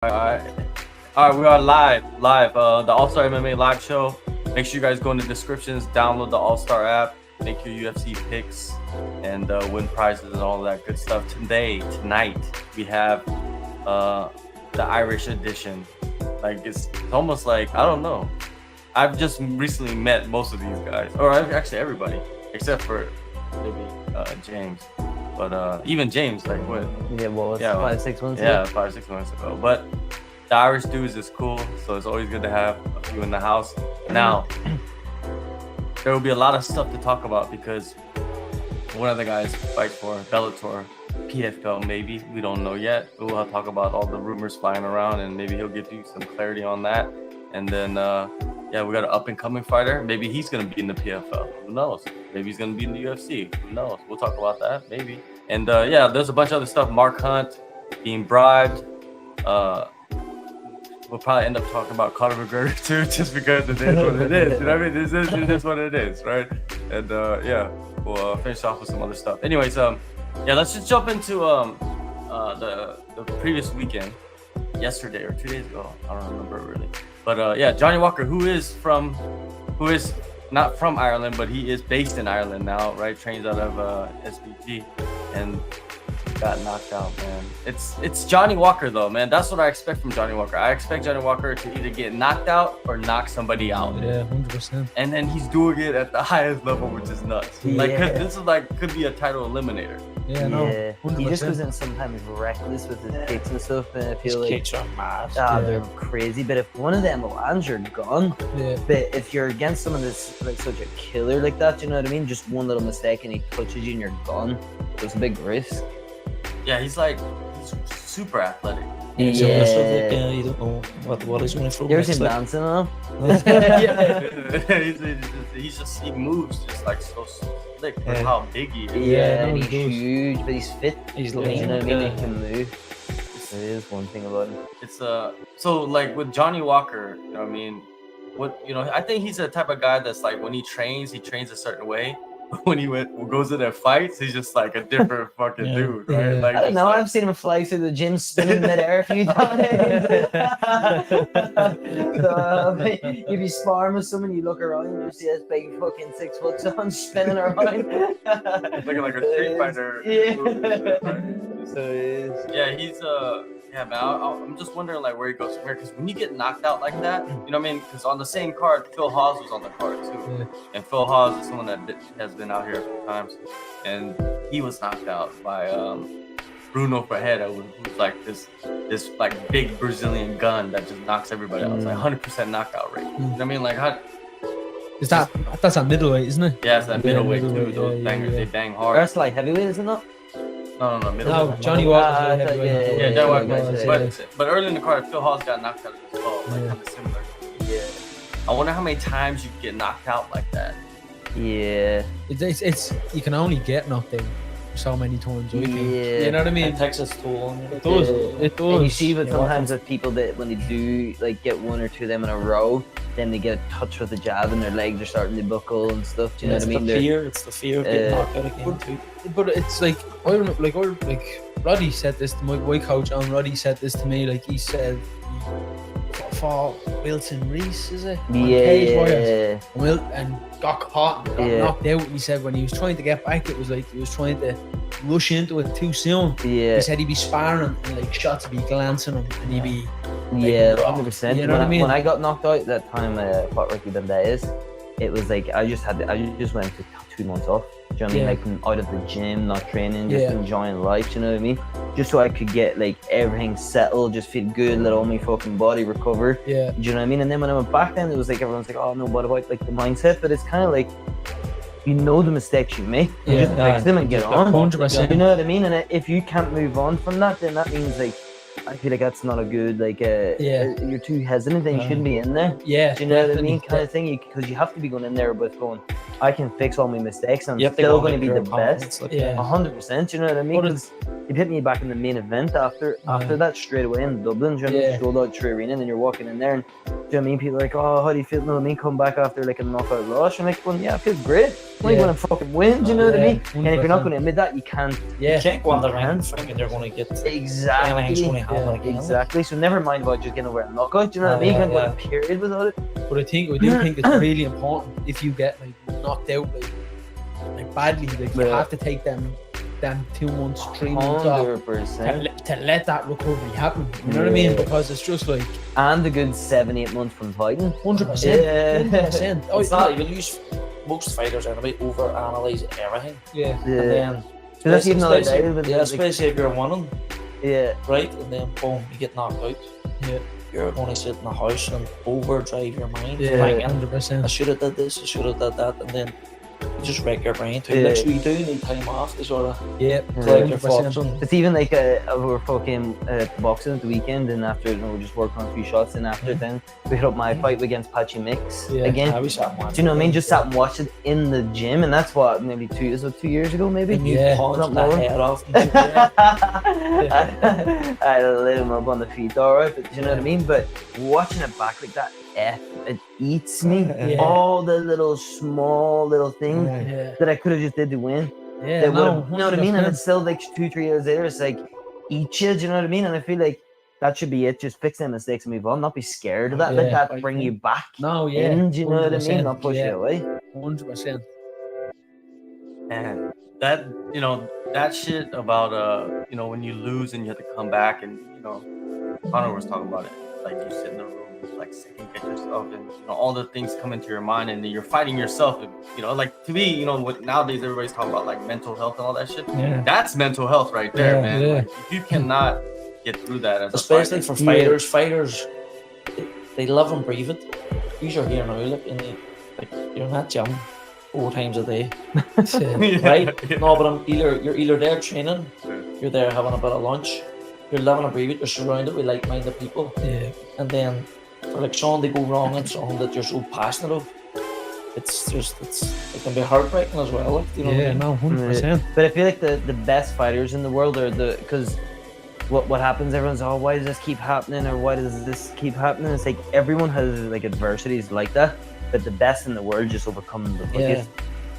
All right, we are live. The All-Star MMA live show. Make sure you guys go in the descriptions, download the All-Star app, make your UFC picks, and win prizes and all that good stuff. Tonight, we have the Irish edition. Like it's almost like, I don't know. I've just recently met most of these guys, or actually everybody, except for maybe James. But even James, like what? Yeah, what was 5-6 months ago? Yeah, 5-6 months ago. But the Irish dudes is cool, so it's always good to have a few in the house. Now, there will be a lot of stuff to talk about because one of the guys fights for Bellator, PFL maybe. We don't know yet. We'll talk about all the rumors flying around, and maybe he'll give you some clarity on that. And then, yeah, we got an up-and-coming fighter. Maybe he's going to be in the PFL. Who knows? Maybe he's going to be in the UFC. Who knows? We'll talk about that, maybe. And, yeah, there's a bunch of other stuff. Mark Hunt being bribed. We'll probably end up talking about Conor McGregor, too, just because it is what it is. You know what I mean? This is what it is, right? And, yeah, we'll finish off with some other stuff. Anyways, yeah, let's just jump into the previous weekend. Yesterday or 2 days ago. I don't remember really. But yeah, Johnny Walker, who is not from Ireland, but he is based in Ireland now, right? Trains out of SBG and got knocked out, man. It's Johnny Walker though, man. That's what I expect from Johnny Walker. I expect Johnny Walker to either get knocked out or knock somebody out. Yeah, 100%. And then he's doing it at the highest level, which is nuts. Yeah. Like, this is like could be a title eliminator. Yeah, no. Yeah. 100%. He just goes in sometimes reckless with his kicks and stuff, and I feel like Kicks are mad. they're crazy. But if one of them lands, you're gone. Yeah. But if you're against someone that's like such a killer like that, you know what I mean? Just one little mistake and he touches you and you're gone. So it's a big risk. Yeah, he's super athletic. Yeah. You don't know what he's going to throw. You ever seen dancing on him? Yeah. He moves just like so slick for how big he is. Yeah, and he he's does. huge, but he's fit. He's You know what I mean? yeah. He can move. It is one thing about him. It's so like with Johnny Walker, you know what I mean? I think he's the type of guy that's like when he trains a certain way. When he goes in there fights, he's just like a different fucking dude, right? Yeah. Like, I don't know. I've seen him fly through the gym, spinning midair a few times. So, if you sparring with someone, you look around, you see this big fucking 6 foot son spinning around. looking like a street fighter. Yeah. So Yeah, he's yeah, man. I'm just wondering like where he goes from here, because when you get knocked out like that, you know what I mean? Because on the same card, Phil Hawes was on the card too, Yeah. and Phil Hawes is someone that has been out here a few times, and he was knocked out by Bruno Ferreira, who's like this like big Brazilian gun that just knocks everybody out. It's like 100% knockout rate. You know what I mean? Like That's a middleweight, isn't it? yeah, it's that middleweight too. middleweight, Those bangers, they bang hard. that's like heavyweight, isn't it? No, middleweight. No, Johnny Walker's a heavyweight. Yeah, Johnny Walker. Yeah. But early in the card, Phil Hawes got knocked out as well, like Yeah. kind of similar. Yeah. I wonder how many times you get knocked out like that. Yeah. It's you can only get knocked out so many times. I think. Yeah. You know what I mean? It takes its toll on you. It does. Yeah. It does. And you see, but Yeah. sometimes with people that when they do like get one or two of them in a row, then they get a touch with the jab and their legs are starting to buckle and stuff. Do you know It's what I mean? it's the fear of getting knocked out again too. But it's like I remember, like Roddy said this to my coach, and Roddy said this to me. Like he said, for Wilson Reese, is it? On Cage Warriors. And got caught and got knocked out. And he said when he was trying to get back, it was like he was trying to rush into it too soon. Yeah. He said he'd be sparring and like shots would be glancing him, and he'd be Yeah, 100%. You know what I mean? When I got knocked out that time, fought Ricky Banderas, it was like I just went to 2 months off. Do you know what I mean? Like out of the gym, not training, just enjoying life. You know what I mean? Just so I could get like everything settled, just feel good, let all my fucking body recover. Yeah. Do you know what I mean? And then when I went back, then it was like everyone's like, "Oh no, what about like the mindset?" But it's kind of like you know the mistakes you make, you just fix them and get on. 100%. You know what I mean? And if you can't move on from that, then that means like I feel like that's not a good you're too hesitant and you shouldn't be in there. Yeah. Do you know what I mean? Kind of thing, because you have to be going in there with going, I can fix all my mistakes and I'm still going to be the best. Like, Yeah. 100%. You know what I mean? Because you hit me back in the main event after that straight away in Dublin. You know, sold out True Arena, and then you're walking in there and you know what I mean? People are like, oh, how do you feel? You know what I mean? Come back after like a knockout loss. I'm like, well, yeah, I feel great. I'm not going to fucking win. Do you know what I mean? And if you're not going to admit that, you can't. Yeah. You can't go on the ring thinking you're going to get Exactly. anything's going to happen again. Exactly. So never mind about just getting over a knockout. Do you know what I mean? You can't go a period without it. But I do think it's really important if you get like knocked out like badly, like you have to take them 2 months, 3 months off 100%. to let that recovery happen. You know what I mean? Because it's just like And a good 7-8 months from fighting. 100%. Yeah. 100%. Oh, It's not, you'll use most fighters anyway over-analyse everything. yeah. And then, So that's even like especially if you're winning, yeah. right? And then boom, you get knocked out. Yeah. You're going to sit in the house and overdrive your mind. Yeah. Thinking, 100%. I should have did this, I should have did that, and then you just wreck your brain too. Yeah. Like, so you do need time off to sort of Yeah. collect your 100%. thoughts and It's even like we're fucking boxing at the weekend, and after we're just working on a few shots, and after then we hit up my fight against Patchy Mix Yeah. again. I was at one. Do you know what I mean? Just sat and watched it in the gym, and that's what maybe 2 years ago, maybe. And you Yeah. punched Something the more. head off. I lit him up on the feet, alright, but you know what I mean? But watching it back like that, it eats me. Yeah. All the little small little things Yeah. that I could have just did to win. Yeah. That No, would've- you know what I mean? And 100%. it's still like 2-3 years later, it's like eat you, do you know what I mean? And I feel like that should be it. Just fix them mistakes and move on. Not be scared of that. Let Yeah. that bring you back. No, yeah. In, do you know what I 100%, mean? Not push yeah. it away. 100%. Man, that that shit about when you lose and you have to come back, and Conor was talking about it. Like you sit in the room, like second guess yourself, and all the things come into your mind, and you're fighting yourself. And, like to me, what nowadays everybody's talking about like mental health and all that shit. Yeah. That's mental health right there, Yeah, man. yeah. Like, if you cannot get through that as Especially a for fighter, fighters, they live and breathe it. You're here now, look, and you're not gym 4 times a day, right? Yeah. No, but you're either there training, Yeah. you're there having a bit of lunch, you're living and breathing it, you're surrounded with like-minded people, Yeah. and then for like something to go wrong and something that you're so passionate of, it can be heartbreaking as well. Like, you know what I Yeah. mean? No, 100%. But I feel like the best fighters in the world are because what happens, everyone's, oh, why does this keep happening, or why does this keep happening? It's like everyone has like adversities like that, but the best in the world just overcome the quickest.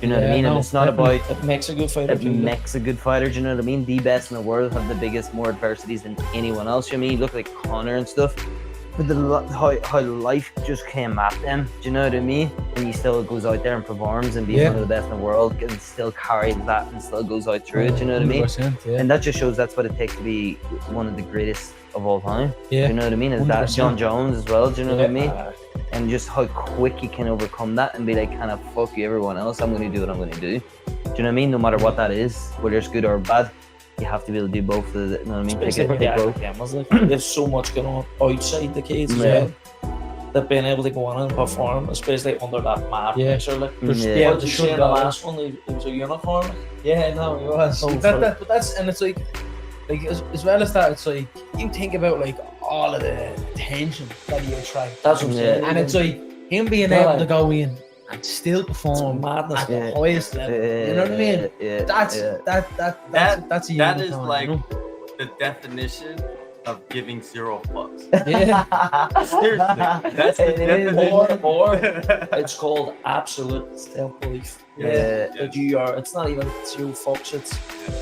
You know what I Yeah, mean? And no, it's not definitely. about It makes a good fighter. it too, like. makes a good fighter. Do you know what I mean? The best in the world have the biggest, more adversities than anyone else. You know what I mean? You look like Conor and stuff, but how life just came at them. Do you know what I mean? And he still goes out there and performs and be Yeah. one of the best in the world, and still carries that and still goes out through it. Do you know what I mean? 100%, yeah. And that just shows that's what it takes to be one of the greatest of all time. Do Yeah. you know what I mean? Is that 100%. John Jones as well? Do you know what I mean? Uh, And just how quick you can overcome that and be like, kind of fuck you, everyone else. I'm going to do what I'm going to do. Do you know what I mean? No matter what that is, whether it's good or bad, you have to be able to do both of it. You know what I mean? Especially for the Take both. academics, like, there's so much going on outside the cage as Yeah. well. That being able to go in and perform, especially under that mad Yeah. pressure, like Yeah. what did you say in the last one? It was a uniform. Yeah, no, it was. Oh, But that's, and it's like as well as that, it's like you think about like all of the attention that you attract, That's what I'm Yeah. saying. and it's like him being Yeah. able to go in and still perform It's madness. at the Yeah. highest level. You know what I mean? Yeah. That's yeah. that's a that is unicorn, like you know? the definition of giving 0 fucks. Yeah. Seriously, that's the It is. definition. Or it's called absolute self-belief. Yeah. That you are. It's not even 0 fucks. It's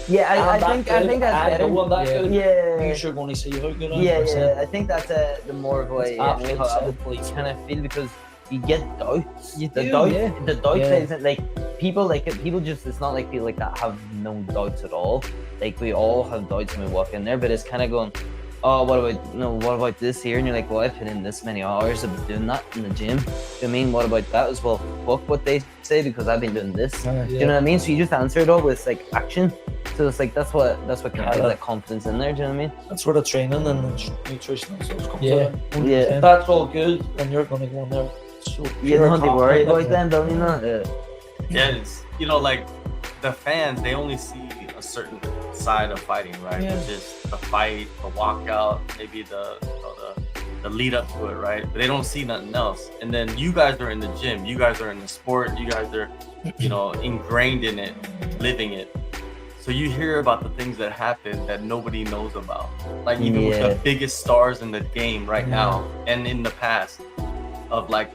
Yeah, I I'm that think good, that's I better. know I'm that Yeah. good. Yeah. You're going to see how good I am. Yeah. I think that's the more of a way Absolute how I would self-belief. kind of feel, because you get doubts. You the do, doubt, yeah. the doubt Yeah. isn't like people just. It's not like people like that have no doubts at all. Like we all have doubts when we walk in there, but it's kind of going, oh, what about this here? And you're like, well, I put in this many hours of doing that in the gym. I mean, what about that as well? Fuck what they say, because I've been doing this. Do you know what I mean? So you just answer it all with like action. So it's like that's what kind of gives that confidence in there. Do you know what I mean? That's where the training and the nutrition and stuff comes Yeah. in. Yeah. If that's all good, then you're going to go in there. So You don't have to worry about them, don't you? Know? Yeah, it's, like the fans, they only see a certain side of fighting, right? Yeah. Which is the fight, the walkout, maybe the lead up to it, right? But they don't see nothing else. And then you guys are in the gym, you guys are in the sport, you guys are, ingrained in it, living it. So you hear about the things that happen that nobody knows about. Like even with the biggest stars in the game right now and in the past. of like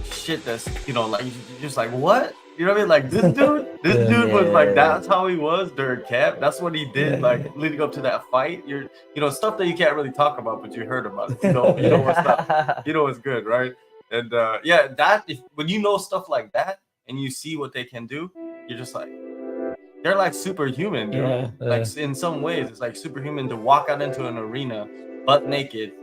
shit that's, you know, like you're just like, what? You know what I mean? Like this dude was like, that's how he was during camp. That's what he did, like leading up to that fight. You know, stuff that you can't really talk about, but you heard about it. You know what's up. You know what's good, right? And when you know stuff like that and you see what they can do, you're just like, they're like superhuman, dude. Like in some ways, it's like superhuman to walk out into an arena butt naked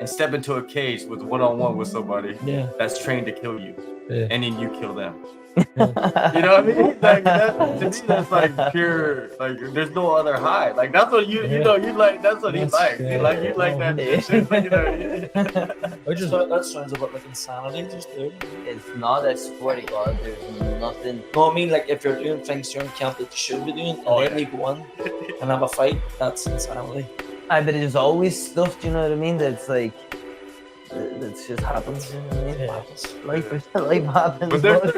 and step into a cage with one-on-one with somebody that's trained to kill you, and then you kill them. You know what I mean? Like that, to me, that's like pure. Like there's no other high. Like that's what you know. You like that's what he likes. You like that shit. Like, you know, that sounds a bit like insanity. Just do. It's not. I swear to God, there's nothing. No, I mean like if you're doing things during camp that you should be doing, and then you go on and have a fight, that's insanity. But there's always stuff. Do you know what I mean? That's like. That just happens. You know what I mean? Life happens. But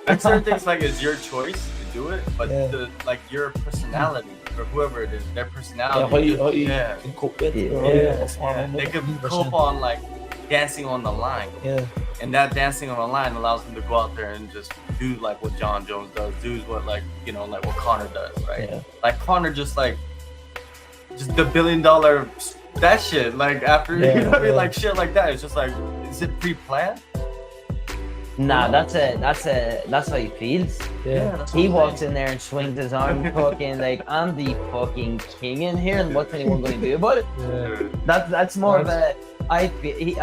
there's certain things like it's your choice to do it, but like your personality or whoever it is, their personality. How you can cope with it. They can cope on like dancing on the line. And that dancing on the line allows them to go out there and just do like what John Jones does, do what like, you know, like what Conor does, right? Like Conor just the $1 billion that shit, like after you know what I mean, like shit like that. It's just like, is it pre-planned? Nah, that's how he feels. He walks in there and swings his arm, fucking like, I'm the fucking king in here, and what's anyone going to do about it? That's more of a. I feel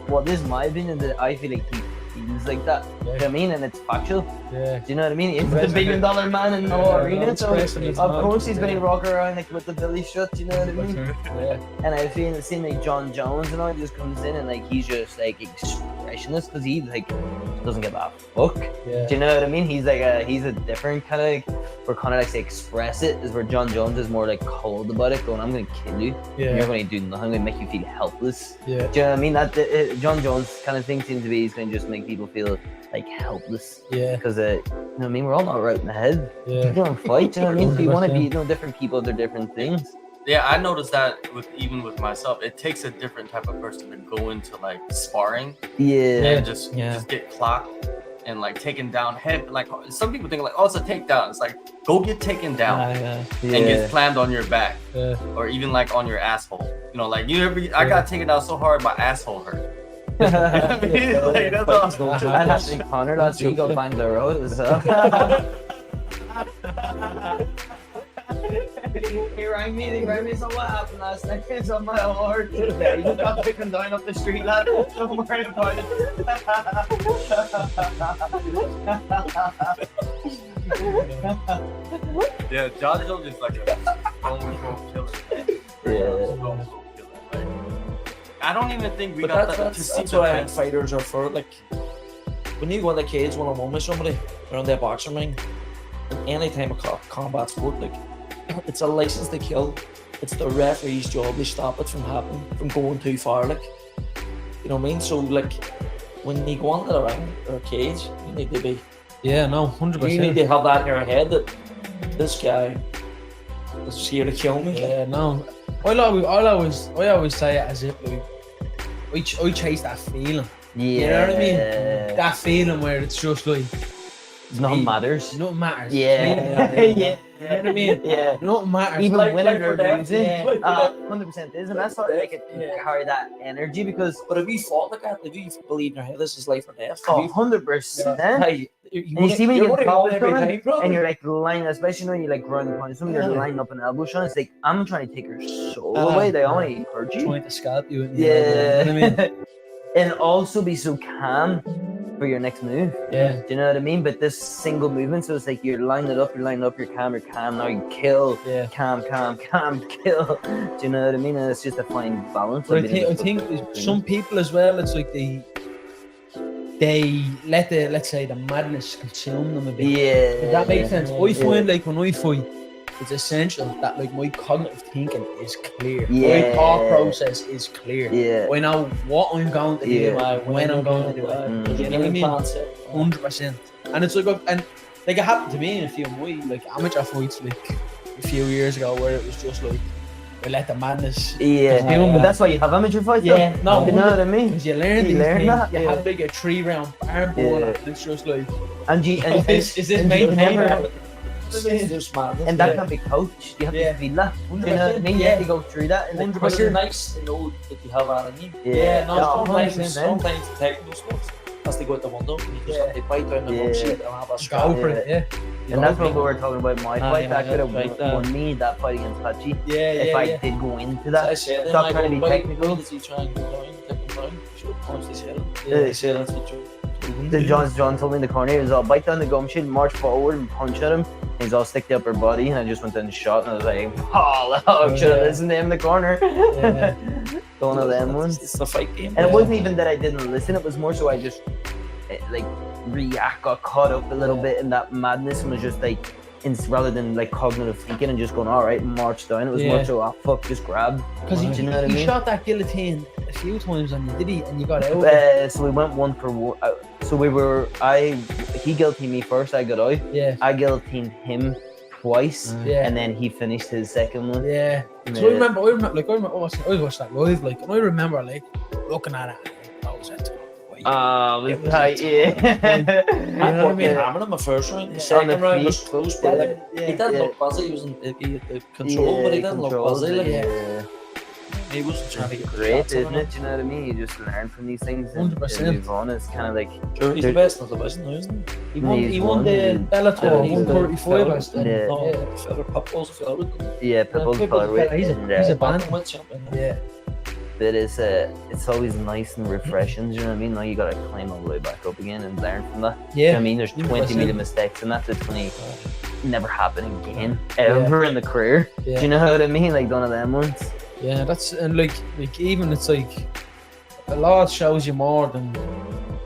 well, this is my opinion, that I feel like he feels like that. You know what I mean? And it's factual. Do you know what I mean? He's the $1 billion man in the whole arena, so of course he's going to rock around like with the belly shut. You know what I mean? And I feel it seems like John Jones and all just comes in and like he's just like expressionless because he like doesn't give a fuck. Do you know what I mean? He's like he's a different kind of like, where Conor likes to express it, is where John Jones is more like cold about it, going, I'm going to kill you. You're going to do nothing. I'm going to make you feel helpless. Do you know what I mean? That John Jones kind of thing seems to be he's going to just make people feel like helpless. Because you know what I mean, we're all not right in the head. We don't fight. You know what I mean? So you want to be, you know, different people, they're different things. Yeah, I noticed that even with myself, it takes a different type of person to go into like sparring. And just get clocked and like taken down head. Like some people think like, oh, it's a takedown. It's like, go get taken down and get slammed on your back or even like on your asshole. You know, like I got taken down so hard my asshole hurt. I mean, like, that's all. I'd have to Conor last week go find the road. So. He rang me, so what happened last night? It's on my heart. You got taken down up the street, lad. Don't worry about it. Yeah, John Jones is like a stone killer. I don't even think we got that to see. That's why fighters are for, like, when you go in the cage one-on-one with somebody, or in their boxing ring, in any time of combat sport, like, it's a license to kill. It's the referee's job to stop it from happening, from going too far, like, you know what I mean? So, like, when you go into the ring or a cage, you need to be 100%. You need to have that in your head that this guy is here to kill me. I always say it as if like I chase that feeling. You know what I mean? That feeling where it's just like nothing matters. Nothing matters. You know what I mean? Nothing matters. Even winning or losing, 100% is, and that's how they can carry that energy. Because, but if you fought like that, if you believe in your head, this is life or death. 100%. You see when you get called and you're like lying, especially when you like ground the punch, you're lining up an elbow shot. It's like, I'm trying to take your soul away. They want to hurt you. Trying to scalp you. You know what I mean? And also be so calm for your next move. Do you know what I mean? But this single movement, so it's like you're lining it up, you're calm, now you kill, calm, kill. Do you know what I mean? And it's just a fine balance. But I think some people as well, it's like they let let's say the madness consume them a bit. Does that make sense? I find like when I fight, it's essential that like my cognitive thinking is clear. My thought process is clear. I know what I'm going to do, when I'm going to do it. You know what I mean? 100%. And it's like, and like it happened to me in a few of my like amateur fights like a few years ago, where it was just like we let the madness. Yeah, but that's why you have amateur fights. Yeah, though. no, you know what I mean. Because you learn You these learn things. that, You yeah. have like a 3-round arm ball, and it's just like, And you and, is this and made you to never, There's madness. and that Yeah. can be coached. You have Yeah. to feel that. You know what I mean? You Yeah. have to go through that. And Hundred But it's percent. nice to know that you have that in you. Yeah, no, sometimes the technical stuff has to go out the window. You just have to bite down the Yeah. run sheet and have a Go scrap. for it, yeah. And that's what we were talking about. My fight yeah, that could have right, won me that fight against Pachi Yeah, if I yeah. did go into I that. said, Stop then trying to I be go, why technical. does he try and go down, take him down? Sure, punch the shit out. Yeah. They say that's what you The John told me in the corner, he was all bite down the gum shield, march forward and punch at him. He's all stick the upper body, and I just went down and shot, and I was like, oh, look, should have listened to him in the corner. Yeah. One of them ones. It's the fight game. And it wasn't even that I didn't listen, it was more so I just like got caught up a little bit in that madness and was just like, rather than like cognitive thinking and just going, all right, march down, it was more Yeah. so, oh fuck, just grab. Because Do you know what I he mean? shot that guillotine a few times on you, did he? And you got out. So we went one for one. So he guillotined me first, I got out. Yeah. I guillotined him twice, Yeah. and then he finished his second one. Yeah. So I remember, like, I watched that live, like, and I remember, like, looking at it, like, that was it. It was tight, yeah. I know what I mean? hammering him the first round. The On second the round was feet. close, but like, he didn't Yeah. look buzzy. He was he had control, but he didn't look buzzy. Like, Yeah. he wasn't trying to get Great, shots in isn't him. it? You know what I mean? You just learn from these things and 100%. move on. It's kind of like, Sure, he's the best of the best now, isn't he? He won the Bellator Yeah. 135, I think. Yeah. No, Yeah. Feather Pitbull's a feather. yeah, Pitbull's Pitbull's featherweight. he's a Yeah. band. Bantamweight champion. Yeah. But it's always nice and refreshing. Do you know what I mean? Now you gotta climb all the way back up again and learn from that. Do you know what I Yeah. mean? There's 20 100%. million mistakes and that's 20 never happen again ever in the career. Yeah. Do you know what I mean? Like one of them ones. Yeah, that's, and like even it's like a lot shows you more than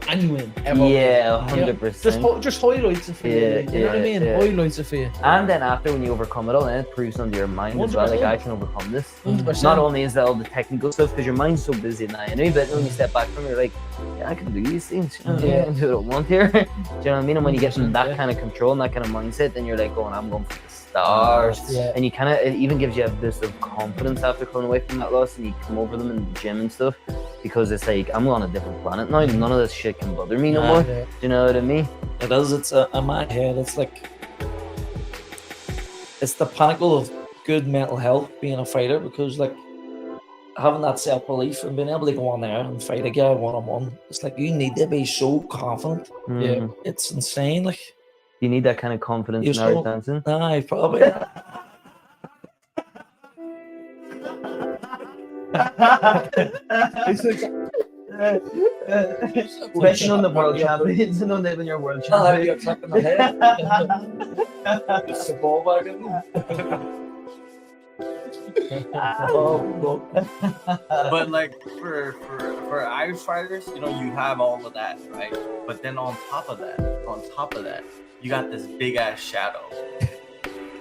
anyone ever. Yeah, will. 100%. Just highlights it for you. Yeah, Like, you know what I yeah, mean? yeah. Highlights it for you. And then after when you overcome it all, then it proves under your mind as well. Like 100%. I can overcome this. 100%. Not only is that all the technical stuff because your mind's so busy now, anyway, but when you step back from it, you're like, yeah, I can do these things. You know what I mean? I can do what I want here. Do you know what I mean? And when you get in that 100%, kind of control and that kind of mindset, then you're like, going, I'm going for the stars. Yeah. And you kind of, it even gives you a boost of confidence after coming away from that loss and you come over them in the gym and stuff because it's like, I'm on a different planet now. None of this shit can bother me no more. Do Yeah. you know what I mean? It is. It's in my head. It's like it's the pinnacle of good mental health being a fighter because like having that self belief and being able to go on there and fight a guy 1-on-1. It's like you need to be so confident. Mm. It's insane. Like You need that kind of confidence You're in our so- dancing. I probably. It's like, Question on the world champions and on when you're world I'll have you champion. a click in the head. It's the ball back in But like for Irish fighters, you know, you have all of that, right? But then on top of that, you got this big ass shadow.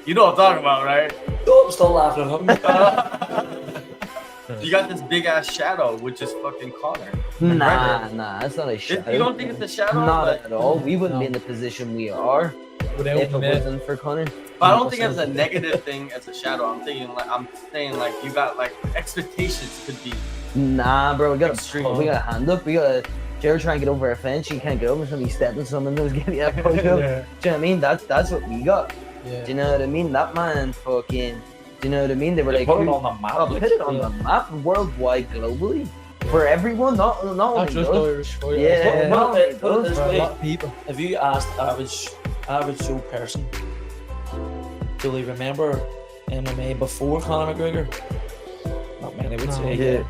You know what I'm talking about, right? Oh, I'm still laughing at him. You got this big ass shadow, which is fucking Conor. Nah, McGregor. that's not a shadow. You don't think it's a shadow? Not But at all. We wouldn't be in the position we are without if it him, yeah. wasn't for Conor. I don't think it's a negative thing as a shadow. I'm saying like you got like expectations could be. Nah, bro, we got Extreme. we got a hand up. We got a Jerry trying to get over a fence. You can't get over. Somebody stepping someone who's giving you a push up. Do you know what I mean? That's what we got. Yeah. Do you know what I mean? That man fucking. Do you know what I mean? They were They like, put it who- on the map. oh, like, put it on the map, worldwide, globally, for everyone. Not Not only just us. Irish fighters. Yeah. but Well, only it- us, it's for a like- lot of people. If you asked average Joe person, do they remember MMA before Conor McGregor? Not many would No. say. Yeah.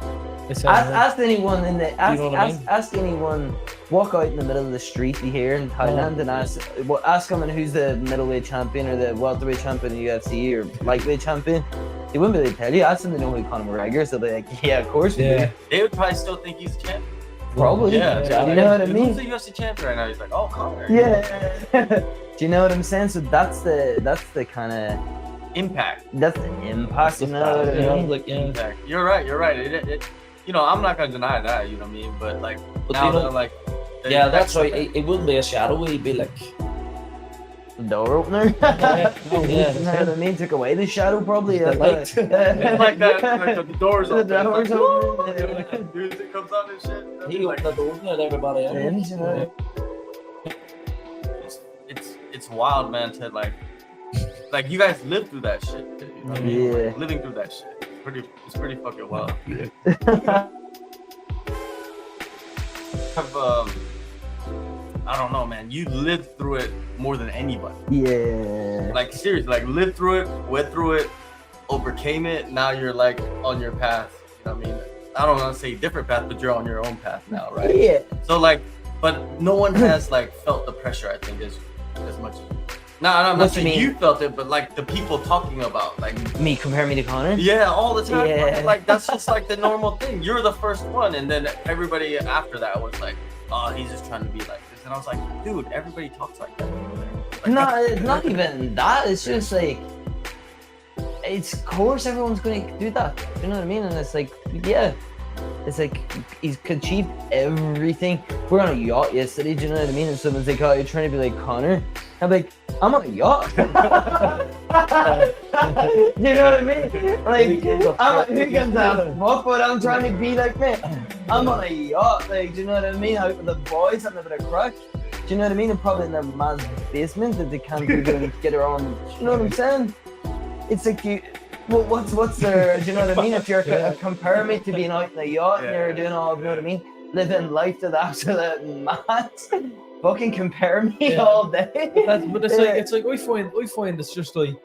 It's Ask anyone in the know what I mean? ask anyone walk out in the middle of the street here in Thailand and ask someone who's the middleweight champion or the welterweight champion in the UFC or lightweight champion. They wouldn't be able to tell you. Ask them to know who Conor McGregor is. They'll be like, yeah, of course we Yeah. do. They would probably still think he's a champ. Probably. Yeah. Do you know what I Who's mean? the UFC champ right now? He's like, oh, Conor. Yeah. Do you know what I'm saying? So that's the kind of Impact. that's the impact. You know what I Yeah, mean? like yeah. Impact. You're right. It you know, I'm not gonna deny that. You know what I mean? But like But now they that don't- like. Yeah, that's right. It wouldn't be a shadow. It'd be like the door opener. Yeah. You know what I mean? Took away the shadow probably. The light. Like that, like the doors The open. doors Like, open. like, music comes on and shit. That'd He be like, opened the door and let everybody in. You know? it's wild, man. To like you guys lived through that shit. You know what I mean? Yeah. Like, living through that shit. It's pretty fucking wild. Have I don't know, man. You lived through it more than anybody. Yeah. Like seriously, like lived through it, went through it, overcame it. Now you're like on your path. You know what I mean? I don't want to say different path, but you're on your own path now, right? Yeah. So like, but no one has like felt the pressure. I think as much as. No, I'm not What you saying mean? you felt it, but like the people talking about like. Compare me to Conor? Yeah, all the time. Yeah. Like that's just like the normal thing. You're the first one, and then everybody after that was like, "Oh, he's just trying to be like this," and I was like, "Dude, everybody talks like that." Like, No, it's not even that. It's just like, it's of course everyone's going to do that. You know what I mean? And it's like, yeah, it's like he's achieved everything. We're on a yacht yesterday. Do you know what I mean? And someone's like, "Oh, you're trying to be like Conor." I'm like, I'm on a yacht. Do you know what I mean? Like, who can tell what? But I'm trying to be like me. I'm on a yacht. Like, do you know what I mean? Out with the boys having a bit of crack. Do you know what I mean? And probably in their man's basement that they can't even get around. Do you know what I'm saying? It's like you. Well, what's there? Do you know what I mean? If you're comparing me to being out in a yacht and you're doing all, you know what I mean? Living life to the absolute max. Fucking compare me all day. But it's like I find it's just like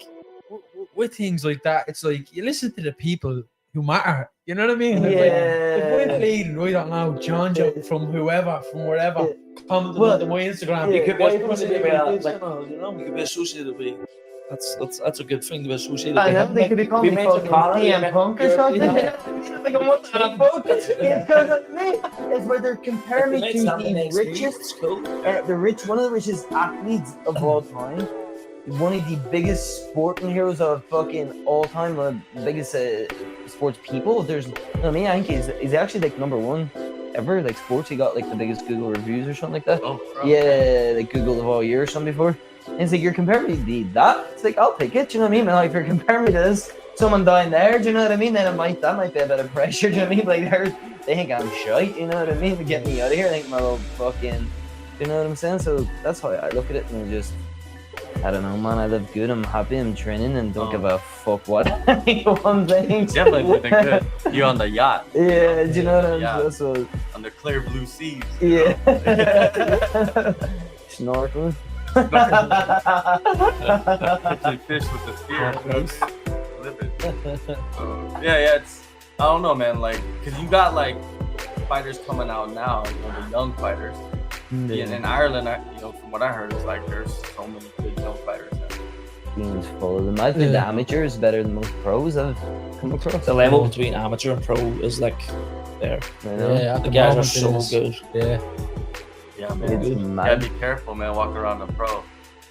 with things like that. It's like you listen to the people who matter. You know what I mean? It's like, if I'm leading right on now, John from whoever, from wherever, comment on my Instagram. You could be associated with like, you know, you could be associated with. That's a good thing to be associated I with. know they could be calling me fucking CM Punk or something. Like I'm what the fuck? It's because of me. It's where they're comparing me to the richest, one of the richest athletes of all time. One of the biggest sporting heroes of fucking all time. One of the biggest sports people. There's, you know what I mean? I think he's actually like number one ever. Like sports, he got like the biggest Google reviews or something like that. Oh, bro. Yeah, like Google of all year or something before. And it's like you're comparing me to that. It's like I'll take it. Do you know what I mean? Like if you're comparing me to this, someone down there, do you know what I mean? Then that might be a bit of pressure. Do you know what I mean? Like they think I'm shite. You know what I mean? To get me out of here, I think my little fucking. You know what I'm saying? So that's how I look at it, and I don't know, man. I live good. I'm happy. I'm training, and don't give a fuck what anyone thinks. Definitely living good. You're on the yacht. Yeah, do you know what Yeah. I'm saying? So On the clear blue seas. yeah. Snorkeling. Catching fish with the spear. Living. Yeah, it's I don't know, man. Like, cause you got like fighters coming out now, you know, the young fighters. Yeah, in Ireland, you know, from what I heard, it's like there's so many good young fighters. Teams full of them. I think the amateur is better than most pros I've come across. The level between amateur and pro is like there. You know? Yeah, at The the guys are moment so it is. good. Yeah. Yeah, man. It's You mad. gotta be careful, man. Walking around the pro,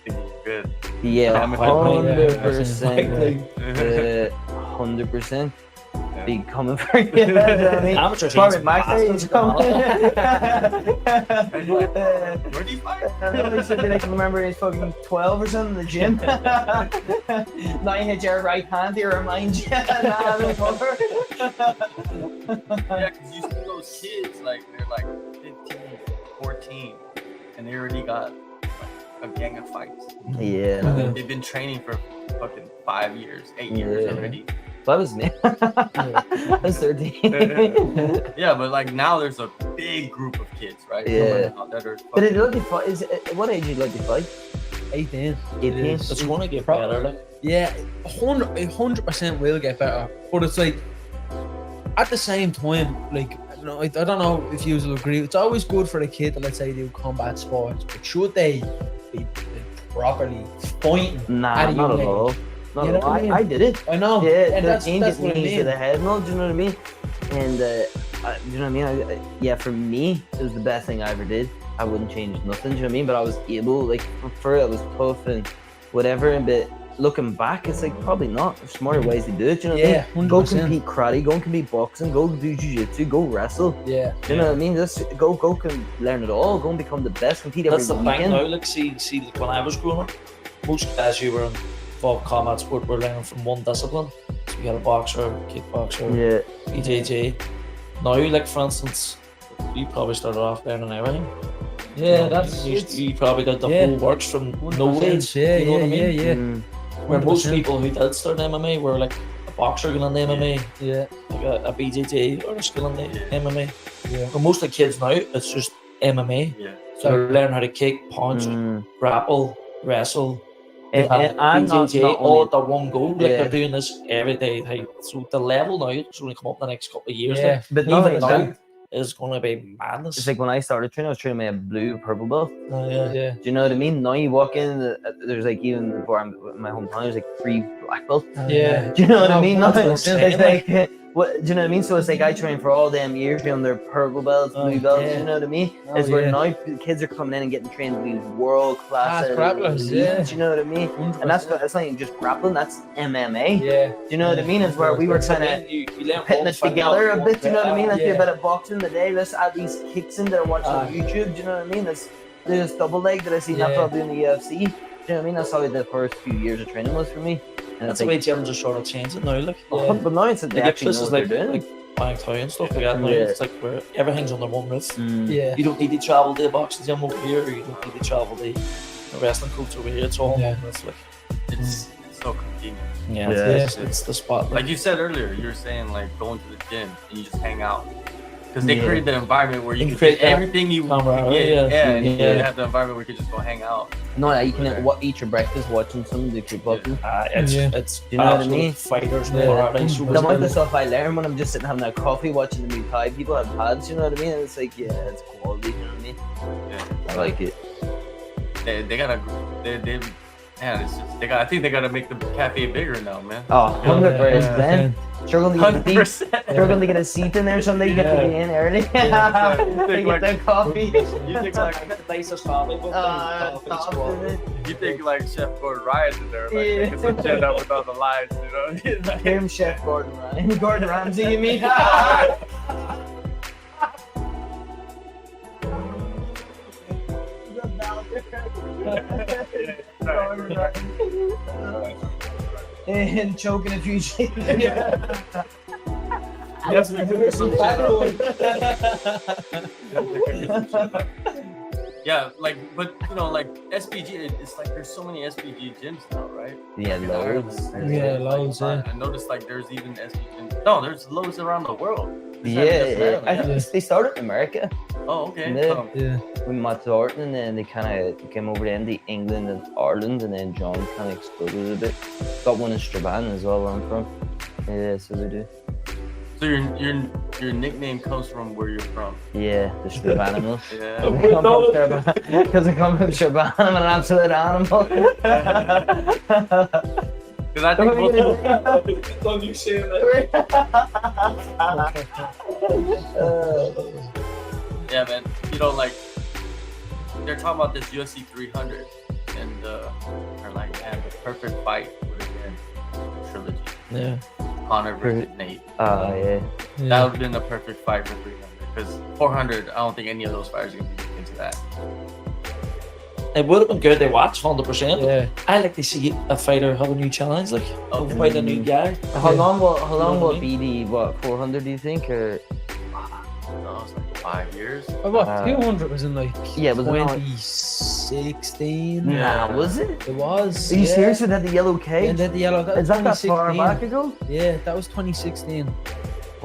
thinking you're good. Yeah, Amateur. 100%. 100%. Be coming for you. I mean, Amateur probably teams Max bastards, is coming. Where do you fight? I know he said that I can remember he's fucking 12 or something in the gym. Now you hit your right hand to remind you. Yeah, because you see those kids, like, they're like 15, 14, and they already got like a gang of fights. Yeah. They've been training for fucking 5 years, 8 years Yeah. already. That was me. I was 13. Yeah, but like now there's a big group of kids, right? Yeah. Coming out that are But fucking- it look fight. What age do you like to fight? 18. 18. It's going to get better. Like, Yeah, 100% will get better. But it's like, at the same time, like, no, I don't know if you will agree. It's always good for a kid to, let's say, do combat sports, but should they be like, properly fighting? Nah, at a not young at age? all. Not You at know all. what I mean? I did it. I know. Yeah, and that's 13 what I getting knees to mean. the head, no, do you know what I mean? And you know what I mean? Yeah, for me, it was the best thing I ever did. I wouldn't change nothing, do you know what I mean? But I was able, like, for it was tough and whatever. But looking back, it's like probably not. There's smarter ways to do it, do you know what Yeah, I mean? Go 100%. compete karate, go compete boxing, go do jiu-jitsu, go wrestle. Yeah. Do you know what I mean? Just go learn it all. Go and become the best. Compete every that's the thing weekend. now. Like, see, like when I was growing up, most guys who were involved in combat sport were learning from one discipline. So you had a boxer, kickboxer, Yeah. BJJ. Now, like for instance, you probably started off learning everything. Yeah, that's You probably did the yeah. whole works from no age. Yeah, you know what I mean? yeah. Mm. Where most 100%. people who did start MMA were like a boxer going into MMA, Yeah, like a BJJ or a skill in the MMA. yeah. But most of the kids now, it's just MMA. Yeah. So they're learning how to kick, punch, Mm. grapple, wrestle. And I'm not BJJ all only at the one go. Like Yeah. they're doing this every day. Like, so the level now is going to come up in the next couple of years. Yeah. Like, but not even only now that, is going to be madness. it's like when I started training, I was training with a blue purple belt. Yeah. Yeah. Do you know what I mean? Now you walk in, there's like even where I'm in my hometown, there's like 3 black belts. Yeah. Do you know what I No, mean? that's No, what I'm it's saying. like, what, do you know what I mean? So it's like I train for all them years, train their purple belts, Oh, blue belts. yeah. Do you know what I mean? Oh, It's where yeah. now the kids are coming in and getting trained to be world class Grapplers, yeah. Do you know what I mean? 100%. And that's not even just grappling. That's MMA. Yeah. Do you know what I mean? It's where we were kind of you learn putting one it thing together out, a bit. Do you know what I mean? Let's do Yeah. a bit of boxing today. Let's add these kicks in that I watch on Ah. YouTube. Do you know what I mean? Let's do this double leg that I see Yeah. Napoli in the UFC. Do you know what I mean? That's how the first few years of training was for me. And That's it's the way like, gyms are sort of changing now. Like, Yeah. but now it's they like actually know places what like they're doing. Bangtown and stuff like that. Now Yeah. it's like where everything's under one roof. Mm. Yeah. You don't need to travel to a boxing gym over here, or you don't need to travel to a wrestling coach over here. It's all Yeah. it's like It's so convenient. yeah, Yeah. it's the spot. Like you said earlier, you were saying like going to the gym and you just hang out. Because they Yeah. create the environment where you They can create get that everything you camaraderie, get. yeah. And Yeah. you have the environment where you can just go hang out. No, you can eat your breakfast watching some of the kickboxing. It's Yeah. it's Do you know what I absolute mean? fighters, Yeah. paradise. The The But- amount of stuff I learn when I'm just sitting having a coffee watching the new Thai people have pads, you know what I mean? And it's like, yeah, it's quality, you know what I mean? Yeah. I like it. They gotta man, it's just I think they gotta make the cafe bigger now, man. Oh, 100%. Struggling to get a seat. 100%. Struggling to get a seat in there someday, you get to be in early. Yeah, To think get like- the coffee. You think like the nicest family, you think like Chef Gordon Ryan's in there, like Yeah. making some shit up with all the lines, you know? Like, Him, Chef Gordon Ryan. Gordon Ramsay, you mean? And choking a few chicks. Yes, we do. Yeah, like, but you know, like SPG, it's like there's so many SPG gyms now, right? Yeah, In loads. Ireland. Yeah, Like, loads, yeah. I noticed like there's even SPG gyms. No, there's loads around the world. It's not Yeah, just yeah. Ireland, I think they started in America Oh, okay. Yeah. Oh, Yeah. with Matt Thornton, and then they kind of came over to England and Ireland, and then John kind of exploded a bit. Got one in Strabane as well, where I'm from. Yeah, so they do. so your nickname comes from where you're from. Yeah, the Strabane animals. Yeah. Because I come from Strabane, I'm an absolute animal. Because I think most Don't you say that? yeah, man. You know, like they're talking about this UFC 300, and they're like, man, the perfect fight would have been the trilogy. Yeah. Conor versus Nate. Yeah. That would have been the perfect fight for 300. Because 400, I don't think any of those fighters are gonna be into that. It would have been good to watch, 100%. Yeah. I like to see a fighter have a new challenge, like Okay. fight a new guy. How long will You know it what I be the 400? Do you think, or No, it's like 5 years. Oh, what? Uh, 200 was in like yeah, was it not- 2016. Yeah. nah? Was it? It was. Are you yeah. serious with that the yellow cage? And then the yellow. Is that that far 2016. back ago? Yeah, that was 2016.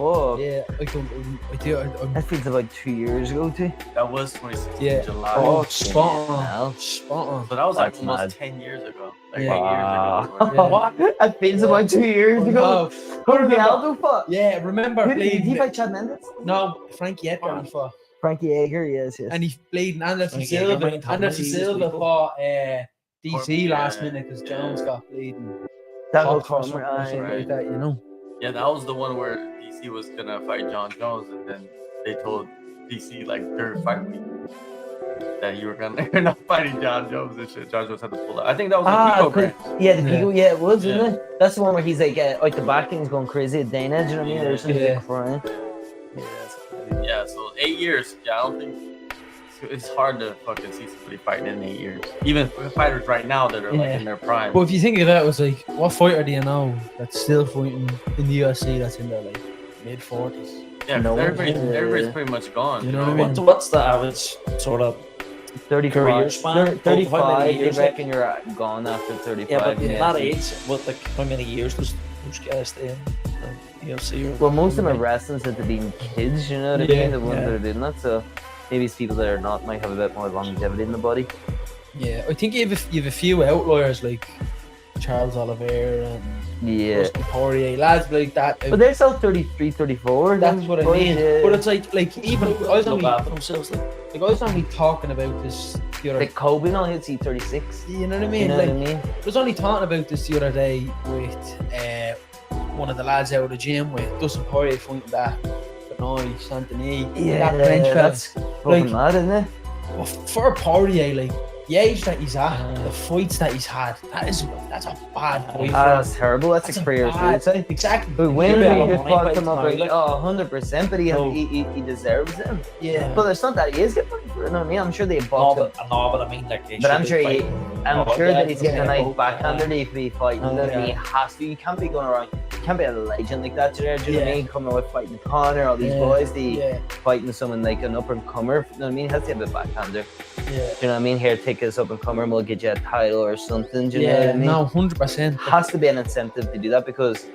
Oh, Yeah, I don't. I do. I'm that feels about 2 years ago too. That was 2016 Yeah. July. Oh, Okay, spot on. hell. spot on. So that was like That's almost mad. 10 years ago. Like Yeah. 8 Wow. years ago. Yeah. That feels about 2 years ago. Who did the Aldo fight? Yeah, remember Who did he bleeding? fight? Chad Mendes? No, Frankie Edgar for, Frankie Edgar, yes. and he bleeding Anderson Frankie Edgar, Silva. Brian Thomas, Anderson these Silva people. fought DC Yeah. last minute because Yeah. Jones got bleeding. That Or was fun, something right. like that, you know. Yeah, that was the one where DC was gonna fight John Jones, and then they told DC like during fight week that you're not fighting John Jones and shit. John Jones had to pull out. I think that was the Pico good. branch. Yeah, the Yeah. Pico, yeah, it was, Yeah. isn't it? That's the one where he's like, out the back and he's going crazy at Dana, do you know what I mean? There's something Yeah. like crying. Yeah, so 8 years. Yeah, I don't think it's hard to fucking see somebody fighting in 8 years. Even fighters right now that are like in their prime. But if you think of that, it was like, what fighter do you know that's still fighting in the UFC that's in their like mid-40s? Yeah, No one- everybody's pretty much gone. You know what I mean? What's the average sort of 35. career span? 35. How many They years? reckon you're gone after 35. Yeah, but in that yeah. age, what like how many years does those guys stay in the UFC? Or Well, most of them are wrestlers that have been kids, you know what I Yeah, mean? The ones yeah. that are doing that. So maybe it's people that are not might have a bit more longevity in the body. Yeah, I think you have a few outliers like Charles Oliveira and Yeah. Dustin Poirier, lads like that. But they're still 33, 34. That's what I boys, mean. yeah. But it's like even I was no only bad for themselves. I was only talking about this the other. Like Kobe now, he'll see 36. You know what I You mean? know Like what I mean? I was only talking about this the other day with one of the lads out of the gym with Dustin Poirier fighting that Benoit Santini. Yeah, that French fella. that's fucking mad, isn't it? But for Poirier, like the age that he's at, the fights that he's had, that's a bad fight. That's terrible. That's a career bad- suicide. Exactly. But when You'd be we able to just money bought fights him up, now, like, like- 100%, but No. he deserves it. Yeah. But it's not that he is getting money for it, you know what I mean? I'm sure they No, bought him. but I mean like. they But I'm should sure be he, fighting. I'm Oh, sure yeah, that he's getting a yeah, nice oh, backhander if he fighting. Oh, that yeah. He has to. You can't be going around. You can't be a legend like that. Do you know what I Yeah. mean? Coming with fighting Conor, all these Yeah. boys, Yeah. fighting someone like an up and comer. You know what I mean? He has to have a backhander. Yeah. Do you know what I mean? Here, take this up and comer, and we'll get you a title or something. Do you know what Yeah. I mean? No, 100%. Has to be an incentive to do that because if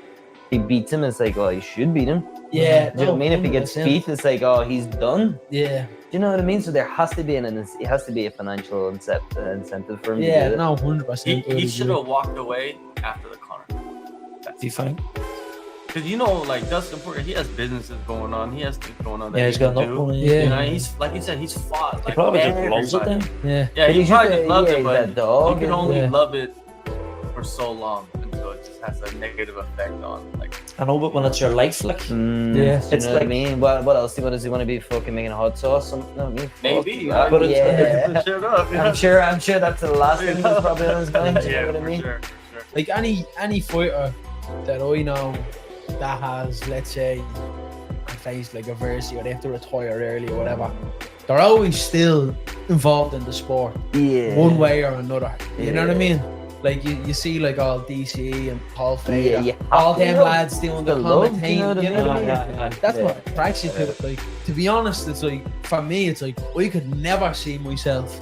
he beats him, it's like, oh, you should beat him. Yeah. Do you know what I mean? If he gets 100%. beat, it's like, oh, he's done. Yeah. Do you know what I mean? So there has to be it has to be a financial incentive for him to Yeah. do it. No, 100%. He should have walked away after the Conor. Do you think? Because you know, like Dustin Poirier, he has businesses going on. He has things going on. That Yeah, he's he can got no do. money. Yeah. You know, he's like you said, he's fought. He Like, probably just loves it everybody. then. Yeah. Yeah, But he he's probably just just loves yeah, it, he's but that dog, you can only yeah. love it for so long until it just has a negative effect on like. I know, but when it's your life, like. Yeah. You It's know what I like- mean? What else? Does he want to be fucking making hot sauce? Something? You know what I mean? Maybe, Fuck, but yeah. Shut up, yeah. I'm sure that's the last thing that's probably on his mind. You Yeah, know what I for mean? sure, for sure. Like any fighter that I know that has, let's say, faced like adversity or they have to retire early or whatever, they're always still involved in the sport Yeah. one way or another. You know what I Yeah. mean? Like you see like all DCE and Paul Yeah, Fader, you all have to them know. lads doing the The love, commentating. you know what I You know what I mean? mean? Yeah. That's Yeah. what attracts you to it. Like, to be honest, it's like for me, it's like I could never see myself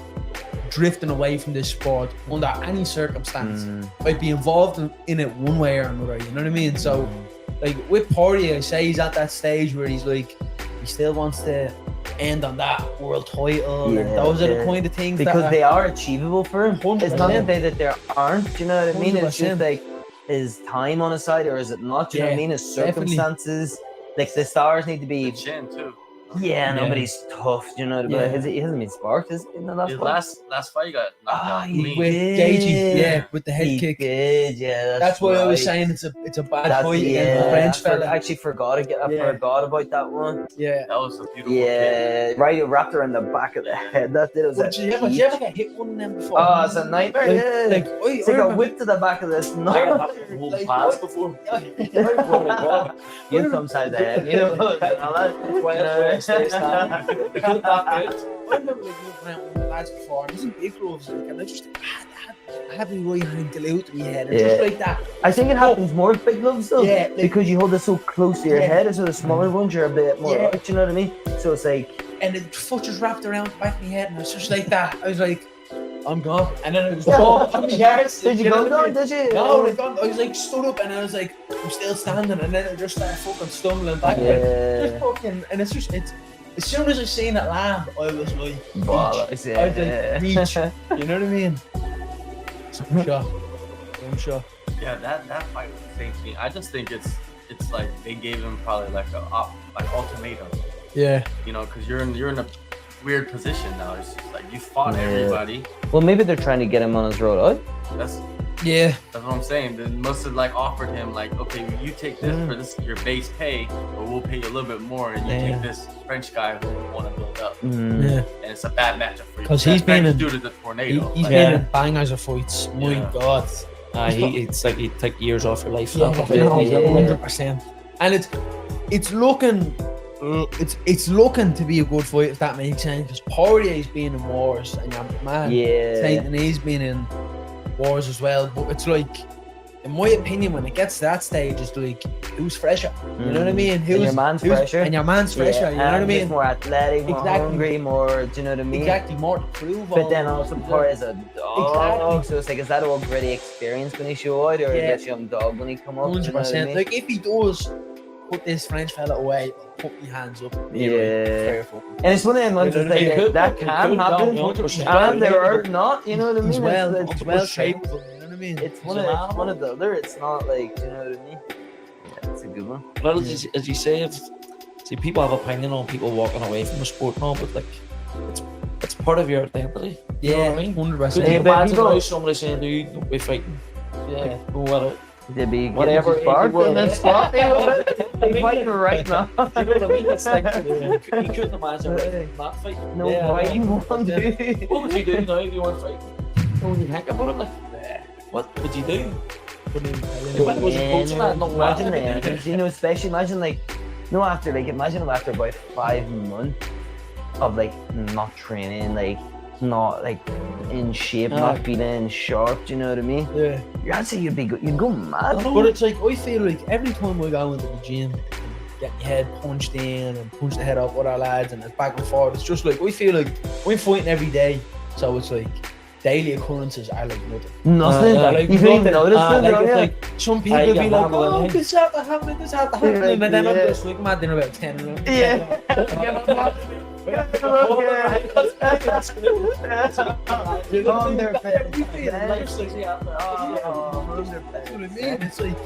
drifting away from this sport under any circumstance. I'd be involved in it one way or another. You know what I mean? So, like with Poirier, I say he's at that stage where he's like, he still wants to end on that world title, and Yeah, those are the yeah. kind of things Because that they are achievable for him. 100%. It's not to say that there aren't. Do you know what I mean? It's 100%. just like, is time on his side or is it not? Do you know what I Yeah, mean? His definitely. circumstances. Like the stars need to The be. chin too. Yeah, no, Yeah. but he's tough. Do you know what I mean? Yeah. He hasn't been sparked in the last His fight? last fight he got knocked Ah, out he clean. with did. Gagey, yeah, with the head He kick. did, yeah. That's why I was right. saying it's a bad That's, fight yeah, against the French I fella. actually forgot Yeah. forgot about that one. Yeah. That was a beautiful kick. Yeah, right, it wrapped around the back of the head. That did. It was But a did you ever get hit one of them before? Oh, it's a nightmare. yeah. Like, It's like a whip to the back of this. I got No. that whole Like, pass before. You sometimes the head, you know. I remember like looking around with the lads before, and it was in big gloves, like, and I just I had my right hand glued to my head, and just Yeah. like that. I think it happens more with big gloves though. Yeah, like- because you hold it so close to your Yeah. head, and so the smaller ones you're a bit more Yeah. right, you know what I mean? So it's like And the foot just wrapped around the back of my head, and it was just like that. I was like, I'm gone. And then it was on my arse. did you know go what I down, mean? did you? No, like, I was like stood up, and I was like, I'm still standing, and then I just started fucking stumbling back. Yeah. Just fucking, and it's as soon as I seen it land, I was like, Bollocks, reach. yeah. I did reach. You know what I mean? Some shot. Some shot. Yeah, that fight was insane to me. I just think it's like they gave him probably like ultimatum. Yeah. You know, because you're in a weird position now. It's just like you fought Yeah. everybody. Well, maybe they're trying to get him on his road out. That's Yeah. what I'm saying. They must have like offered him like, okay, you take this for this your base pay, but we'll pay you a little bit more, and you Yeah. take this French guy who we want to build up. Yeah. And it's a bad matchup for you. 'Cause That he's been French in- dude is a tornado. He's Like, been Yeah. in bangers of fights. My Yeah. God. It's like he'd take years off your life. Yeah, Yeah. 100%. And it's looking it's looking to be a good fight, if that makes sense. Because Poirier's been in wars, and your man Saint Denis been in wars as well. But it's like, in my opinion, when it gets to that stage, it's like, who's fresher? You know what I mean? And your man's fresher. And your man's fresher. You know what I mean? More athletic, more hungry, more. Do you know what I mean? Exactly, more to prove. But then also Poirier's a dog. Exactly. So it's like, is that all gritty experience when he show out, or is that young dog when he come up? 100%. You know what I mean? Like, if he does put this French fella away, put my hands up. Yeah. And it's one of them ones that can happen, and there are not. You know what I mean? He's well it's shaped. You know what I mean? It's one of the other. It's not like, you know what I mean? Yeah, it's a good one. Well, as you say, people have opinion on people walking away from the sport now, but like, it's part of your identity. You know what I mean? 100%. Could you imagine now somebody saying, "Dude, don't be fighting"? Yeah. Like, They'd be whatever, sparked and then stop. They I mean, fighting right now. you know what I mean? It's like, you couldn't imagine that fight. No fighting one, dude. What would you do now if you weren't fighting? What would you think about it? Like, what would you do? When was it coaching that? Not Imagine that, you know, especially imagine imagine after about 5 months of like not training, like not like in shape, not feeling sharp. Do you know what I mean? Yeah. I'd say you'd go mad. But it's like, I feel like every time I go into the gym, get your head punched in and punch the head up with our lads, and it's back and forth. It's just like, I feel like I'm fighting every day, so it's like daily occurrences are like nothing. Nothing. Like, you don't even notice it. Like some people be like, oh, this had to happen, and then I'm just like mad in about 10 of them. Yeah. On their It's like,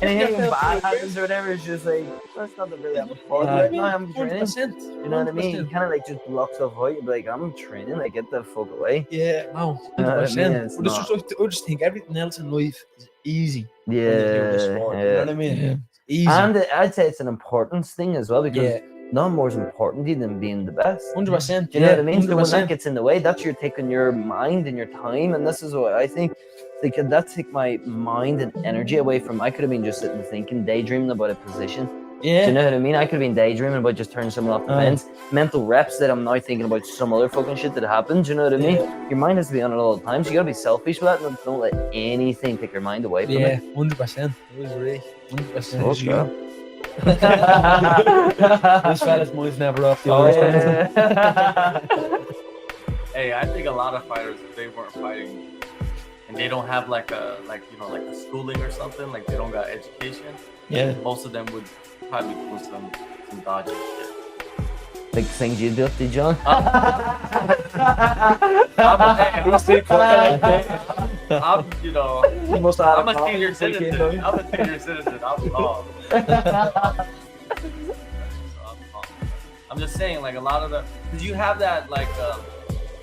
and anything bad happens or whatever, it's just like, that's not really having fun. Like, no, I'm training. 100%. You know what I mean? You kind of like just block stuff out. You'd be like, I'm training, like, get the fuck away. Yeah, no, You know what I mean? 100%. It's But it's not- just, I just think everything else in life is easy. Yeah, when you do this sport, you know yeah. what I mean? Yeah. Easy. And I'd say it's an importance thing as well, because Yeah. none more is important to you than being the best. 100%. Do you know what I mean? So when 100%. that gets in the way, that's you're taking your mind and your time, and this is what I think. Like, that take my mind and energy away from. I could have been just sitting thinking, daydreaming about a position. Yeah. Do you know what I mean? I could have been daydreaming about just turning someone off the fence. Mental reps that I'm now thinking about some other fucking shit that happened. Do you know what I mean? Your mind has to be on it all the time, so you gotta be selfish with that, and don't let anything take your mind away from Yeah, it. 100%. I agree. 100%. Okay. This fella's mind's never off the Oh, others. yeah. Hey, I think a lot of fighters, if they weren't fighting and they don't have like a schooling or something, like they don't got education, Yeah. most of them would probably do some dodgy shit. Like things you do, did John? I'm you know, I'm a senior citizen. I'm a senior citizen. I'm calm. I'm just saying, like, a lot of because you have that like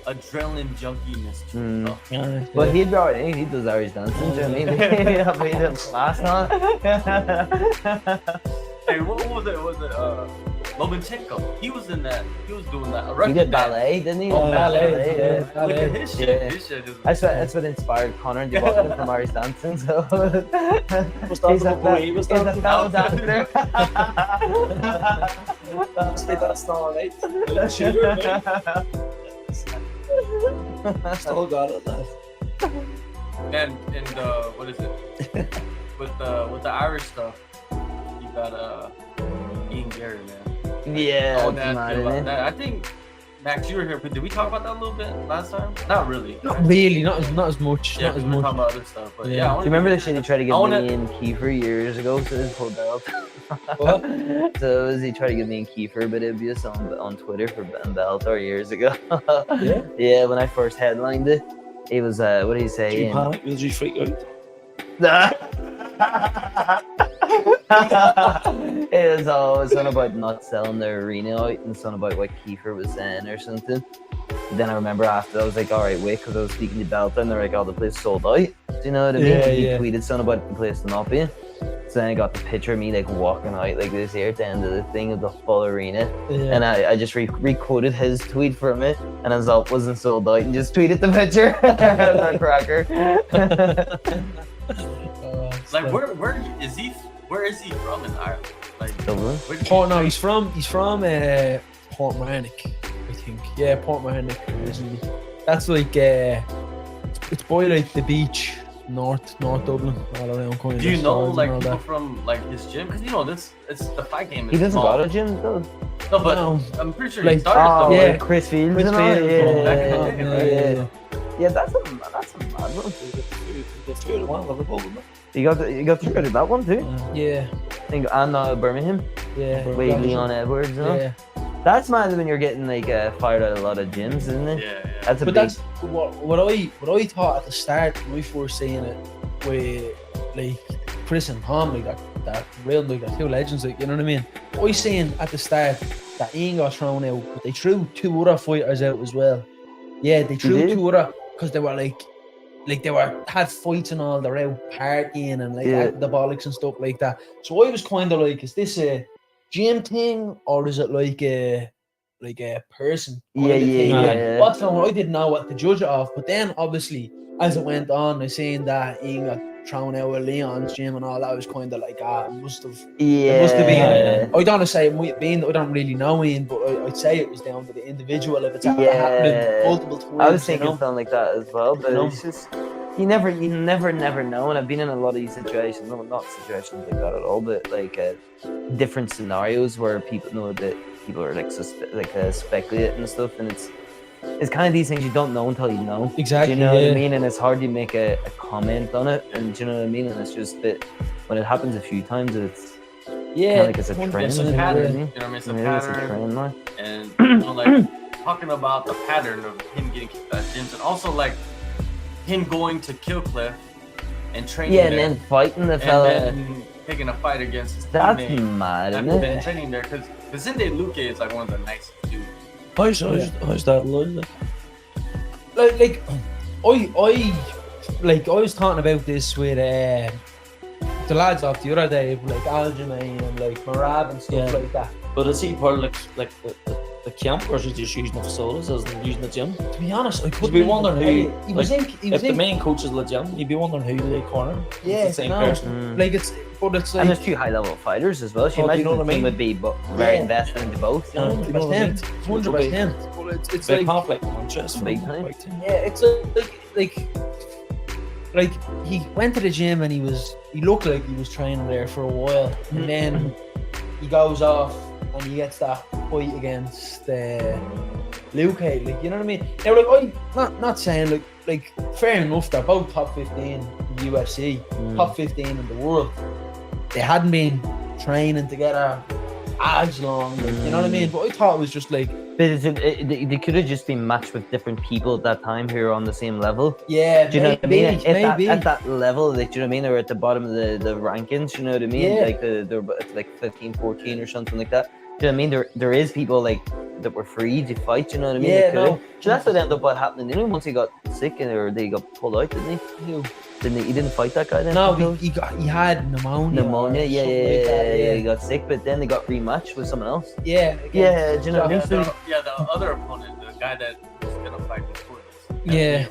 adrenaline junkiness to it, though. Yeah. But he does Irish dancing, do you know what I mean? Yeah, but he did class now. Hey, what was it? Was it Lomachenko? He was in that. He was doing that. He did ballet, didn't he? Oh, ballet, yeah. Look at his shit. Yeah. His shit is. That's what inspired Conor and developed him from Irish dancing. So Was that he's the a boy he was fellow dancing? dancer. That's not right. Still got it, lad. And what is it? with the Irish stuff, you got Ian Gary, man. Yeah, Oh, that's mad, isn't it? that. I think Max, you were here, but did we talk about that a little bit last time? Not really. Not really, not as much. Yeah, Not as we were much. talking about other stuff, but Yeah. yeah. I Do wanna you remember do the shit he that. tried to I get wanna- me and Kiefer years ago to his whole belt? What? So he tried to give me and Kiefer a bit of abuse on Twitter for Bellator years ago. Yeah? Yeah, when I first headlined it, it was what did he Did say? you panic? Did you freak out? It was always something about not selling their arena out and something about what Kiefer was saying or something. Then I remember after I was like, all right, wait, because I was speaking to Bellator and they're like, oh, the place sold out. Do you know what I mean? Yeah, He yeah. tweeted something about the place not being. So then I got the picture of me like walking out like this here at the end of the thing of the full arena. Yeah. And I just re-quoted his tweet from it, and I was wasn't sold out and just tweeted the picture. That cracker. Like, where is he? where is he from in Ireland? Like, Dublin. where did Port, he no, train? he's from Portmarnock, I think. Yeah, Portmarnock originally. That's like it's by like the beach, North Dublin, all around kind of. Do you know stores like and all people that. from like his gym? Because you know it's the fight game. He Is doesn't small. got a gym though. No, but No. I'm pretty sure Like, he started Oh, somewhere. yeah. like Chris Fields. Chris and all? Fields, Yeah, back in the yeah, day, yeah, right? yeah. That's a mad one. The 2-1 Liverpool, isn't it? You got through to that one too. Yeah, I think and Birmingham. yeah. Wade Leon Edwards. You know? Yeah. That's mad when you're getting like fired out a lot of gyms, isn't it? Yeah, yeah. That's a But big. that's what I thought at the start when we first seeing it with like Chris and Tom, like that real like that two legends, like you know what I mean. I seen at the start that Ian got thrown out, but they threw 2 other fighters out as well. Yeah, they threw did? 2 other because they were like they had fights and all, they're out partying and like Yeah. the bollocks and stuff like that. So I was kind of like, is this a gym thing or is it like a person? Yeah, kinda thing? yeah, Yeah. yeah. What's going on? I didn't know what to judge it off, but then obviously as it went on, I seen that Ian got thrown out with Leon's gym and all that. I was kind of like, it must have. Yeah. It must have been. Yeah. I don't want to say it might have been. I don't really know Ian, but I'd say it was down to the individual if it's happening Yeah. multiple times. I was thinking you know? something like that as well, but No. it's just you never know. And I've been in a lot of these situations, no, not situations like that at all, but like different scenarios where people know that people are like speculating and stuff, and it's kind of these things you don't know until you know. Exactly. Do you know what yeah. I mean? And it's hard to make a comment on it, and do you know what I mean? And it's just that when it happens a few times, it's Yeah. kind of like it's a trend. It's you a know what I pattern. mean? You know what I mean? It's a Yeah, it's a pattern. trend now. And you know, like talking about the pattern of him getting kicked out of gyms, and also like him going to Killcliff and training Yeah, and there, then fighting the and fella. then taking a fight against his That's teammate mad, after isn't been it? training there, because Zinde Luque is like one of the nicest dudes. How's that like? Like I was talking about this with the lads off the other day, like Aljamain and like Marab and stuff Yeah. like that. But is he part of like the camp, or is he just using the facilities as in using the gym? To be honest, I You'd couldn't be even wondering tell you. who. He was Like, in. if the main coach is the gym, you'd be wondering who they corner. Yeah, It's the same no. person. Mm. Like it's And like there's 2 high-level fighters as well. So you Oh, do imagine you know the what I team mean? would be very Yeah. invested into both. You know? 100%, 100%. But it's Big like conflict of interest. Big from time. fight team. yeah, it's like he went to the gym and he looked like he was training there for a while, and then he goes off and he gets that fight against Luke, like you know what I mean. Now, like I'm not saying like fair enough, they're both top 15 in the UFC, top 15 in the world. They hadn't been training together as long, like, you know what I mean. But I thought it was just like But they could have just been matched with different people at that time who are on the same level. yeah, Do you know what I maybe, mean? maybe. At that level, like, do you know what I mean? Or at the bottom of the rankings, you know what I mean? Yeah. Like they're like 15, 14 or something like that. Do you know what I mean? There is people like that were free to fight. You know what I mean? Yeah, They could've. no. So that's what ended up what happening. You know, once he got sick or they got pulled out, didn't he? Ew. Didn't he? He didn't fight that guy then. No, he had pneumonia. Pneumonia. or Yeah, something like that, yeah. He got sick, but then they got rematched with someone else. Yeah. Yeah, do you know what I mean? Yeah, the other opponent, the guy that was gonna fight before this. Yeah.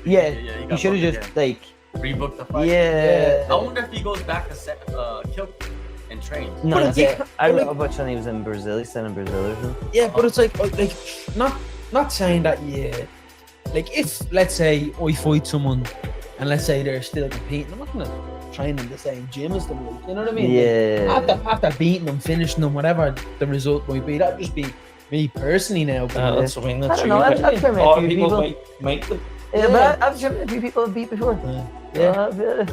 Yeah, He got should have booked just again. like, Rebooked the fight. yeah. I wonder if he goes back to Kill and trains. No, But that's it's- it. I but don't know which one he was in Brazil. He's still in Brazil or something. Yeah, but it's like not saying that like if let's say I fight someone and let's say they're still competing, I'm not gonna train in the same gym as them, like, you know what I mean? Like, Yeah. after beating them, finishing them, whatever the result might be, that'd just be me personally now. But That's what I mean. I That's don't know. I've tried a a few people people. might them. Yeah, but I've driven a few people have beat before. Yeah.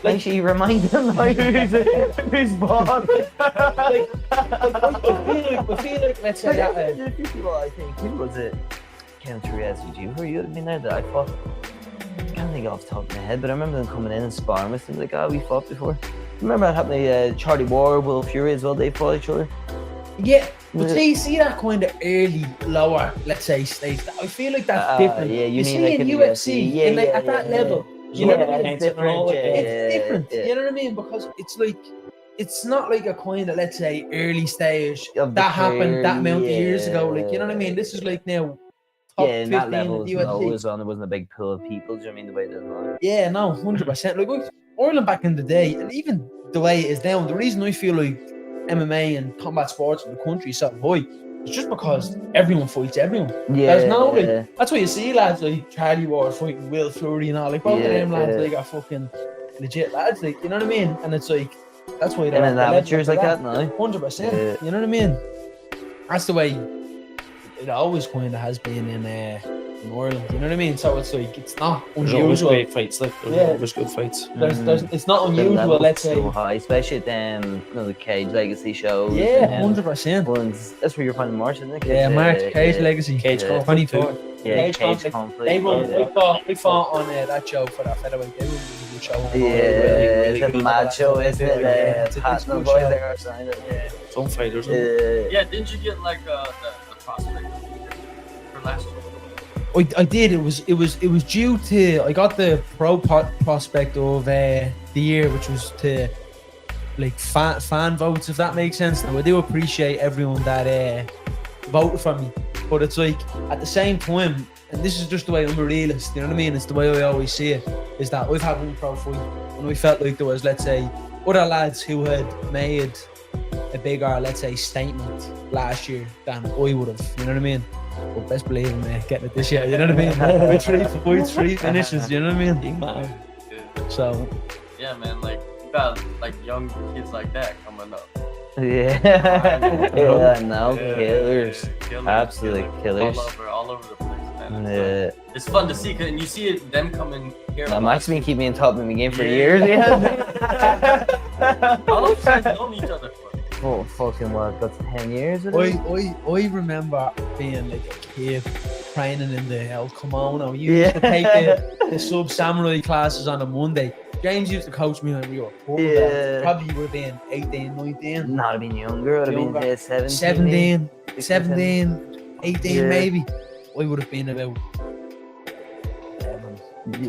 Like she remind them like who's boss. I feel like let's say that. There's a few people I think. Who was it? Came through SVG. Who you have been there that I fought? I can't think off the top of my head, but I remember them coming in and sparring with them. Like, we fought before. Remember that happened to Charlie War, Will Fury as well. They fought each other. Yeah, but see that kind of early, lower, let's say, stage. I feel like that's different. Yeah, you mean see like in in UFC, yeah, in like yeah, at that yeah, level, yeah. you know what I Yeah, mean? it's different. It's different. Yeah. You know what I mean? Because it's like it's not like a kind of, let's say, early stage Of the that happened that amount of career, years ago. Like, you know what I mean? This is like now top Yeah, in 15 that level, in it the was UFC. always on. There wasn't a big pool of people. Do you know what I mean the way it is now? Yeah, no, 100%. Like Ireland back in the day, and even the way it is now. The reason I feel like MMA and combat sports in the country is so high is just because everyone fights everyone. Yeah. There's no like, that's why you see lads like Charlie Ward fighting Will Fleury and all, like both of them lads, they got fucking legit lads, like, you know what I mean? And it's like, that's why they're And then amateurs like that now. 100%. You know what I mean? That's the way it always kind of has been in Ireland. You know what I mean? So it's like, it's not There's always unusual. great fights, like there's always good fights. There's it's not The unusual. level's Let's say. so high, especially at the Cage Legacy shows. Yeah, and 100%. ones. That's where you're finding March, isn't it? Yeah, March Cage Legacy. Cage Yeah. Conflict 24. Yeah, Cage Cage Conflict. Conflict. They run. yeah. We fought on that show for that featherweight. They were a really good show. Yeah, really the good. mad show, isn't it? It's a Patton good boys show. there are signed it. Yeah. Some fighters. Yeah, didn't you get like the prospect for last year? I did. It was due to, I got the prospect of the year, which was to like fan votes, if that makes sense. Now I do appreciate everyone that voted for me, but it's like at the same time, and this is just the way I'm a realist, you know what I mean? It's the way I always see it, is that I've had one pro fight and I felt like there was, let's say, other lads who had made a bigger, let's say, statement last year than I would have, you know what I mean? But best believe I'm getting it this year, you know what I mean? With 3 fights, 3 finishes, you know what I mean? Big man. So, Yeah, man, like you got like young kids like that coming up. Yeah. Yeah, no, Yeah, killers. yeah, killers, Absolute killers. all over the place, man. Yeah. It's fun to see, and you see it, them coming here. No, Max been keeping me on top of the game for years. Yeah. How long have you guys known each other for? Oh, fucking what? That's 10 years. Is it? I remember being like a kid training in the El Kimono. You used to Yeah. take the sub samurai classes on a Monday. James used to coach me when we were poor. Yeah. Probably you would have been 18, 19, Not have been younger. I'd have been Younger. 17. 17, 18 Yeah. maybe. I would have been about 11,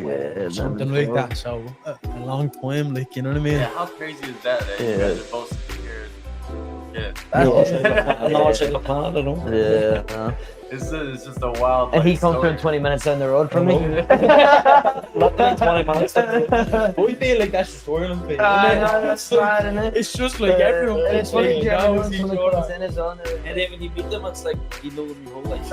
Yeah, something like that. So a long time, like, you know what I mean? Yeah, how crazy is that? You Yeah. guys are both here. Yeah. I know it's like a plan, I don't know. Yeah. no. It's just a wild. And he like, comes story. from 20 minutes down the road from me. Not that 20 minutes. I feel like that's the storyline thing. That's mad, isn't it? It's just like everyone. And It's it's funny, like Jeremy knows knows each someone other. comes in his own. And then when you meet them, it's like you know them your whole life.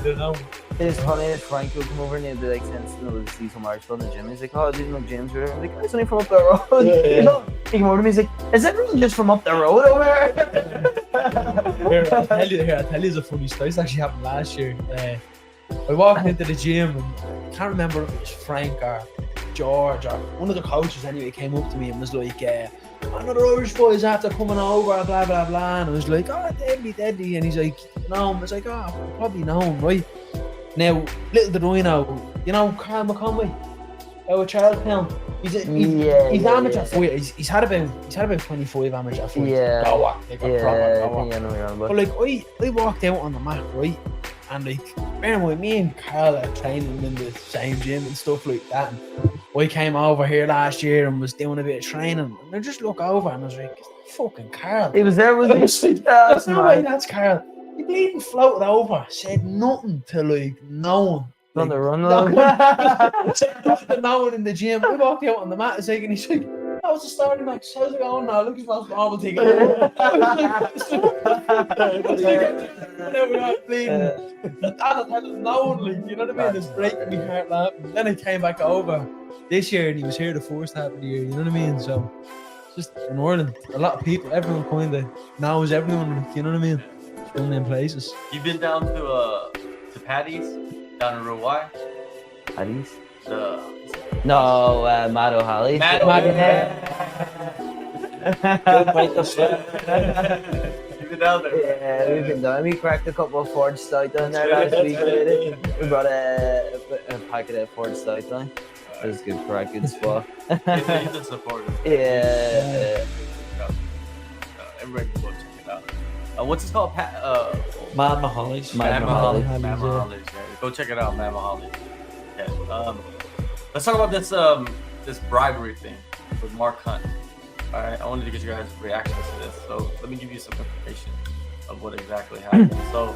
You know. It's funny that Frank will come over and he'll be like, since to see some Irish in the gym. He's like, oh, I didn't know James or whatever. I'm like, it's only from up the road. Yeah, yeah. You know? He came over to me, he's like, is everyone just from up the road over here? I'll tell you a funny story. This actually happened last year. I walked into the gym and I can't remember if it was Frank or George or one of the coaches anyway came up to me and was like, another Irish boy is after coming over, blah blah blah, and I was like, oh, deadly, and he's like, no, I was like, oh, probably know him, right? Now, little did I know, you know, Carl McConway, out of Charlestown. He's amateur fighter. He's had about 25 amateur fights. Yeah. Go on, like a Yeah, proper I go on. think I know what you're on But about. like I walked out on the mat, right? And like, bear in mind, me and Carl are training in the same gym and stuff like that. And I came over here last year and was doing a bit of training. And I just look over and I was like, fucking Carl. He was there with me. Honestly, That's there's no way mad. that's Carl. He bleeding floated over, said nothing to like no one. On the run, Said nothing to no one in the gym. I walked out on the mat and he's like, how's the story, Max? How's it going now? Look, it's not normal thing. Whenever we are bleeding, I don't know, like, you know what I mean? It's breaking me heart laughing. Then I came back over this year and he was here the first half of the year, you know what I mean? So, it's just in Ireland, a lot of people, everyone kind of knows everyone, like, you know what I mean? It's one of them places. You've been down to Paddy's down in Roy. Paddy's? No, Matt O'Halley. Matt Good fight, that's it. You've been down there. Yeah, we've been down. We cracked a couple of Ford Stout down there last week. We brought a packet of Ford Stout down. It was good crack, good spot. He's a supporter. Yeah. Everybody can go check it out. What's it called? Mad Mahali's. Mad Mahali's. Mad Mahali's. Yeah. Go check it out, Mad Mahali's. Yeah. Let's talk about this bribery thing with Mark Hunt. All right, I wanted to get you guys' reactions to this. So let me give you some information of what exactly happened. So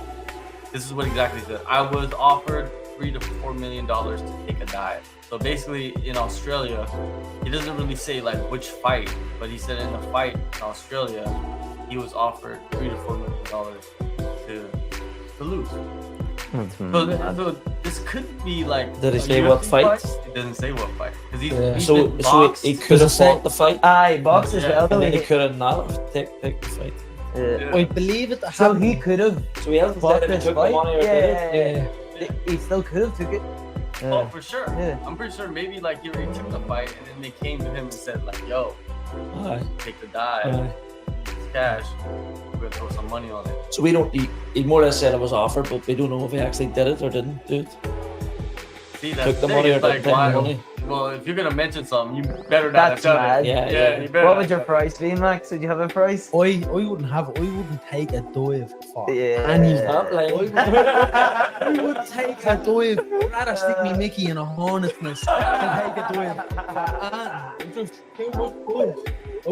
this is what exactly said. I was offered $3 to $4 million to take a dive. So basically, in Australia, he doesn't really say like which fight, but he said in the fight in Australia, he was offered $3 to $4 million to lose. So this could be like. Did he a say what UFC fight? It doesn't say what fight because he's So been boxed. he could have fought the fight, Aye, box as Yeah. well. and Though then he he, could have not take the fight. Yeah. I believe it. so he could have So he hasn't fought said if he this took the fight. money or did it. Yeah, Yeah. he still could have took it. Oh, for sure. Yeah. I'm pretty sure maybe like he already took the fight and then they came to him and said like, yo, Aye. take the dive, Aye. use cash, we're gonna throw some money on it. So we don't. He more or less said it was offered, but we don't know if he actually did it or didn't do it. See, that's Took the thing, money or it's didn't like, take why? the money. Well, if you're gonna mention something, you better not That's have done mad. it. Yeah, Yeah, yeah. you better. What not would your have done it. price be, Max? Did you have a price? I wouldn't take a dive for Yeah. anyone. Stop lying. I would take a dive. I'd rather stick me Mickey in a hornet's nest than take a dive. It's just too much fun.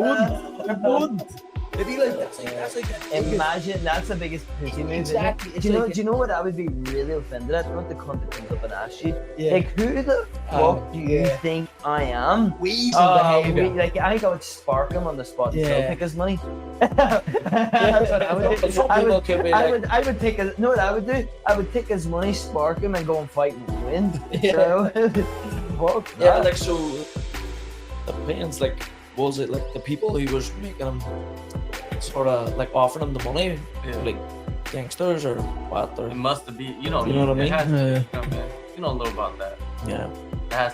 I wouldn't. It'd be like that's like Imagine that's the biggest pussy move. Exactly. Isn't it? It's Do you know? like- Do you know what I would be really offended at? Not the cunt that comes up and asks you. Yeah. Like, who the fuck do you yeah. think I am? weasel behavior. Like, I think I would spark him on the spot and still Yeah. take his money. That's what I would do. Some I people would, could be I like, would take his. Know what I would do? I would take his money, spark him, and go and fight and win. Yeah. So, fuck yeah, that. like so. The plans, like, was it like the people who was making him sort of like offering him the money, Yeah. like gangsters or what? Or It must have been, you know, You know what I it mean? has to be, Yeah. you know, man. You don't know about that. yeah, It has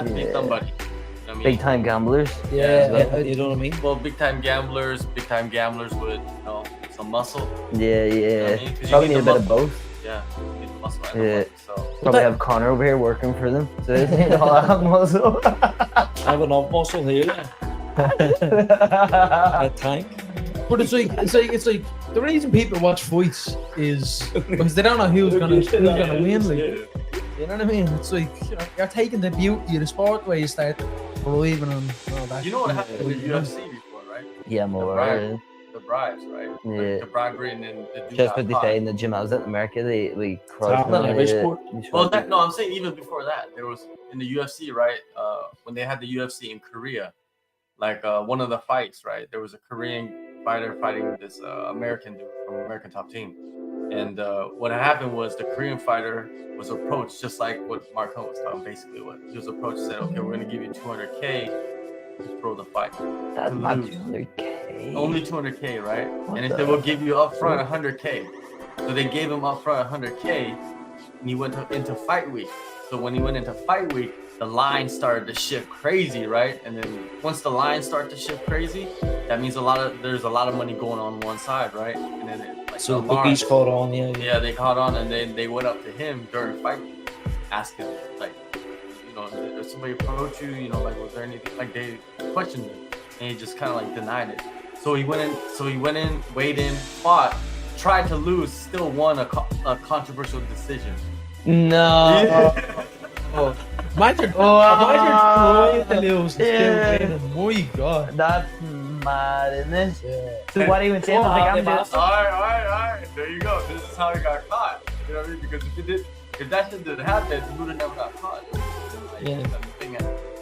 to be Yeah. somebody. You know what I mean? Big time gamblers. Yeah. you know what I mean? Well, big time gamblers with, you know, some muscle. Yeah, You know yeah. what I mean? 'Cause you Probably need need a the bit of muscle. both. Yeah, you need the muscle and Yeah. the money, so. Probably have Connor over here working for them. So they need all that muscle. I have enough muscle here. A tank. But it's like the reason people watch fights is because they don't know who's gonna win. Like, you know what I mean? It's like you're taking the beauty of the sport where you start believing in all that. You know what happened with You know? UFC before, right? Yeah, I'm The aware. bribe. The bribes, right? Yeah. The bribery and then the dude Just got what they caught. say in the gym I was at in America, we crossed happening in every sport. Well, that, no, I'm saying even before that, there was in the UFC, right? When they had the UFC in Korea, like one of the fights, right? There was a Korean fighter fighting this American dude from American Top Team, and what happened was the Korean fighter was approached just like what Mark Hunt was talking. Basically, what he was approached and said, "Okay, we're gonna give you 200K to throw the fight." That's to not lose. 200K. Only 200K, right? What And they the- said, we'll give you upfront 100K. So they gave him upfront 100K, and he went into fight week. So when he went into fight week, the line started to shift crazy, right? And then once the line started to shift crazy, that means there's a lot of money going on one side, right? And then like So the the bookies alarm- caught on, yeah. yeah, they caught on, and then they went up to him during fight week, asking like, you know, did somebody approach you? You know, like was there anything? Like they questioned him, and he just kind of like denied it. So he went in, weighed in, fought, tried to lose, still won a controversial decision. No. Imagine trying to lose and Yeah. still winning. My God. That's mad, isn't it? Yeah. So what he was saying was like, I'm just... All right. There you go. This is how he got caught. You know what I mean? Because if that shit didn't happen, he would have never got caught. Yeah.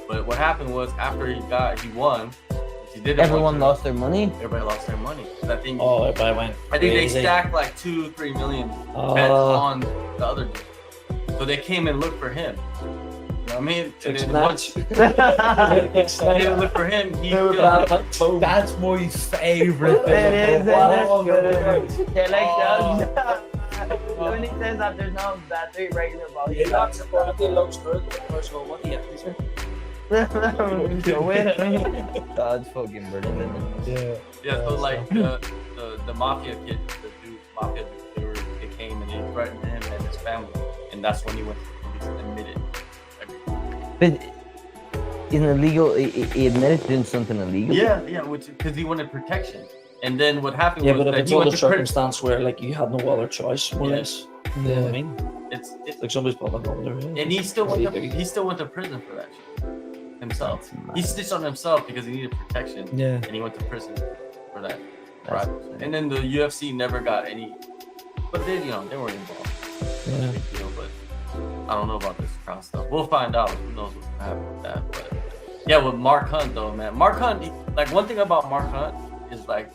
But what happened was after he won. He didn't Everyone want to- lost their money. Everybody lost their money. I think. Oh, everybody went. I think they crazy. stacked like 2-3 million bets Oh. on the other dude. So they came and looked for him. You know what I mean? And Six then match. once they came and looked for him, he killed. That's my favorite It thing. is, Wow. They're like Oh. that. When he says that there's no battery regular volume. Yeah, that's about it. Looks good. First of all, what do you have to say? That's fucking brilliant, isn't it? Yeah. Yeah, so like the mafia kid, they came and they threatened him and his family, and that's when he went to the police and admitted everything. But isn't illegal? He admitted to doing something illegal. Yeah, because he wanted protection. And then what happened Yeah, was but if that it's he all went the to prison. circumstance where like you had no other choice, more or Yeah. less. You know what I mean? It's Like somebody's popping over there. and he still went to prison for that shit himself. That's mad. He stitched on himself because he needed protection, Yeah. and he went to prison for that. That's- Right. And then the UFC never got any, but they weren't involved. Yeah. Big deal, but I don't know about this cross stuff. We'll find out. Who knows what's gonna happen with that? But yeah, with Mark Hunt though, man. Mark Hunt, like one thing about Mark Hunt is like,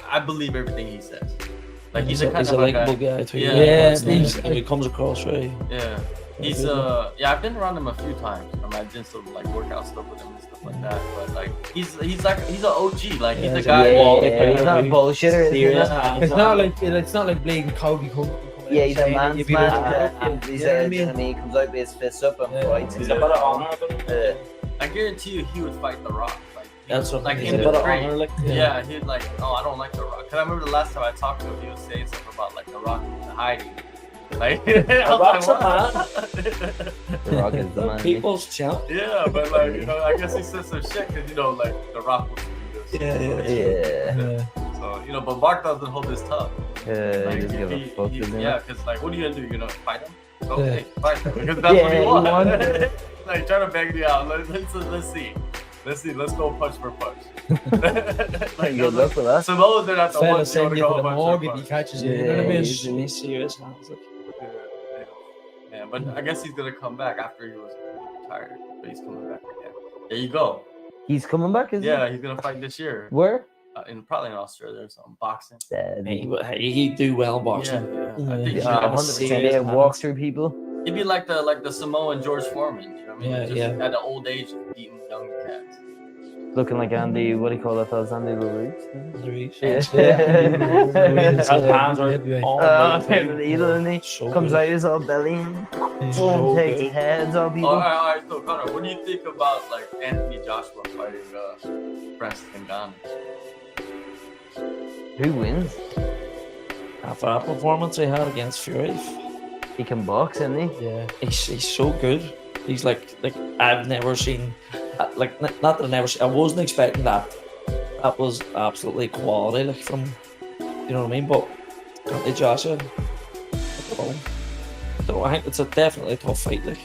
I believe everything he says. Like he's a kind he's of a like likable guy too. Yeah, he comes across right. Yeah, he's yeah. I've been around him a few times. I did some like workout stuff with him and stuff like that. But like he's an OG. Like he's a guy. He's not a bullshitter. It's not like Blake and Kobe coming. Yeah, he's a saying man's you'd be man. like, He's you know what I a, mean? I mean, he comes out with his fists up and fights. He's a bit of honor. I guarantee you, he would fight The Rock. Like That's what like he's in a the bit of ring. honor. Like Yeah, he'd like, oh, I don't like The Rock. Cause I remember the last time I talked to him, he was saying something about like The Rock hiding. Like, The Rock's a man. The Rock is the man. People's champ. Yeah, but like, you know, I guess he said some shit because you know, like The Rock was this. Yeah. So you know, but Mark doesn't hold his tongue. He just give a fuck. Yeah, because like, what are you gonna do? You're gonna fight him? Okay, fight him because that's what he he wants. wants Like, trying to beg me out. Let's see. Let's go punch for punch. Like, Good luck with that. Samoa's are not the Fella ones who send want to you go for the punch morgue for if he punch. catches you. You know what I mean? He's in his serious hands. Like, Yeah, but I guess he's gonna come back after he was retired. But he's coming back again. There you go. He's coming back, is Yeah, he's gonna fight this year. Where? Probably in Australia or something. Boxing. he'd do well in boxing. Yeah. I think he should. 100%. They walk through people. He'd be like the Samoan George Foreman. You know what I mean? Yeah, Just yeah. at the old age of beating young cats. Looking like Andy, what do you call that fella? Andy Ruiz? Yeah. His hands are all so Comes good. out his old belly and So takes good. heads off people. Alright, so Connor, what do you think about like Anthony Joshua fighting Francis Ngannou? Who wins? After that performance he had against Fury, He can box, isn't he? Yeah. he's so good. He's like I've never seen, like not that I never seen, I wasn't expecting that. That was absolutely quality, like from, you know what I mean. But Anthony Joshua, I don't know. I think it's definitely a tough fight, like.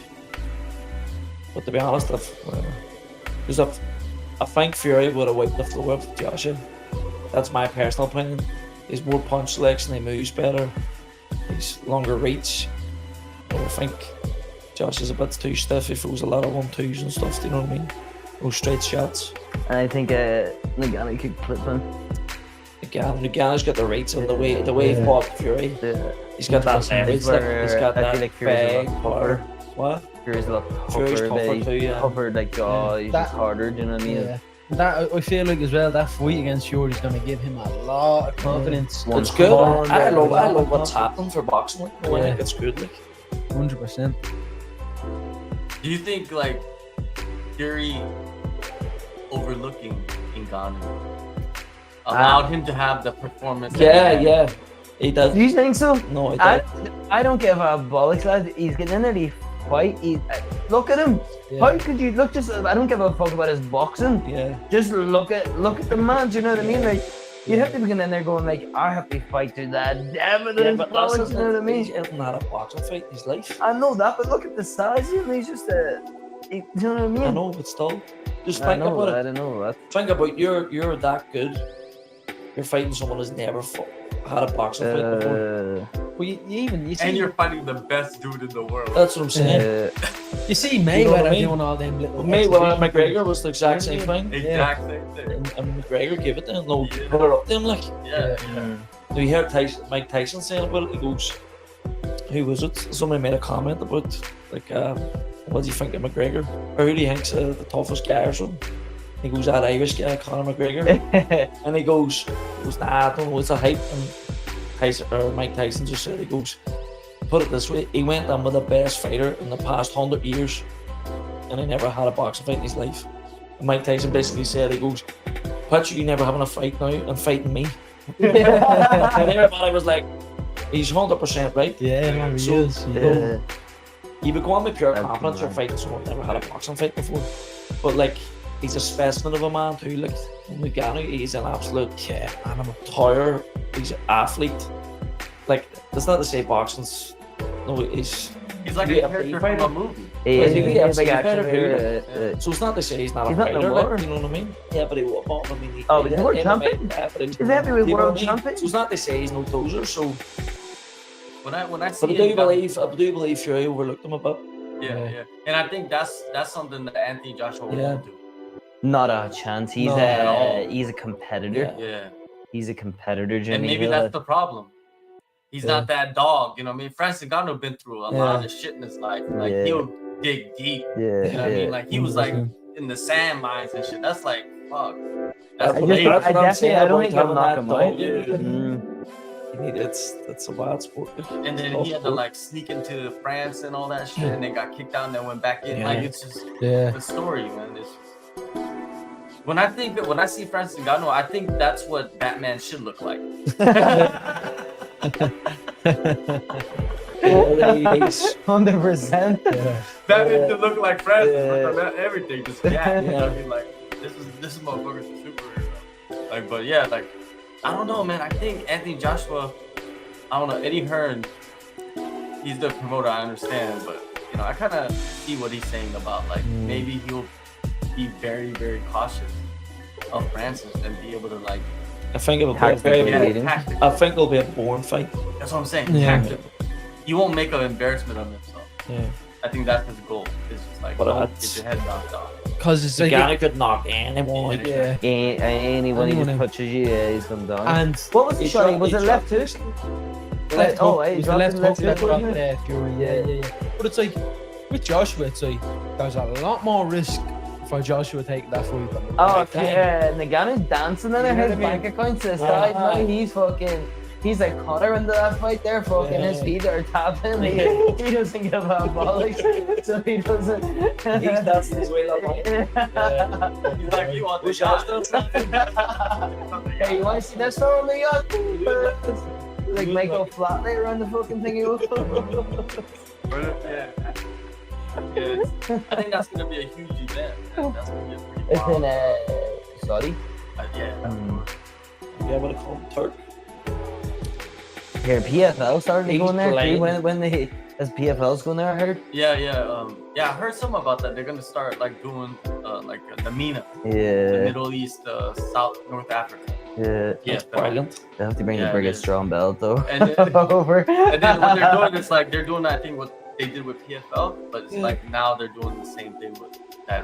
But to be honest, I think Fury would have wiped the floor with Joshua. That's my personal opinion. He's more punch selection, he moves better, he's longer reach. But I think Josh is a bit too stiff. He throws a lot of 1-2s and stuff, do you know what I mean? No straight shots. And I think Ngannou could clip him. Nganou's got the reach and the way he fought Fury. He's got that leverage, he's got I that feel like Fury's a big lot power. tougher. What? Fury's a lot Fury's tougher, tougher but too, yeah. tougher like jaw, he's That- just harder, do you know what I mean? Yeah. That I feel like as well that fight against Fury is gonna give him a lot of confidence. It's good. I 100%. love what's happening for boxing. Like, I think it's good. Like, 100%. Do you think like Fury overlooking Ngannou allowed him to have the performance? yeah, he does. Do you think so? No, he does. I don't give a bollocks, lad. He's getting in there to fight. Look at him. Yeah. How could you look? Just I don't give a fuck about his boxing. Yeah. Just look at the man. Do you know what I mean? Like you'd have to be getting in there going like, I have to fight through that. Damn it, Yeah, his but bollocks, that's you know what I mean? He's not a boxing fight in his life. I know that, but look at the size of him. He's just do you know what I mean? I know, but still, just I think know about that. it. I know that. Think about you're that good. You're fighting someone who's never had a boxing fight before. Well, you see, And you're fighting the best dude in the world. That's what I'm saying. you see You know Mayweather what I mean? doing all them little. Mayweather and exhibition McGregor was the exact same thing. Exact same thing. And McGregor gave it to him. No, Yeah. put it up to him like. Yeah. Do you hear Mike Tyson saying about it? He goes, who was it? Somebody made a comment about, like, what do you think of McGregor? Or who do you think's the toughest guy or something? He goes, that Irish guy, Conor McGregor. And he goes, nah, I don't know, it's a hype. And Tyson, or Mike Tyson just said, he goes, put it this way, he went on with the best fighter in the past 100 years and he never had a boxing fight in his life. And Mike Tyson basically said, he goes, picture you never having a fight now and fighting me. And everybody was like, he's 100% right. Yeah, man, he So, is. Yeah. You would go on with pure That's confidence for mad. fighting someone who never had a boxing fight before. But like, he's a specimen of a man too. Like Ngannou, he's an absolute animal tower. He's an athlete. Like, that's not to say boxing's. No, he's He's like Yeah, a character but from a movie. Well, he He's has like to be action better, hero, so it's not to say he's not He's a not no fighter. more. Like, you know what I mean? Yeah, but he was. I mean, Oh, but he's world MMA, champion? yeah, but He's heavyweight you know world what I mean? champion? So it's not to say he's no dozer. So when I But see I do him, believe Fury overlooked him a bit. yeah, and I think that's something that Anthony Joshua Yeah. won't do. Not a chance. He's No, at all. he's a competitor. Yeah. Yeah, He's a competitor, Jimmy. and maybe He'll that's have- the problem. He's Yeah. not that dog, you know what I mean? Francis Ngannou been through a lot of the shit in his life. Like, Yeah. he'll dig deep. yeah, You know what I yeah. mean? Like, he was like 100%. in the sand mines and shit. That's like, fuck. That's That's what crazy. that's what I'm saying I don't about think he'll having knock that him dog. out. Yeah. Mm. It's a bad sport. And then he had to like sneak into France and all that shit, and then got kicked out and then went back in. Yeah. Like, it's just Yeah. the story, man. It's just... When I see Francis Ngannou, I think that's what Batman should look like. He's- 100%. Yeah. Batman should look like Francis, Yeah. but not everything, just yeah. You know what I Yeah. mean? Like, this motherfucker's a superhero. Like, but yeah, like, I don't know, man. I think Anthony Joshua, I don't know, Eddie Hearn, he's the promoter, I understand, but you know, I kind of see what he's saying about like maybe he'll be very, very cautious of Francis and be able to like, I think it'll be a Tactically. very. Yeah. tactic. I think it'll be a boring fight. That's what I'm saying. Yeah. Tactic. He won't make an embarrassment of himself. Yeah. I think that's his goal. It's just like, But don't that's- get your head knocked off. Because it's The like, guy could knock anyone. Like, yeah. Anyone he Anyone just in- touches you, he's gone down. And What was the He shot? dropped- Was he it left dropped- hook? left Oh, hook. he It was the dropped left him hook left that hook, dropped wasn't it? Fury. Yeah. But it's like with Joshua, it's like there's a lot more risk for Joshua taking that fight. than Oh, like that. Nagano's dancing in You know his what I mean? bank account to the side. Uh-huh. No, he's like Conor into that fight there, fucking his feet are tapping. He doesn't give a bollocks, so he doesn't. He's dancing his way up. He's like, you want the Wish shot? I was Hey, you want to see this from me? Like Michael Flatley around the fucking thing. Yeah. Yeah. I think that's gonna be a huge event. Man. That's gonna be a pretty It's wild. in Saudi. Yeah. Yeah, what I call him, Turk. Here, PFL started He's going there too. playing. When they as PFL's going there, I heard. Yeah. I heard something about that. They're gonna start like doing like the MENA, the Yeah, Middle East, South, North Africa. yeah. Yeah. That's brilliant. They have to bring Yeah, the biggest it is. strong belt though. And then- over. And then what they're doing is like they're doing, I think, what they did with PFL, but it's Yeah. like now they're doing the same thing with that.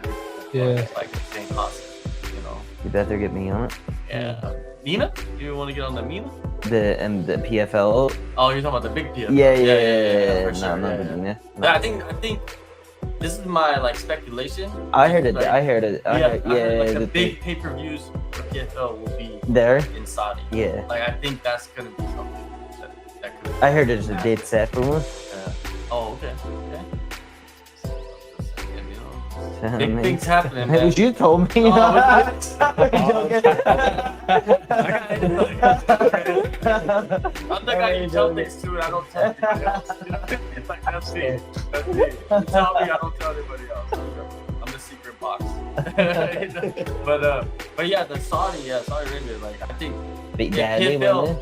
Yeah. It's like the same concept, you know. You better get me on it. Yeah. MENA? You want to get on the MENA? The PFL. Oh, you're talking about the big PFL. Yeah. for sure. No, yeah, not yeah. the yeah. Yeah, I think this is my like speculation. I heard it. Like, I heard it. I heard, I heard, like the the big pay-per-views for PFL will be there. in Saudi. Yeah, Like I think that's gonna be something that could. I heard there's a date set for one. Oh, okay. I Big mean, things happening, Hey, man. you told me. Oh, I'm I'm the guy you tell things to, and I don't tell anybody else. You know? It's like that's me. That's me. You tell me, I don't tell anybody else. I'm the secret box. But yeah, Saudi Arabia, like I think Big Yeah, Daddy, PFL. wasn't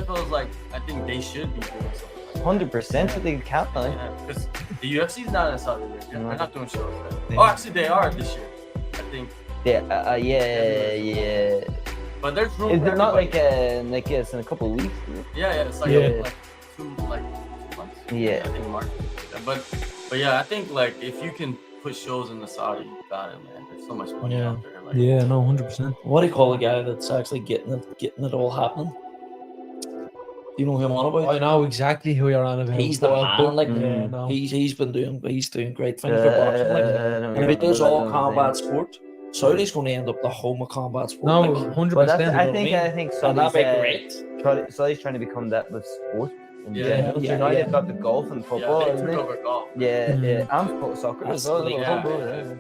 PFL is like I think they should be doing something. it? 100% that they count on. Yeah, because the UFC's not in Saudi Arabia. No. They're not doing shows there. Yeah. Oh, actually, they are this year. I think. Yeah. But there's room. Is for it not everybody. like it's in a couple of weeks? Is it? Yeah, it's like Yeah. like 2 months. Yeah. I think March. Yeah, but yeah, I think like if you can put shows in the Saudi, you got it, man. There's so much money Yeah. out there. Like, Yeah, no, 100%. What do you call the guy that's actually getting it all happening? Do you know who I'm on about? I know exactly who you're on about. He's the man, like, yeah, no. He's doing great things for boxing. Like, and if he does all combat sport, Saudi's going to end up the home of combat sport. No, like, 100%. But that's, I what I think mean? I think and that'd Saudi's, be great. Saudi's trying to become that with sport. In Yeah, general. yeah, United yeah. got the golf and yeah, football, they isn't took it? over golf. Yeah, Mm. yeah, and soccer as well. Absolutely, yeah. Football,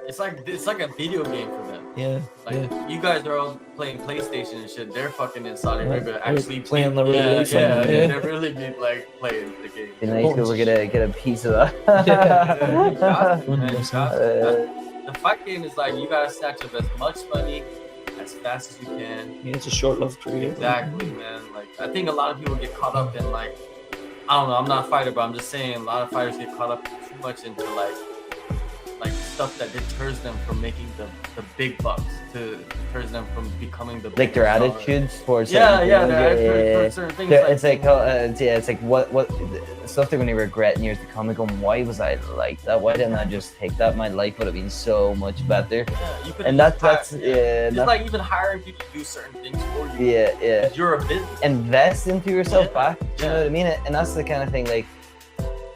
It's like a video game for them. Yeah, Like you guys are all playing PlayStation and shit. They're fucking in Saudi Yeah, Arabia they're actually playing the real yeah, life yeah, thing. yeah, Yeah. they're really be like playing the game. Be nice if we get a piece of that. Yeah, you got it, man, you 100%. got it. The fight game is like you gotta snatch up as much money as fast as you can. yeah, it's a short-lived career. Exactly, man. Like I think a lot of people get caught up in like I don't know. I'm not a fighter, but I'm just saying a lot of fighters get caught up too much into like stuff that deters them from making the big bucks, to deters them from becoming the Like their biggest star. attitudes towards Yeah, certain yeah, things, their attitude towards certain things. It's like, it's like what stuff they're gonna regret in years to come. Like, going, why was I like that? Why didn't I just take that? My life would have been so much better. yeah, you could And just that's hire- yeah, It's like even hiring people to do certain things for you. yeah. Because you're a business. Invest into yourself Yeah, back. Do you know yeah. what I mean? And that's the kind of thing. Like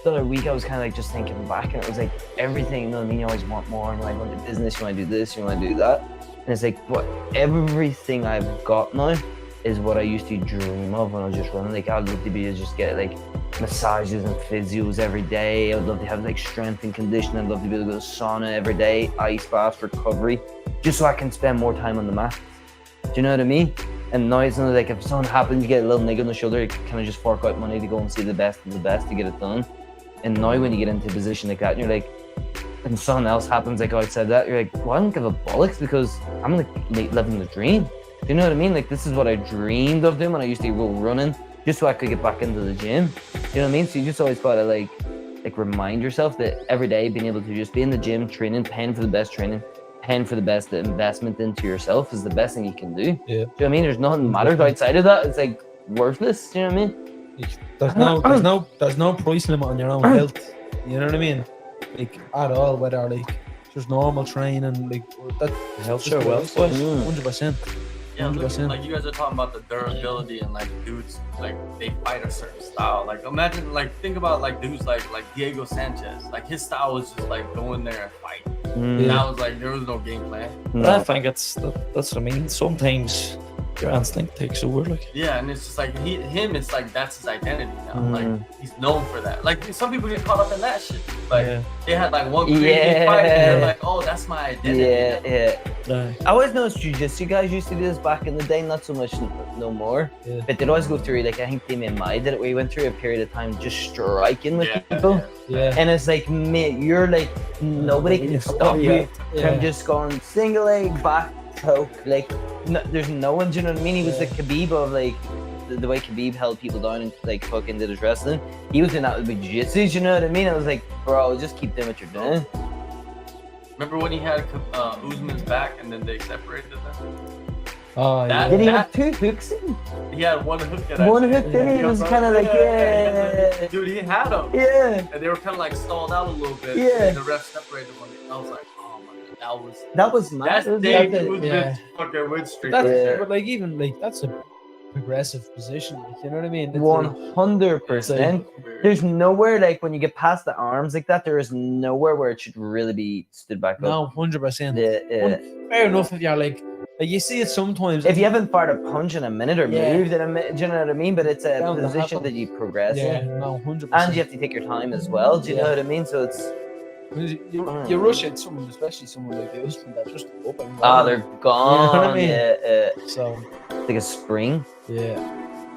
the other week, I was kind of like just thinking back, and it was like everything. You know what I mean? You always want more. You want to go into business. You want to do this. You want to do that. And it's like, what everything I've got now is what I used to dream of when I was just running. Like, I'd love to be able to just get like massages and physios every day. I'd love to have like strength and conditioning. I'd love to be able to go to sauna every day, ice baths, recovery, just so I can spend more time on the mat. Do you know what I mean? And now it's not like if something happens, you get a little niggle on the shoulder, you kind of just fork out money to go and see the best of the best to get it done. And now when you get into a position like that, and you're like, and something else happens like outside that, you're like, well, I don't give a bollocks because I'm like living the dream. Do you know what I mean? Like, this is what I dreamed of doing when I used to go running, just so I could get back into the gym. You know what I mean? So you just always gotta like remind yourself that every day being able to just be in the gym, training, paying for the best training, paying for the best investment into yourself is the best thing you can do. Yeah. Do you know what I mean? There's nothing matters outside of that. It's like worthless. Do you know what I mean? There's no price limit on your own health. You know what I mean? Like at all, whether like just normal training, like that. Health sure well. 100%. Yeah, look, 100%. like you guys are talking about the durability and like dudes like they fight a certain style. Like imagine, like think about like dudes like Diego Sanchez. Like his style was just like go in there and fight. And that was like there was no game plan. I think that's what I mean. Sometimes your instinct takes over. Like, Yeah, and it's just like it's like that's his identity now. Like he's known for that. Like some people get caught up in that shit. Like they had like one crazy fight and they're like, oh, that's my identity. Yeah. I always noticed jiu-jitsu guys used to do this back in the day, not so much no more. Yeah. But they'd always go through, like I think Damien Mai did it, where he went through a period of time just striking with people. Yeah. And it's like, mate, you're like, nobody can stop you from just going single leg, back, choke. Like, no, there's no one, do you know what I mean? He was the Khabib of like, the way Khabib held people down and like fucking did his wrestling. He was doing that with jiu-jitsu, you know what I mean? I was like, bro, just keep doing what you're doing. Remember when he had Usman's back and then they separated them? Oh yeah. Did he have two hooks in? He had one hook. One hook, didn't he? It was kind of like, yeah. Dude, he had them. Yeah. And they were kind of like stalled out a little bit. Yeah. And the ref separated them. I was like, oh my god, That was mad. that's It was Dave like Usman's yeah. fucking win streak. That's, right there. but like even like that's a progressive position. Like, you know what I mean? It's 100%. There's nowhere like when you get past the arms like that, there is nowhere where it should really be stood back up. no 100%. Yeah. Fair enough if you're like you see it sometimes. If you haven't fired a punch in a minute or Yeah. moved in a minute, do you know what I mean? But it's a Bound to position happen. that you progress yeah, in. no 100%. And you have to take your time as well. Do you know Yeah. what I mean? So it's You rush at someone, especially someone like this, that just up and they're gone. You know what I mean? Yeah, So like a spring. yeah.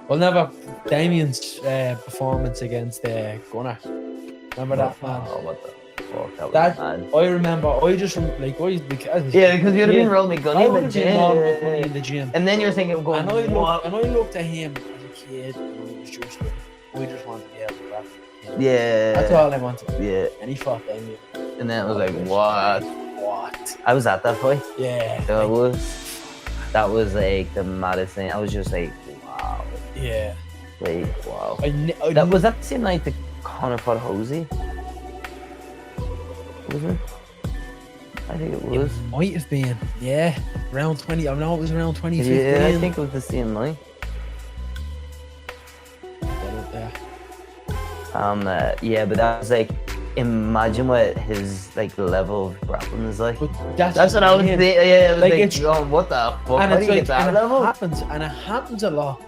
Well, never Damien's performance against Gunnar. Remember that, man? Oh, what the fuck? That was That- mad. I remember. I just like because Yeah, because you'd have been rolling I McGunny would in have the been on gym. money in the gym. And then you're thinking, going, And I what? looked at him as a kid, and he was just like, we just wanted to be able to grab him. Yeah. That's all I wanted. Yeah. And he fought Damien. And then it was like, what? What? I was at that fight. Yeah. That was like the maddest thing. I was just like, wow. Yeah. Like, wow. I Was that the same night that Conor fought Hosey? Was it? I think it was. might have been. Yeah. Round 20. I know it was around 2015. Yeah, I think it was the same night. Yeah, but that was like, imagine what his like level of grappling is like. But That's what I was it. thinking. Yeah, I was Like, like, it's- going, what the fuck? And How do it's you like, get that and level? it happens a lot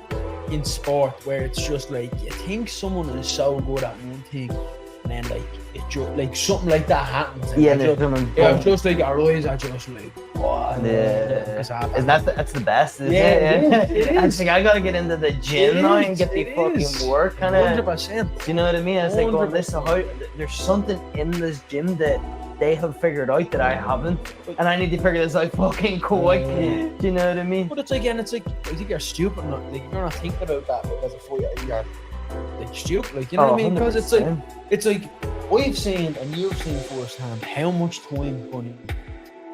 in sport where it's just like you think someone is so good at one thing, and then like it just like something like that happens. And Yeah, you're and just, there's yeah, just like our eyes are just like, what? Yeah. Is happening? And that's the best, isn't Yeah, it? it is, it I is. think I gotta get into the gym It now is, and get the it fucking is. work kind of. 100%. Do you know what I mean? It's like, going, 100%. listen, how there's something in this gym that they have figured out that I haven't, and I need to figure this out fucking quick. Yeah. Do you know what I mean? But it's like, and it's like, I think you're stupid. Not like if you're not thinking about that like, as a 4-year, you're like stupid. Like you know what I mean? Because it's like 100%. it's like I've seen and you've seen firsthand how much time Bunny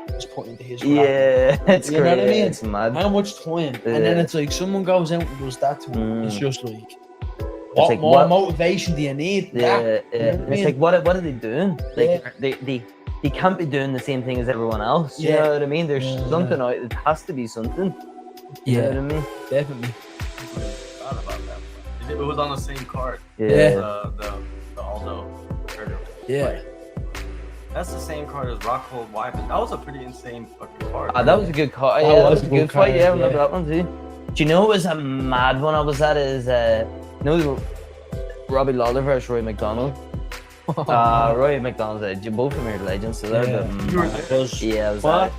is put into his craft. Yeah, it's You know great. what I mean? It's mad. How much time, and then it's like someone goes out and does that to him. It's just like, what like, more what- motivation do you need? than Yeah, that? You know what I It's mean? like, what are they doing? Like, Yeah. they can't be doing the same thing as everyone else. You Yeah. know what I mean? There's Yeah. something out. It has to be something. You know what I mean? Definitely. Forgot about that. It was on the same card. Yeah. The Aldo McGregor. Yeah. That's the same card as Rockhold Wyman. That was a pretty insane fucking card. That was a good card. That Yeah, that was was a a good good fight. card, Yeah, I remember yeah. that one too. Do you know what was a mad one I was at? Is Robbie Lawler versus Roy McDonald. Roy McDonald's both of them are legends. So they're Yeah. a bit You were mad. there. Yeah, I was What?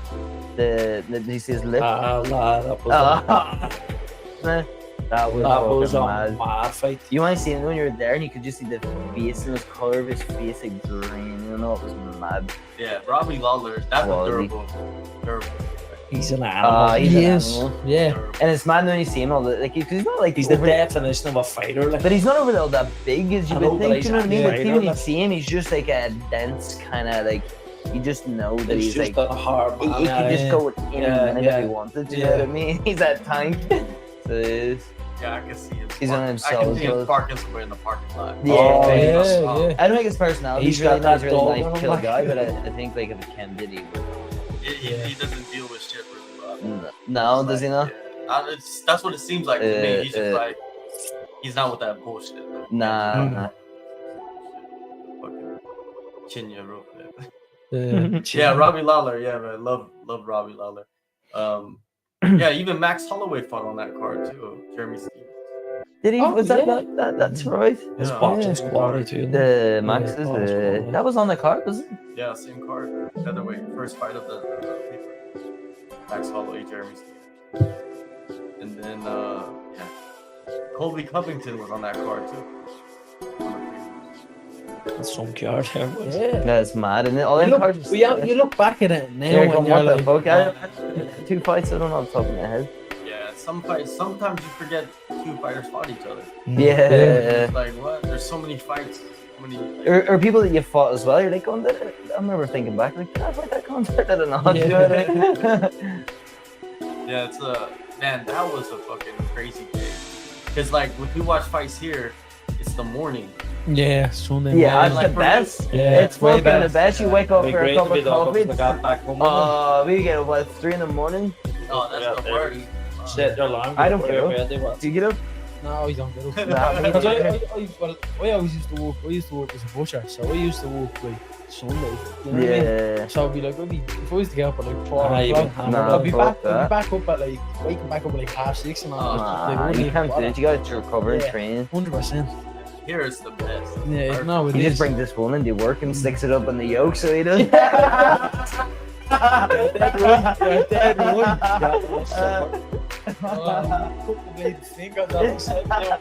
at did you see his lip? Lad, that was That was that was fucking a mad. mad fight. You might see it when you were there, and you could just see the face and the color of his face like drain. You know, it was mad. Yeah, Robbie Lawler. That's Quality. a durable. He's an animal. He's He an is. animal. Yeah. durable. And it's mad when you see him all the like he's not like He's the over- definition of a fighter. Like, But he's not over all that big as you I know, would but think. he's You know what I mean? a But fighter, even when you like- see him, he's just like a dense kind of like you just know that he's he's just like a hard he man. could just yeah. go with any Yeah, minute yeah. if he wanted. You know what I mean? He's that tank. So it's, Yeah, I can see him. He's on sparking- I can see him himself. sparking somewhere in the parking lot. Yeah, Oh, yeah. I don't think his personality He's is really got nice, that really dog nice, on him, chill like- guy. But I think like if it Ken did, he would. He doesn't deal with shit really well. No, It's does he like, not? yeah. That's what it seems like to me. He's just Uh, like, he's not with that bullshit. Like, Nah, Mm. nah. Fucking chin you real quick. Yeah. Yeah, Robbie Lawler. Yeah, man. Love Robbie Lawler. Yeah, even Max Holloway fought on that card too. Jeremy Stevens. Did he? Oh, Was yeah. that's right? His Yeah. boxing's Yeah. quality too. The Max Yeah, is oh, it's cool. that was on the card, was it? Yeah, same card. Featherweight. First fight of the paper. Max Holloway, Jeremy Stevens. And then yeah, Colby Covington was on that card too. That's some card there. boys. Yeah. That's mad, and all You them look, cards. but you look back at it now You're and going, you're what the like, fuck? I- Two fights, I don't know off the top of my head. Yeah, some fights. Sometimes you forget two fighters fought each other. Yeah. It's like what? There's so many fights. So many. Like, Or people that you fought as well. You're like, oh, I remember thinking back, like, did I fight that concert? I don't know. Do you know what I mean? yeah, it's man, that was a fucking crazy day. Cause like when we watch fights here, it's the morning. yeah, Sunday Yeah, morning. it's like the for best. Yeah, It's fucking the best. best. You wake up It'd be for a great cup to be of the coffee. I got back home. We get up at 3 in the morning. Oh, that's Yeah, the there. worst. Set their alarm. I don't for care. their bed, what? Do you get up? No, you don't get up. Nah, me Because neither. I always used to work. I used to work as a butcher, so I used to work like Sundays. You know what I mean? Yeah. So I'd be like, if I was to get up at like 4 Ah, you've been o'clock, hammered. No, I'd be fuck back. I'd that. be back up at like waking back up at like 6:30 and all. Nah, you can't do it. You got to recover and Yeah. train. 100%. Here it's the best. Yeah, no, it He is. just brings this one and do work and sticks it up in the yoke so he does. You're dead right. Couple made the finger that was said there.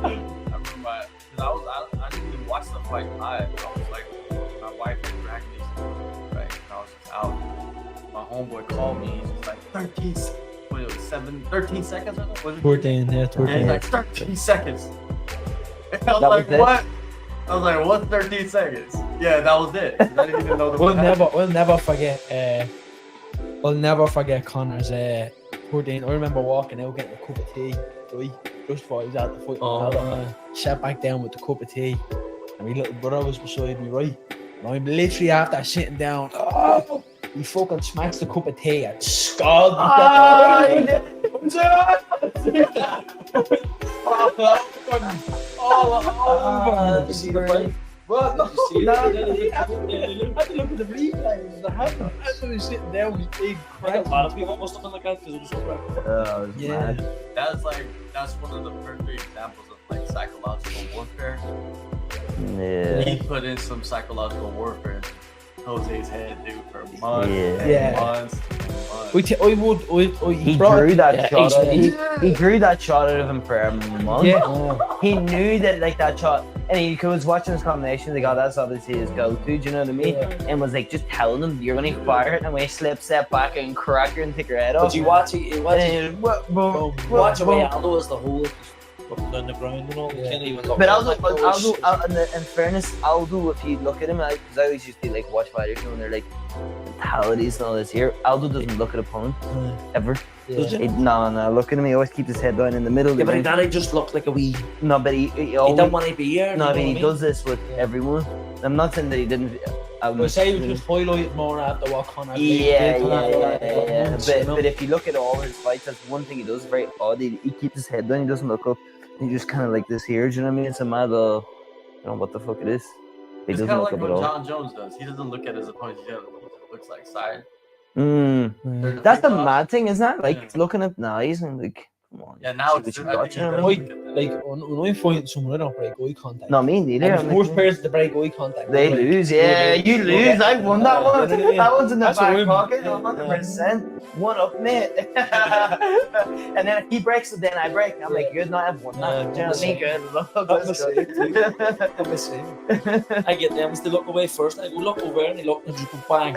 I remember I didn't even watch the fight live. I was like, my wife had dragged me, right? And I was just out. My homeboy called me. He's just like 13 seconds. 13 seconds or something? Was it? 14, yeah, Yeah, 14. he's like 13 seconds. And I was That like, was it? what? I was like, what's 13 seconds? Yeah, that was it. I didn't even know the We'll never forget Connor's 14. I remember walking out getting a cup of tea, right? Just before he was at the fight. Sat back down with the cup of tea, and my little brother was beside me, right? And I'm literally after sitting down. Oh, he fucking smacks the cup of tea and scalded me. Oh, See the fight? Well, no, Did you see no, it? I had to look at the replays. As I was sitting down, he big I think crack. a lot of people must have been like that because it was so crap. Oh, it's Yeah. mad. That's one of the perfect examples of like psychological warfare. Yeah. He put in some psychological warfare in Jose's head, dude, for months. Yeah. Yeah. Months. and months. He brought- drew that Yeah, shot. he's- He drew that shot out of him for a month. Yeah. He knew that like that shot, and he was watching his combination. Like, oh, that's obviously his go-to. Do you know what I mean? Yeah. And was like just telling him you're gonna fire it, and when he slips, step back and crack her and take her head off. But you watch it, And then, Boom. watch the way Aldo is the whole up and down the ground and all. Yeah. You can't even look But at Aldo, in fairness, Aldo, if you look at him, because I always used to like watch fighters, you know, and they're like mentalities and all this here. Aldo doesn't look at opponent ever. Does he? No, look at him. He always keeps his head down in the middle. Yeah, but that just looked like a wee. No, but he He always, don't want to be here. no, you but know he what I does this with everyone. I'm not saying that he didn't. But say he was just highlighted more after what Conor Yeah. did. But if you look at all his fights, that's one thing he does very odd. He keeps his head down. He doesn't look up. He just kind of like this here. Do you know what I mean? It's a mad. I don't know what the fuck it is. He It's doesn't kind of look like up what at all. John Jones does. He doesn't look at his opponent. He just looks like side. That's the mad thing, isn't it? Like Yeah. looking at nice and like, come on. Yeah, now see it's what you got, you know what I mean? Like when I'm fighting someone, I don't break eye contact. Not me neither. And I'm the first like, person to break eye contact, they like, lose, yeah. You lose. I won that one. That one's in the That's what back I'm- pocket, 100%. One up, mate. And then if he breaks it, then I break. I'm like, good, not I've won that. Do you know what I mean? Good. Look, I'm let's the same, go. I'm the same. I get them to look away first. I go look over and they look and just go bang.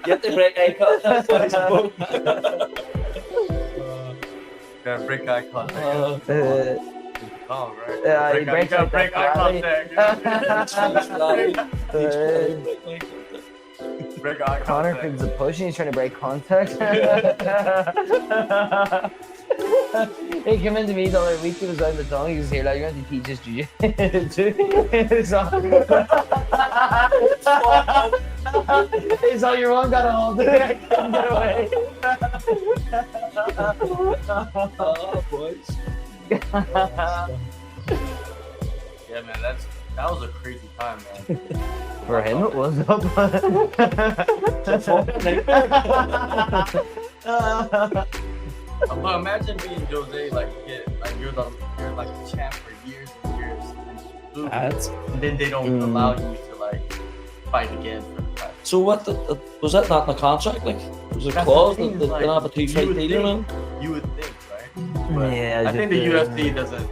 You have to break eye contact. Gotta break eye contact. Oh, right. Yeah, he break breaks gotta like break that, eye contact. Break eye Connor contact. gives a push and he's trying to break contact. He came into me the other week, he was on the tongue, he was here like, you're going to teach us jiu-jitsu. It's all your one got a hold of it, I couldn't get away. Oh, boys. Yeah, man, that was a crazy time, man. For him it was But imagine being Jose, like you're like the champ for years and years, and then they don't allow you to like fight again for the fight. So what? Was that not in the contract? Like, was it That's clause the that thing, they like, don't have a you two-fight would deal think- now? You would think, right? But Yeah, I think the UFC doesn't.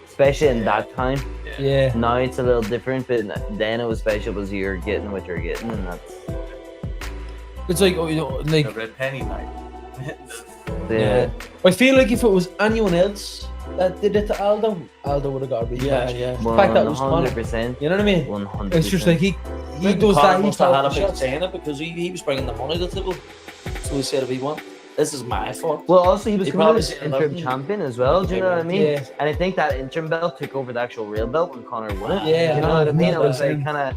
especially in that time. Yeah. Now it's a little different, but then it was special because you're getting what you're getting, and that's It's like, you know, The like, red penny night. yeah. I feel like if it was anyone else that did it to Aldo, Aldo would have got a rematch. Yeah. The fact that it was Conor. 100%. You know what I mean? 100%. It's just like he Maybe does Conor that. He must have had a calls the big shots. saying it because he was bringing the money to the table. So he said, if he won, this is my fault. Well, also he was He coming probably as said interim nothing. champion as well. Do you know what I mean? Yeah. And I think that interim belt took over the actual real belt when Conor won it. Yeah, you know what I mean? It was yeah. like kind of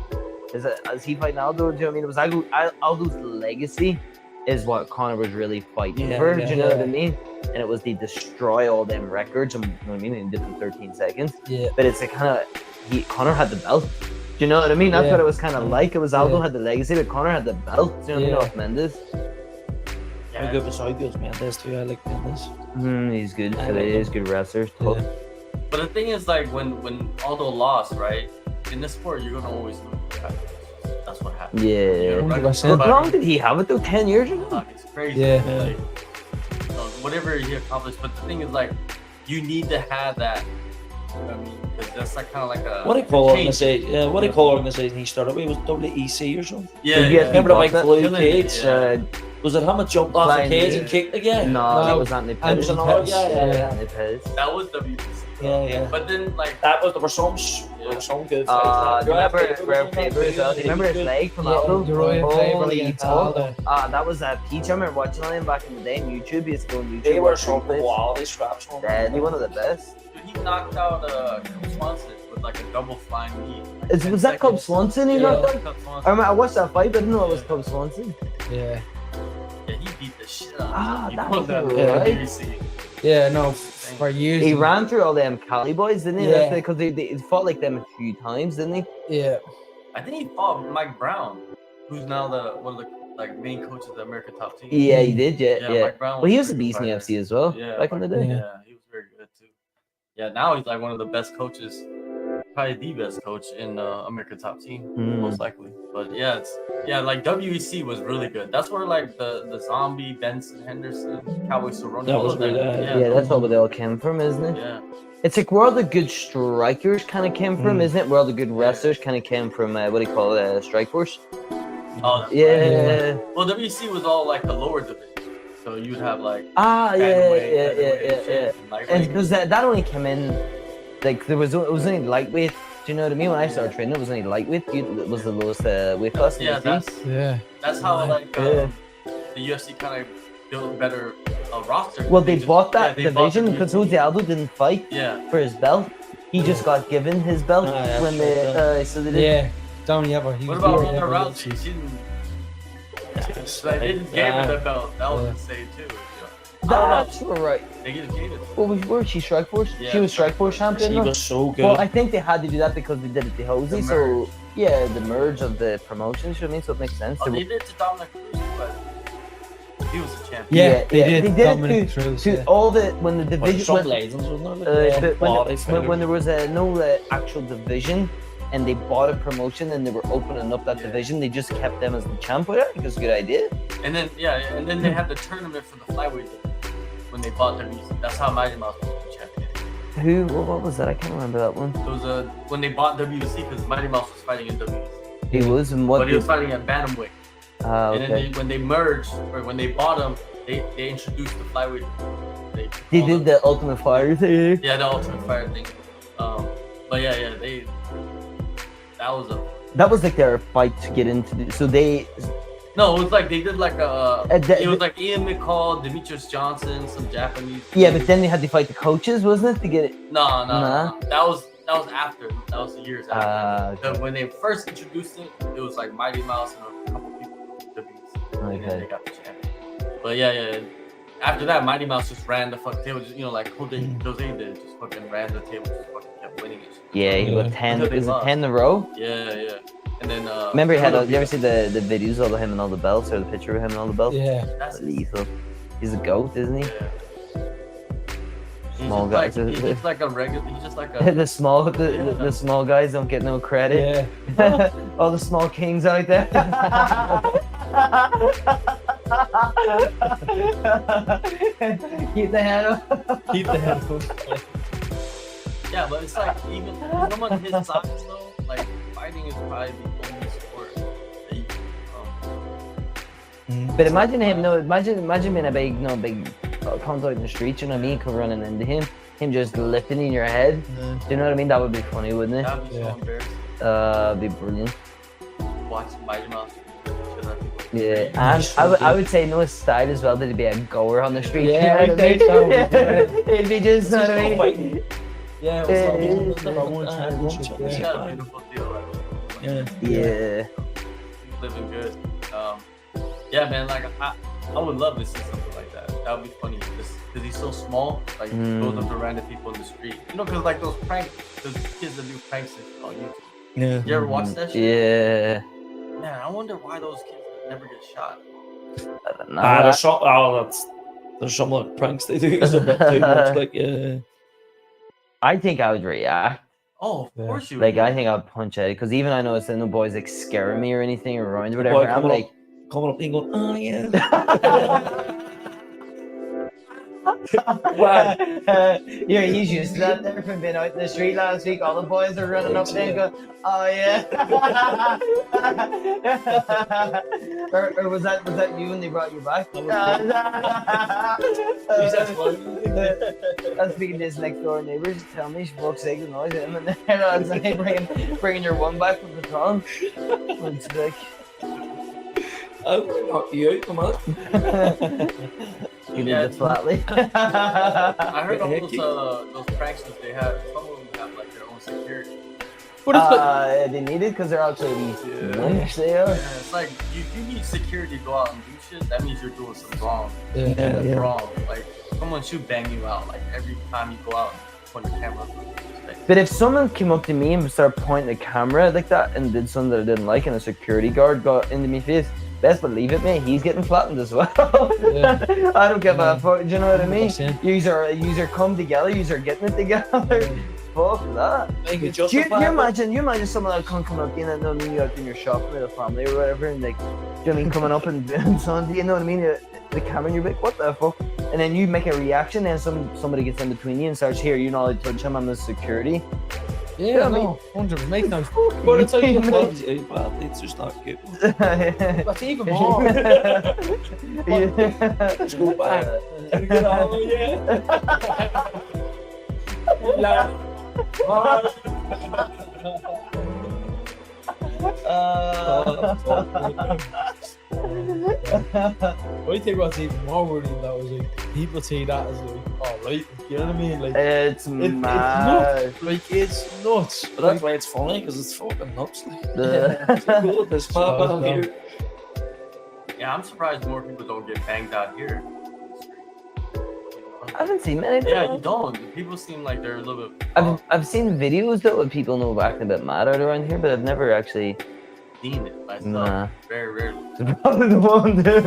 as he fighting Aldo. Do you know what I mean? It was Aldo's legacy is what Conor was really fighting Yeah, for. yeah, do you know what I yeah. mean? And it was they destroy all them records. And you know what I mean? And did it in 13 seconds. Yeah. But it's a kind of Conor had the belt. Do you know what I mean? That's Yeah. what it was kind of like. It was Aldo Yeah. had the legacy, but Conor had the belt. Do you know what I mean? Off Mendes. How good was Mendes, man? There's too. I like Mendes. He's good. I For like he's good wrestler. Yeah. Tough. But the thing is, like when Aldo lost, right? In this sport, you're gonna always lose. That's what happens. Yeah. You're right. 100%. How long did he have it though? 10 years ago? Like, it's crazy. Yeah. Like, whatever he accomplished, but the thing is, like, you need to have that. I mean, because that's like kind of like a. What do you call change. organization? Yeah, what do you call organization he started with? It was WEC or something. Yeah, Did you yeah. have Remember the big that? blue Killing cage? it, yeah. Was it him that jumped off the Flying cage knee. and kicked again? No, that No. was Anthony And Pettis. was another- yeah. Anthony Pettis. That was WBC. Yeah. But then, like, That was there were some good fights. Do you remember Faber as well? Do you remember his leg from Aldo? Uriah Faber Holy against fuck. Aldo. That was a peach. I remember watching him back in the day on YouTube. He used to go on YouTube. They were watch some replays. quality scraps. Deadly, one of the best. dude, he knocked out Swanson with like a double flying knee. Was that Cub Swanson he Yeah. knocked out? Cub I Swanson. remember I watched that fight, but I didn't know it was Cub Swanson. Yeah. Yeah, he beat the shit out Ah, of him. that He was put right. WBC. Yeah, no, for years. He ran through all them Cali boys, didn't he? Yeah. Because they fought like them a few times, didn't he? Yeah. I think he fought Mike Brown, who's now one of the like main coaches of the American top team. Yeah, he did. Yeah. Mike Brown. Well, he was a pretty beast in good the fighter. UFC as well. Yeah, back in the Mike- day. Yeah, he was very good too. Yeah, now he's like one of the best coaches, probably the best coach in American top team, Mm. most likely. But yeah, like WEC was really good. That's where like the Zombie, Benson, Henderson, Cowboy Cerrone, That all was of them. really- Yeah, that's all where they all came from, isn't it? Yeah. It's like where all the good strikers kind of came from, Mm. isn't it? Where all the good wrestlers kind of came from, what do you call it, Strikeforce? Oh, that's Yeah. right. Well, WEC was all like the lower division. So you'd have like Yeah. featherweight, And lightweight. because that only came in, like it was only lightweight. Do you know what I mean? When I started training, it was only lightweight. It was the lowest weight class. in Yeah, the team. that's how like Yeah. the UFC kind of built a better roster. Well, they bought that they bought the division because UFC. Jose Aldo didn't fight Yeah. for his belt. He just got given his belt yeah, when sure, they so they did. Yeah, Donny Ever. What about Ronda Rousey? She didn't. Like, they just gave her the belt. That was insane too. That's right. They just gave it. What was she? Strikeforce? Yeah, She was Strikeforce champion. She no? was so good. Well, I think they had to do that because they did it to Jose. The So merge. yeah, the merge of the promotions. You know what I mean? So it makes sense. Oh, They- they did it to Dominic Cruz, but he was a champion. Yeah, they did. They did Dominic it Cruz, to yeah. all the when the But division some when, legends, wasn't there? when there was no actual division and they bought a promotion and they were opening up that division, they just kept them as the champ. I think it was a good idea. And then they had the tournament for the flyweight division when they bought WC. That's how Mighty Mouse was the champion. What was that? I can't remember that one. It was when they bought WC because Mighty Mouse was fighting in WC. He was and what? But he was fighting at bantamweight. And then Okay. when they merged or when they bought him, they introduced the flyweight. They They called did him- the Ultimate Fire thing. Yeah, the Ultimate Fire thing. But yeah, that was a. That was like their fight to get into. So they. No, it was like they did like the- it was like Ian McCall, Demetrius Johnson, some Japanese. Yeah, but then they had to fight the coaches, wasn't it, to get it? No. Nah. That was after. That was years after. Okay. When they first introduced it, it was like Mighty Mouse and a couple people from WC. And then they got the champion. But yeah. After that, Mighty Mouse just ran the fuck table. Just, like Jose did, just fucking ran the table, just fucking kept winning it. Yeah, he got 10. Until they Was it lost. 10 in a row? Yeah. And then Remember, he had. Conor You ever see the videos of him and all the belts, or the picture of him and all the belts? Yeah. That's Lethal. He's a goat, isn't he? yeah. Small guys. He's just like a regular. He's just like a. the small guys don't get no credit. Yeah. All the small kings out there. Keep the head up. Keep the head up. Yeah, but it's like even someone his size though, like fighting is probably the only sport that you But imagine him. No, imagine being a big comes out in the street. You know what I mean? Come running into him. Him just lifting in your head. Yeah. Do you know what I mean? That would be funny, wouldn't it? that'd be Yeah. so embarrassing. Be brilliant. Watch Mighty Mouse. shit on people. Yeah, and I would say no style as well. That he'd be a goer on the street. Yeah, you know what I I think so. mean? It'd be just, you know what I mean? Yeah, Yeah, it was yeah, like yeah. one He's championship. got a beautiful deal. Like, Yeah. Yeah. he's living good. Yeah, man. Like I would love to see something like that. That would be funny. Just because he's so small, like he goes up to random people in the street. You know, because like those kids that do pranks and shit on YouTube. Yeah. You ever watch that shit? Yeah. Man, I wonder why those kids never get shot. I don't know. There's some like pranks they do. It's a bit too much. Like, yeah. I think I would react. Oh, of Yeah. course you. Like, would. I think I'd punch at it. Because even I know it's no boys like scaring me or anything or ruins or Boy whatever. I'm coming like, coming up and going, oh yeah. Wow. Yeah, he's used to that there from being out in the street last week. All the boys are running up there and going, oh yeah. or was that you when they brought you back? I'm speaking to his next door neighbor. Just tell me she walks eggs and noise at him, and then I was like bringing your one back from the tongue. It's like, I would knock you out, come on. you Yeah. did it flatly. I heard all those pranksters they have. Some of them have like their own security. But it's like, They need it because they're actually Yeah. winch. They are. Yeah, it's like you need security to go out and do shit. That means you're doing something wrong. yeah. That's wrong. Like someone should bang you out. Like every time you go out and point the camera. But if someone came up to me and started pointing the camera like that and did something that I didn't like, and a security guard got into my face, best believe it, mate, he's getting flattened as well. Yeah. I don't give a fuck. Do you know what I mean? 100%. User come together. User getting it together. Fuck that. Make it Do you justifiable. imagine someone that come up, you know, you out in your shop with a family or whatever, and like, do you know what I mean, coming up and something, you know what I mean? The camera, and you're like, what the fuck? And then you make a reaction, and somebody gets in between you and starts, here, you're not allowed to touch him, I'm the security. Yeah, no, 100%. Make no. But it's like it's just not good. That's even more. Just go back. Oh yeah. I think what's even more worrying though is like people see that as like, oh right, you know what I mean? Like It's it's mad. nuts. Like it's nuts. But that's why it's funny because it's fucking nuts. Like, The- cool, this pop out here. Yeah, I'm surprised more people don't get banged out here. I haven't seen many. Yeah, you don't. People seem like they're a little bit. I've seen videos though of people know acting a bit mad out around here, but I've never actually Seen it myself. Nah. Very rarely. It's probably the one dude.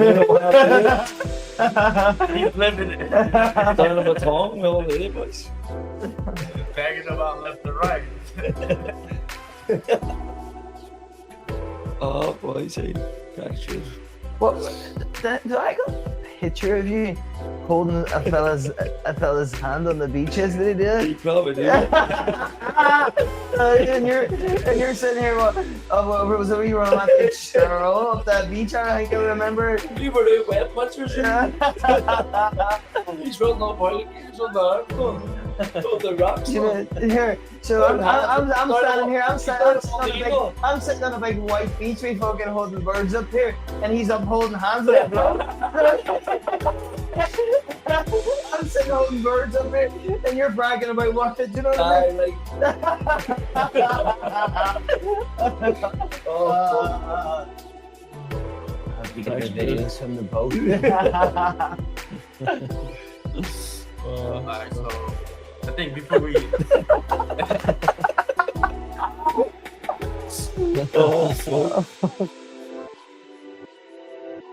He's living it. Down the tongue, well, the boys. Banging them out left and right. Oh, boys, hey, fractured. What? Do I got a picture of you holding a fella's hand on the beach yesterday? You probably do. and you're sitting here. What was it? You were on that beach, roll up that beach. I think I remember. You were doing wet punchers. Yeah. He's rolling on pilot gears on the arm. On the rocks. You know, here, so I'm standing here. I'm sitting on a big white beach. We fucking holding birds up here, and he's up holding hands with it. I'm sitting holding birds up here, and you're bragging about what? Do you know what I mean? You can get videos from the boat. Alright, so I think before we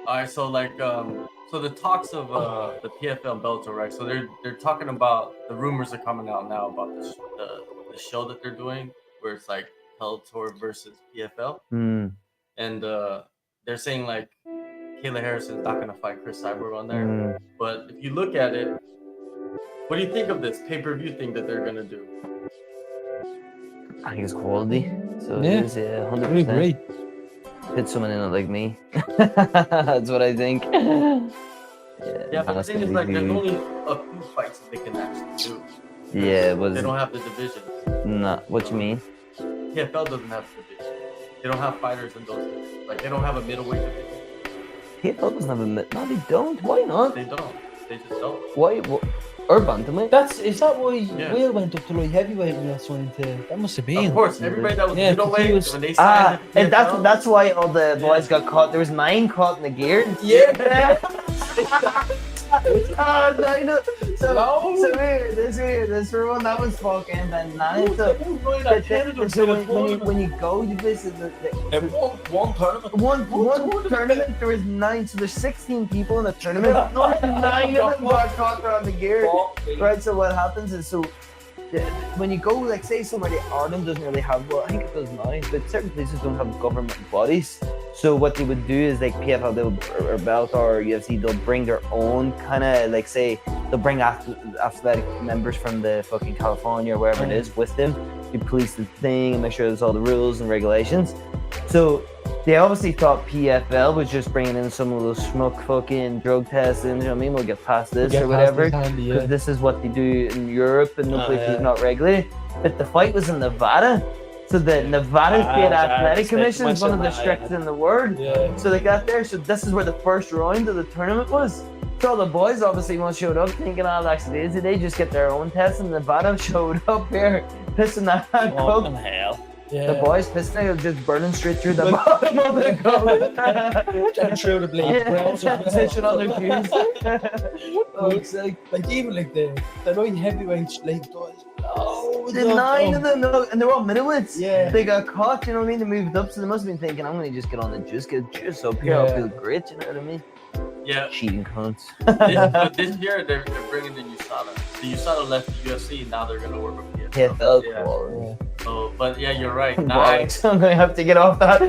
Alright, so like so the talks of the PFL and Bellator, right? So they're talking about, the rumors are coming out now about the show that they're doing where it's like Bellator versus PFL. And they're saying like Kayla Harrison's not gonna fight Chris Cyborg on there. But if you look at it, what do you think of this pay-per-view thing that they're gonna do? I think it's quality. So Yeah. it is, yeah, 100%. I agree. Hit someone in it like me. That's what I think. Yeah, but the that's thing is gonna like be there's good. only a few fights that they can actually do. Yeah, They don't have the divisions. Nah, what you mean? PFL doesn't have the division. They don't have fighters in those divisions. Like they don't have a middleweight division. PFL doesn't have a no, they don't. Why not? They don't. They just don't. Why? Or bantamweight? Is that why Yeah. Will went up to light heavyweight and that's went to? That must have been. Of course, everybody that was Yeah, middleweight when they Ah, signed the and PFL, that's why all the boys got caught. There was 9 caught in the gear. Yeah. Oh, no, you know, so weird. This for one that was fucking bananas. So when you go, you visit One tournament. one tournament. There was 9, so there's 16 people in the tournament. 9 of them got caught around the gear. Right. So what happens is when you go, like say somewhere like Ireland doesn't really have, well I think it does now, but certain places don't have government bodies. So what they would do is like PFL or Bellator or UFC, they'll bring their own kind of like say they'll bring athletic members from the fucking California or wherever it is with them. You police the thing and make sure there's all the rules and regulations. So they obviously thought PFL was just bringing in some of those schmuck fucking drug tests and you know what I mean, we'll get past this or whatever. Because this is what they do in Europe and no place is not regulated. But the fight was in Nevada. So the Nevada State Athletic Commission is one of the strictest in the world. Yeah. So they got there. So this is where the first round of the tournament was. So all the boys obviously once showed up thinking, oh, actually easy. They just get their own test. And Nevada showed up here pissing that cup. Hell. Yeah. The boys pissing out, just burning straight through the bottom of the cup. Through the blade. Transition on their fuse. Like even like the light heavyweights like those. Oh, The 9 of them, no, and they're all middleweights. Yeah. They got caught, you know what I mean? They moved up, so they must have been thinking, I'm gonna just get on the juice, get juice up here, I'll Yeah. feel great, you know what I mean? Yeah. Cheating cunts. But this year they're bringing in USADA. The USADA left the UFC. Now they're gonna work with PFL. PFL Yeah. quality. So, but yeah, you're right. Boy, 9. I'm gonna have to get off that.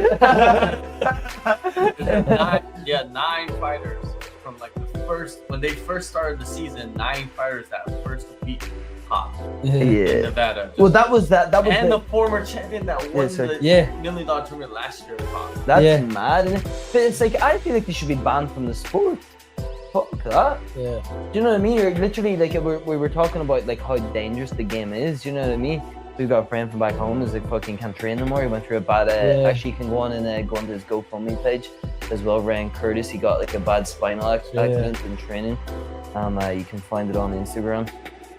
There's 9 fighters from like the first when they first started the season. 9 fighters that first week Pop Yeah. in Yeah. Nevada. Well, that was and the former champion that won sorry. the Yeah. $1 million tournament last year. Pop. that's Yeah. mad. Isn't it? But it's like I feel like they should be banned from the sport. Fuck that. Yeah. Do you know what I mean? You're literally like we were talking about like how dangerous the game is. Do you know what I mean? We've got a friend from back home who's like fucking can't train no more. He went through a bad. Yeah. Actually, you can go on and go onto his GoFundMe page as well. Ryan Curtis, he got like a bad spinal accident in training. You can find it on Instagram.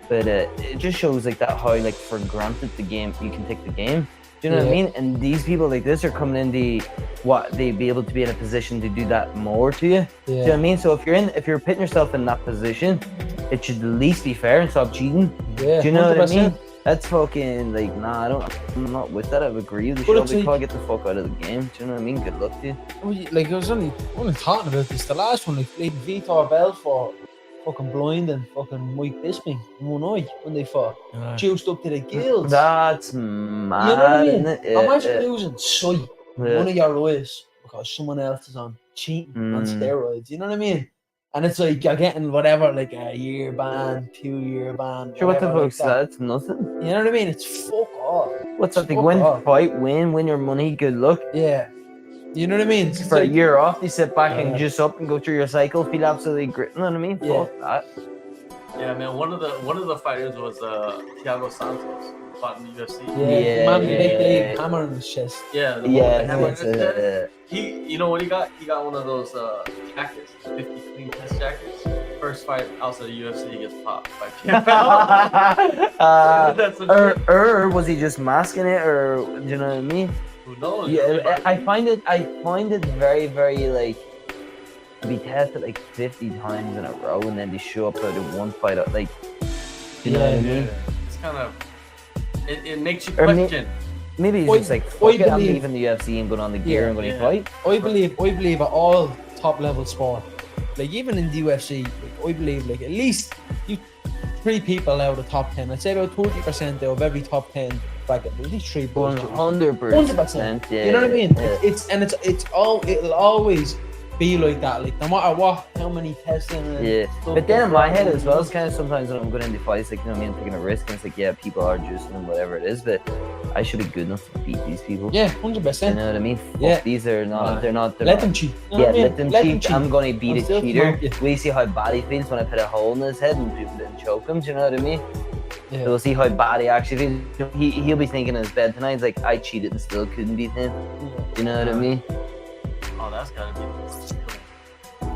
But it just shows like that how like for granted the game you can take the game. Do you know what I mean? And these people like this are coming in they be able to be in a position to do that more to you. Do you know what I mean? So if you're putting yourself in that position, it should at least be fair and stop cheating. Yeah. Do you know 100%. what I mean? That's fucking like I'm not with that. I agree. They But should it's probably get the fuck out of the game. Do you know what I mean? Good luck to you. Like I was only talking about this. The last one, like Vitor Belfort, fucking blind and fucking Mike Bisping in one eye when they fought, juiced up to the gills. That's You mad. know what I mean? Isn't it? Imagine losing sight in Yeah. one of your eyes because someone else is on cheating on steroids. You know what I mean? And it's like you're getting whatever, like a year ban, 2 year ban. Sure, what the whatever fuck's like that? It's nothing. You know what I mean? It's fuck off. What's that? They Fuck win, off. fight, win your money. Good luck. Yeah. You know what I mean? It's For a like, year off, they sit back and Yeah. just up and go through your cycle, feel absolutely great. You know what I mean? Yeah. Fuck that. Yeah, man. One of the fighters was Thiago Santos, who fought in the UFC. yeah, man, yeah, they yeah. hammer in his chest. Yeah, the Yeah, hammer in it's, his chest. You know what he got? He got one of those jackets, 50 clean test jackets. First fight outside the UFC, he gets popped by PFL. That's a or was he just masking it, or do you know what I mean? who knows? Yeah, I find it very, very like to be tested like 50 times in a row and then they show up out in one fight. Like, do you know what I mean? It's kind of it makes you Or question. Maybe he's I- just like, I fuck it, I'm believe- leaving the UFC and going on the gear Yeah, and going to yeah. fight. I believe at all top level sport, like even in the UFC, like, I believe like at least you 3 people out of the top 10. I'd say about 30% of every top 10 bracket, at least 3 bullshit. 100%. Yeah. You know what I mean? Yeah. It'll always be like that. Like no matter what, how many testing. And Yeah, stuff but then in my head that, as well, it's kind of sometimes when I'm going into fights, like, you know what I mean, taking a risk, and it's like, yeah, people are juicing and whatever it is, but I should be good enough to beat these people. Yeah, You 100%. know what I mean? Fuck, Yeah. these are not, they're not, Let them cheat. You know yeah, what I mean? let them cheat. I'm going to beat I'm a still cheater. smart, yeah. We see how bad he feels when I put a hole in his head and people didn't choke him, do you know what I mean? Yeah. So we'll see how bad he actually feels. He'll be thinking in his bed tonight, he's like, I cheated and still couldn't beat him. You know what I mean? Oh, that's gotta be.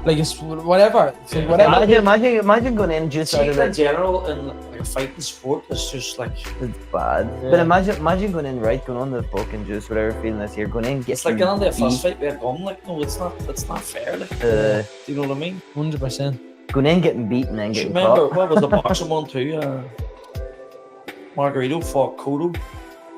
Like it's whatever. It's like Yeah. whatever. Imagine going in just out Cheating of in like, general in like a fighting sport is just like it's bad. Yeah. But imagine going in right, going on the fucking juice, whatever feeling this here, going in, it's like getting on the first beat, fight with a gun. Like no, it's not fair. Like, uh, do you know what I mean? 100%. going in, getting beaten, and then Do you getting remember caught. what was the boxing one too? Margarito fought Cotto,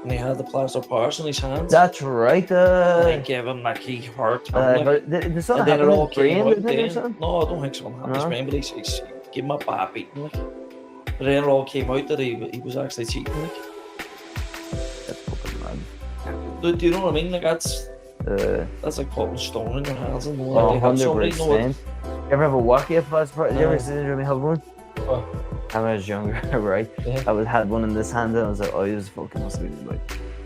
and he had the plaster parts in his hands. That's right. And they gave him like he hurt him. Like, But there's something and then it happened in all his brain, came out didn't it, or then. something? No, I don't think something happened to his No? brain, but he's gave him a bad beating. Like, but then it all came out that he was actually cheating. Like, That's fucking mad. do you know what I mean? Like that's Uh, like putting stone in your hands and knowing oh, they have somebody know it. 100%. You ever have a walkie at plaster part? Did you ever No. see me have one? Oh. When I was younger, right? Yeah. I had one in this hand and I was like, oh, he was fucking must have been like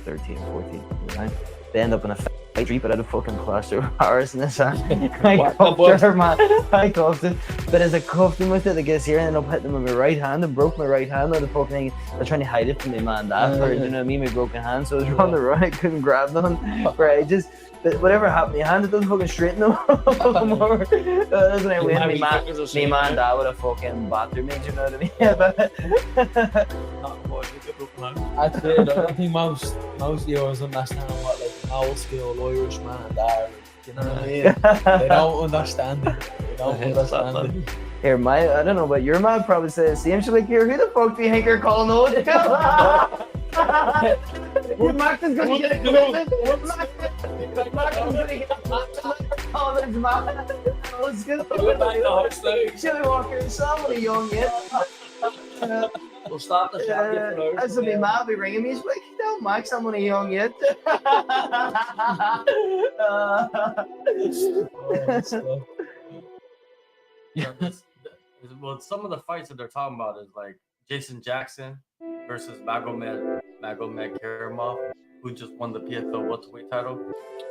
13, 14, right? They end up in a fight street, but I had a fucking plaster of Paris in this hand. I What? cuffed her, man. I cuffed him. But as I cuffed him with it, I guess here, and ended up hitting him with my right hand and broke my right hand out of the fucking thing. I was trying to hide it from my man dad for, you know what I mean, my broken hand. So I was on the right, couldn't grab none for ages. But whatever happened, my hand, it doesn't fucking straighten them more. That's when I win. My man dad would have fucking battered me, do you know what I mean? That's it. I don't think most viewers understand what like an old school Irish man are. You know what I mean? They don't understand it. They don't understand it. Here, I don't know, but your man probably says the same shit like, here, who the fuck do you think you're calling out? Max is gonna get a commitment. Max is gonna get a commitment. Oh, there's Max. Let's go. Chili Walker, somebody young yet. We'll start the shot. That's what my mom be ringing me. He's like, no, Max, I'm only young yet. Well, some of the fights that they're talking about is like Jason Jackson versus Magomedov, who just won the PFL welterweight title.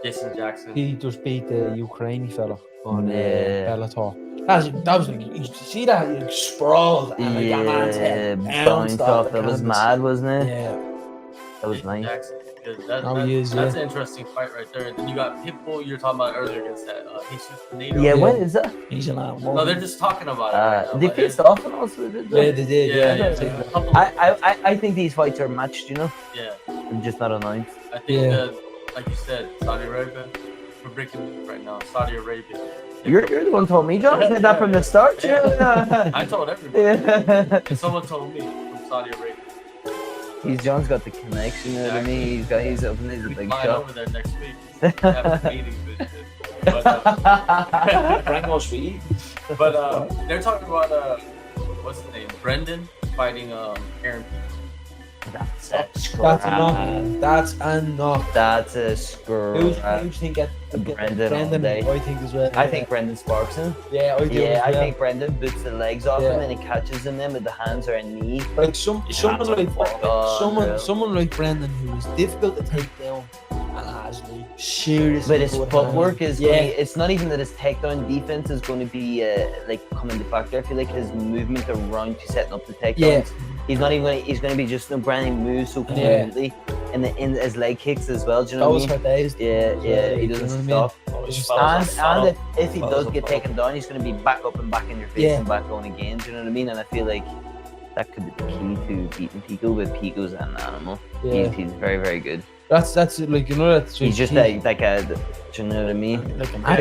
Jason Jackson. He just beat the Ukrainian fella on Yeah. Bellator. That was like, you see that, like, sprawled and like that man's head bounced off the It was canvas. mad, wasn't it? Yeah. That was Jason nice. Jackson. That's an interesting fight right there. And then you got Pitbull. You were talking about earlier against that Jesus Pinedo. Yeah, when is that? He's an animal. No, they're just talking about it. Right now, They but faced off and also did Yeah, they? they did. Yeah. A couple of- I think these fights are matched, you know? yeah. They're just not announced. I think Yeah. that, like you said, Saudi Arabia. We're breaking news right now. Saudi Arabia. You're the one who told me, John. I said that from the start. You know? I told everybody. Yeah. And someone told me from Saudi Arabia. John's got the connection, you know what I mean? He's up and he's a We big flying shot. over there next week. Have meetings and shit. But, Bring us weed. they're talking about what's his name? Brendan fighting Aaron. That's a That's scrap. enough. That's enough. That's a Who do scrap. you think get Brendan all Brendan? day. I think as well. I think Brendan sparks him. Yeah, I do. Yeah, I as well. think Brendan boots the legs off Yeah. him and he catches him then with the hands or a knee. like someone like God, someone like Brendan who is difficult to take down and has like serious. But his good footwork hands. is going it's not even that his takedown defense is going to be like coming to factor. I feel like his movement around to setting up the takedowns. Yeah. He's not even he's going to be just branding moves so completely and in his leg kicks as well. Do you know Those what I for mean? days. Yeah, he doesn't stop. And if he Fellas does are get fucking- taken down, he's going to be back up and back in your face Yeah. and back on again. Do you know what I mean? And I feel like that could be the key to beating Pico, but Pico's an animal. Yeah. He's very, very good. That's like, you know, that's He's just like a, do you know what I mean? like a But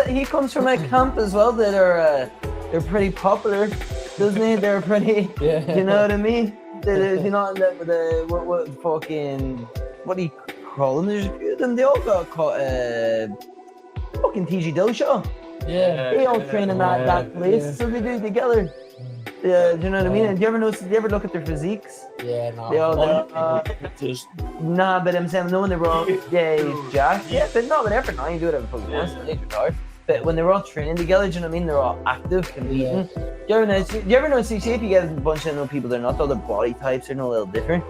he comes from a camp as well that are they're pretty popular, doesn't he? They're pretty. yeah. Do you know what I mean? They're not the what fucking what do you call them? There's a few of them. They all got caught fucking TG Dillashaw. Yeah. They all train in that place, yeah. so they do together. Yeah, do you know what I mean? And do you ever notice? Do you ever look at their physiques? Yeah, no. They all Just nah, but I'm saying no when they were all he's jacked. Yeah, but no, but every night you do whatever the fuck you want. Yeah. They retard. But when they're all training together, do you know what I mean? They're all active, competing. Do you ever notice? See if you get a bunch of people, they're not all their body types are no little different.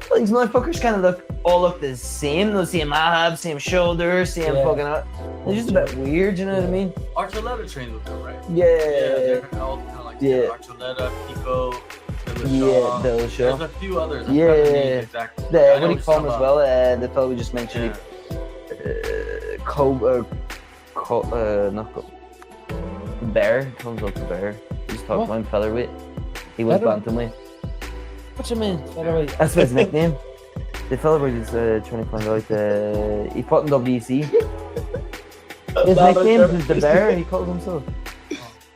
Well, these motherfuckers kind of all look the same. Those same abs, same shoulders, same Yeah. fucking. They're just a bit weird. You know what I mean? Archuleta trains with them, right? Yeah. They're all kind of like Yeah. Archuleta, Pico, Yeah, those show. There's a few others. I Yeah. forgot the names exactly. I The know what do you what call you're him as talking well? The fellow we just mentioned. Not Bear. He comes up to Bear. He's talking What? about him, featherweight. He was Featherweight? bantamweight. What you mean? Featherweight? That's his nickname. The featherweight is trying to find out. He fought in WEC. His nickname is the Bear. He calls himself. about.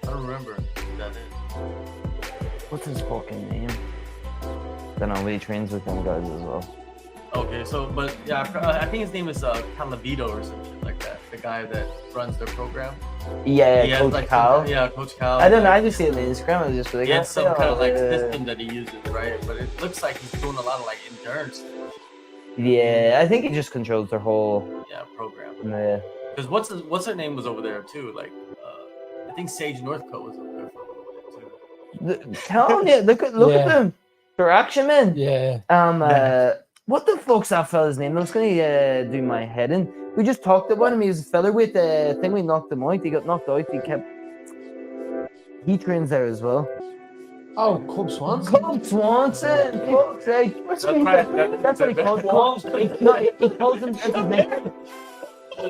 I don't remember who that is. What's his fucking name? Don't know. But he trains with them guys as well. Okay, so but yeah, I think his name is Calabito or some shit like that. The guy that runs their program. Yeah, He has, Coach like, Cal. Coach Cal. I don't know. I just see it on Instagram. I was just like, He has some kind of like uh, system that he uses, right? But it looks like he's doing a lot of like endurance, Yeah, I think he just controls their whole. program. Yeah. Because what's her name was over there too. Like I think Sage Northcote was over there for a little bit too. Telling you, look at Yeah. them. They're action men. Yeah. What the fuck's that fella's name? That's gonna do my head in. We just talked about him. He was a featherweight. I think we knocked him out. He got knocked out. He trains there as well. Oh, Cub Swanson. Cub Swanson. Fuck's sake. That's right. That's what he calls him. He calls him. That's his name. No.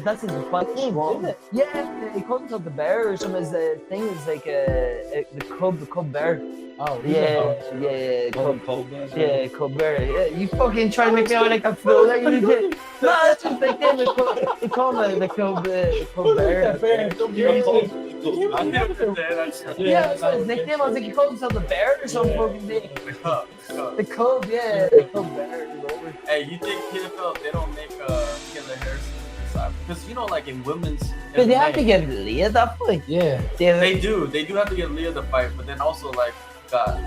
That's his fucking name, isn't it? Yeah, he calls himself the Bear or something. His thing is like the Cub Bear. Oh, Yeah, Cub Bear. Yeah, you fucking try to make me out like a fool. Like you did. No, that's his nickname. They call him the Cub Bear. Yeah, that's his nickname. I was like, he calls himself the Bear or some fucking thing. The Cub, yeah, the Cub Bear. Hey, you think PFL they don't make Killer Harrison side? Because like in women's, But they have MMA, to get Leah that fight. Yeah. They do have to get Leah the fight, but then also like got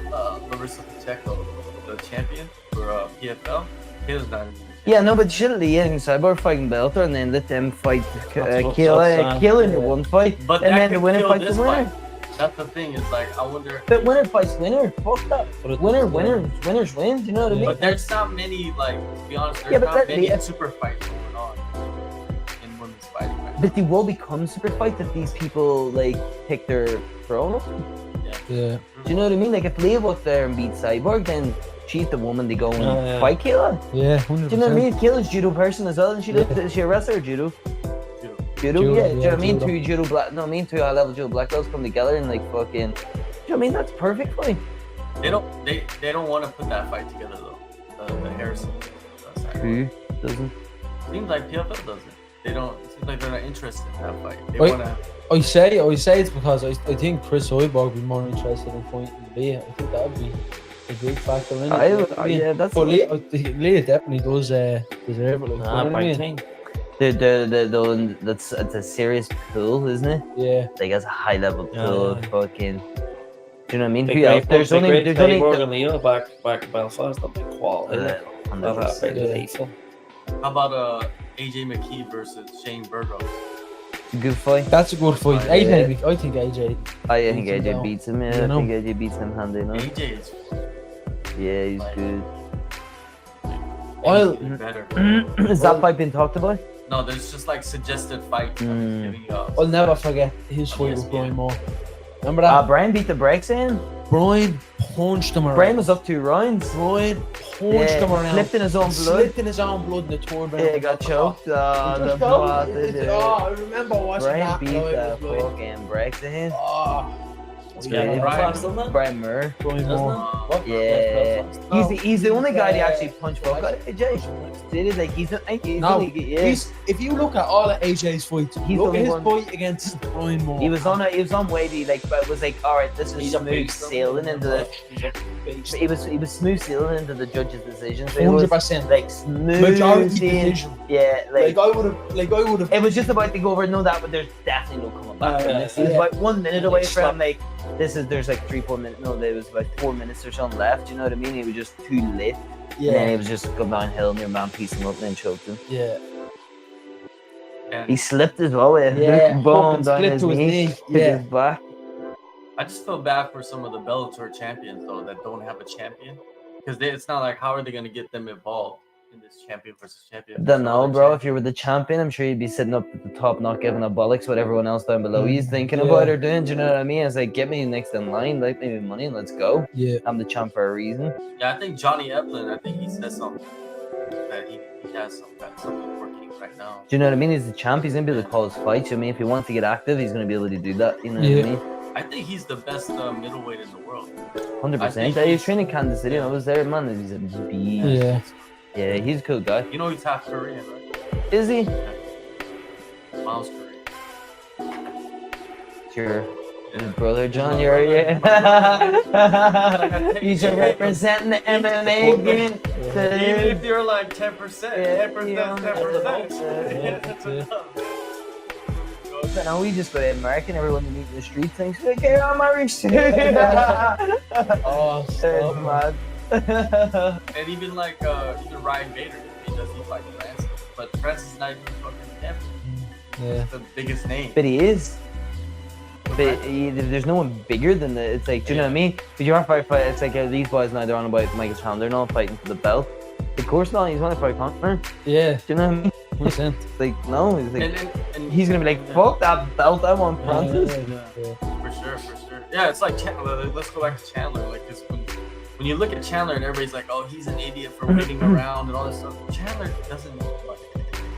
Larissa Pacheco, the champion for PFL. Kayla's not in the Yeah, no, but shouldn't Leah and Cyborg fighting Bellator and then let them fight That's Kayla in yeah. your one fight But and that then the could winner kill fight the this winner? fight. That's the thing. Is like I wonder. But winner fights winner. Fuck that. But Winners win. Do you know what I mean? But there's not many, like, to be honest, there's Yeah, but not that- many yeah. super fights going on in women's fighting right now. But they will become super fights if these people like pick their throne up. Yeah. Do you know what I mean? Like if Leah was there and beat Cyborg, then she's the woman they go and Yeah. fight Kayla. Yeah, 100%. Do you know what I mean? Kayla's judo person as well, and is she a wrestler or judo? Judo, Judo, yeah. Do you know what I yeah, mean? judo. Two judo black, no, I mean two high level judo black belts come together and like fucking. Do you know what I mean? That's perfect fight. They don't want to put that fight together though. The Harrison. Who doesn't? Seems like PFL doesn't. They don't. It seems like they're not interested in that fight. They Wait. want to. I say it's because I think Chris Hoiberg would be more interested in fighting Leah. I think that would be a big factor in it. Yeah, that's. But Leah definitely does deserve it. Like, you know Nah, what I mean? thing. The one that's it's a serious pool, isn't it? Yeah. Like it's a high level Yeah, pool yeah. of fucking. Do you know what I mean? Big Who else? great There's only Morgan Leo back in Belfast. That'd be quality. That 100%. Yeah. hateful. How about AJ McKee versus Shane Burgos? Good fight. That's a good fight. Yeah. I think AJ. I think Beats him AJ down. beats him. Yeah, You I know? think AJ beats him handy enough. AJ is Yeah, he's good. Well- better. Is that fight been talked about? No, there's just like suggested fights. I'm Mm. just giving you up. I'll never forget his fight with Yes, Brian yeah. Moore. Remember that? Brian beat the brakes in. Brian punched him around. Brian was up 2 rounds. Brian punched him around. Slipped in his own blood. Slipped in his own blood in the third round. Yeah, got choked. The Just bastard, choked. yeah. Oh, I remember watching Brian that. beat and I the was like, fucking brakes in. oh, Yeah, Brian. Brian Moore. Brian Moore. What? Yeah. He's the only guy that actually punched Yeah. both. AJ. Did it? Like he's not. He's No, only, yeah. if you look at all of AJ's fights, He's look the at his one- fight against Brian Moore. He was on weighty, like, but it was like, all right, this is He's a smooth beast. sailing into the. He's a beast. He was smooth sailing into the judges' decisions. It was 100%. like smooth. Majority sailing. decision. Yeah, Like I would have. It was just about to go over. No, that, but there's definitely no coming back from Yeah, this. He was yeah. about 1 minute Yeah, away they from like there's like 3-4 minutes. No, there was about 4 minutes or something left. You know what I mean? He was just too late. And then he Yeah, was just going downhill and your man pieced him up and then choked him. yeah, And He slipped as well. yeah. Boom Fucking down split his to his knee. knee. Hit Yeah, his back. I just feel bad for some of the Bellator champions though that don't have a champion, because it's not like how are they gonna get them involved in this champion versus champion? Don't know, bro. If Champion. you were the champion, I'm sure you'd be sitting up at the top, not giving a bollocks what everyone else down below you's thinking Yeah. about or doing. Do you know what I mean? It's like, get me next in line, like me money, and let's go. yeah. I'm the champ for a reason. Yeah, I think Johnny Eplin. I think he said something that he has something working right now. Do you know what I mean? He's the champ. He's gonna be able to call his fights. I mean, if he wants to get active, he's gonna be able to do that. You know what Yeah. I mean? I think he's the best middleweight in the world. 100%. think He's training Kansas City. I was there, man. He's a beast. Yeah. Yeah, he's a cool guy. You know he's half Korean, right? Is he? Miles Korean. Sure. Yeah. His brother John, you're yeah. He's representing the MMA game. Even if you're like 10%, Yeah, 10%, yeah. 10%. That's Yeah. enough. But now we just go to America and everyone you meet in the street thinks, like, hey, I'm Irish. Oh, It's stop. mad. And even like even Ryan Bader, he does fight Francis, but Francis is not even fucking champion. Yeah. The biggest name. But he is. But there's no one bigger than the. It's like, do you know what I mean? But you are fight. It's like these boys now they're on about Michael Chandler now fighting for the belt. Of course not. He's want to fight Conor. Do Yeah. you know what I mean? 100%. It's like no. He's like And he's gonna be like, fuck that belt. I want Francis. Yeah. for sure. Yeah, it's like Chandler. Let's go back to Chandler. Like, 'cause when you look at Chandler and everybody's like, oh, he's an idiot for waiting around and all this stuff. Chandler doesn't like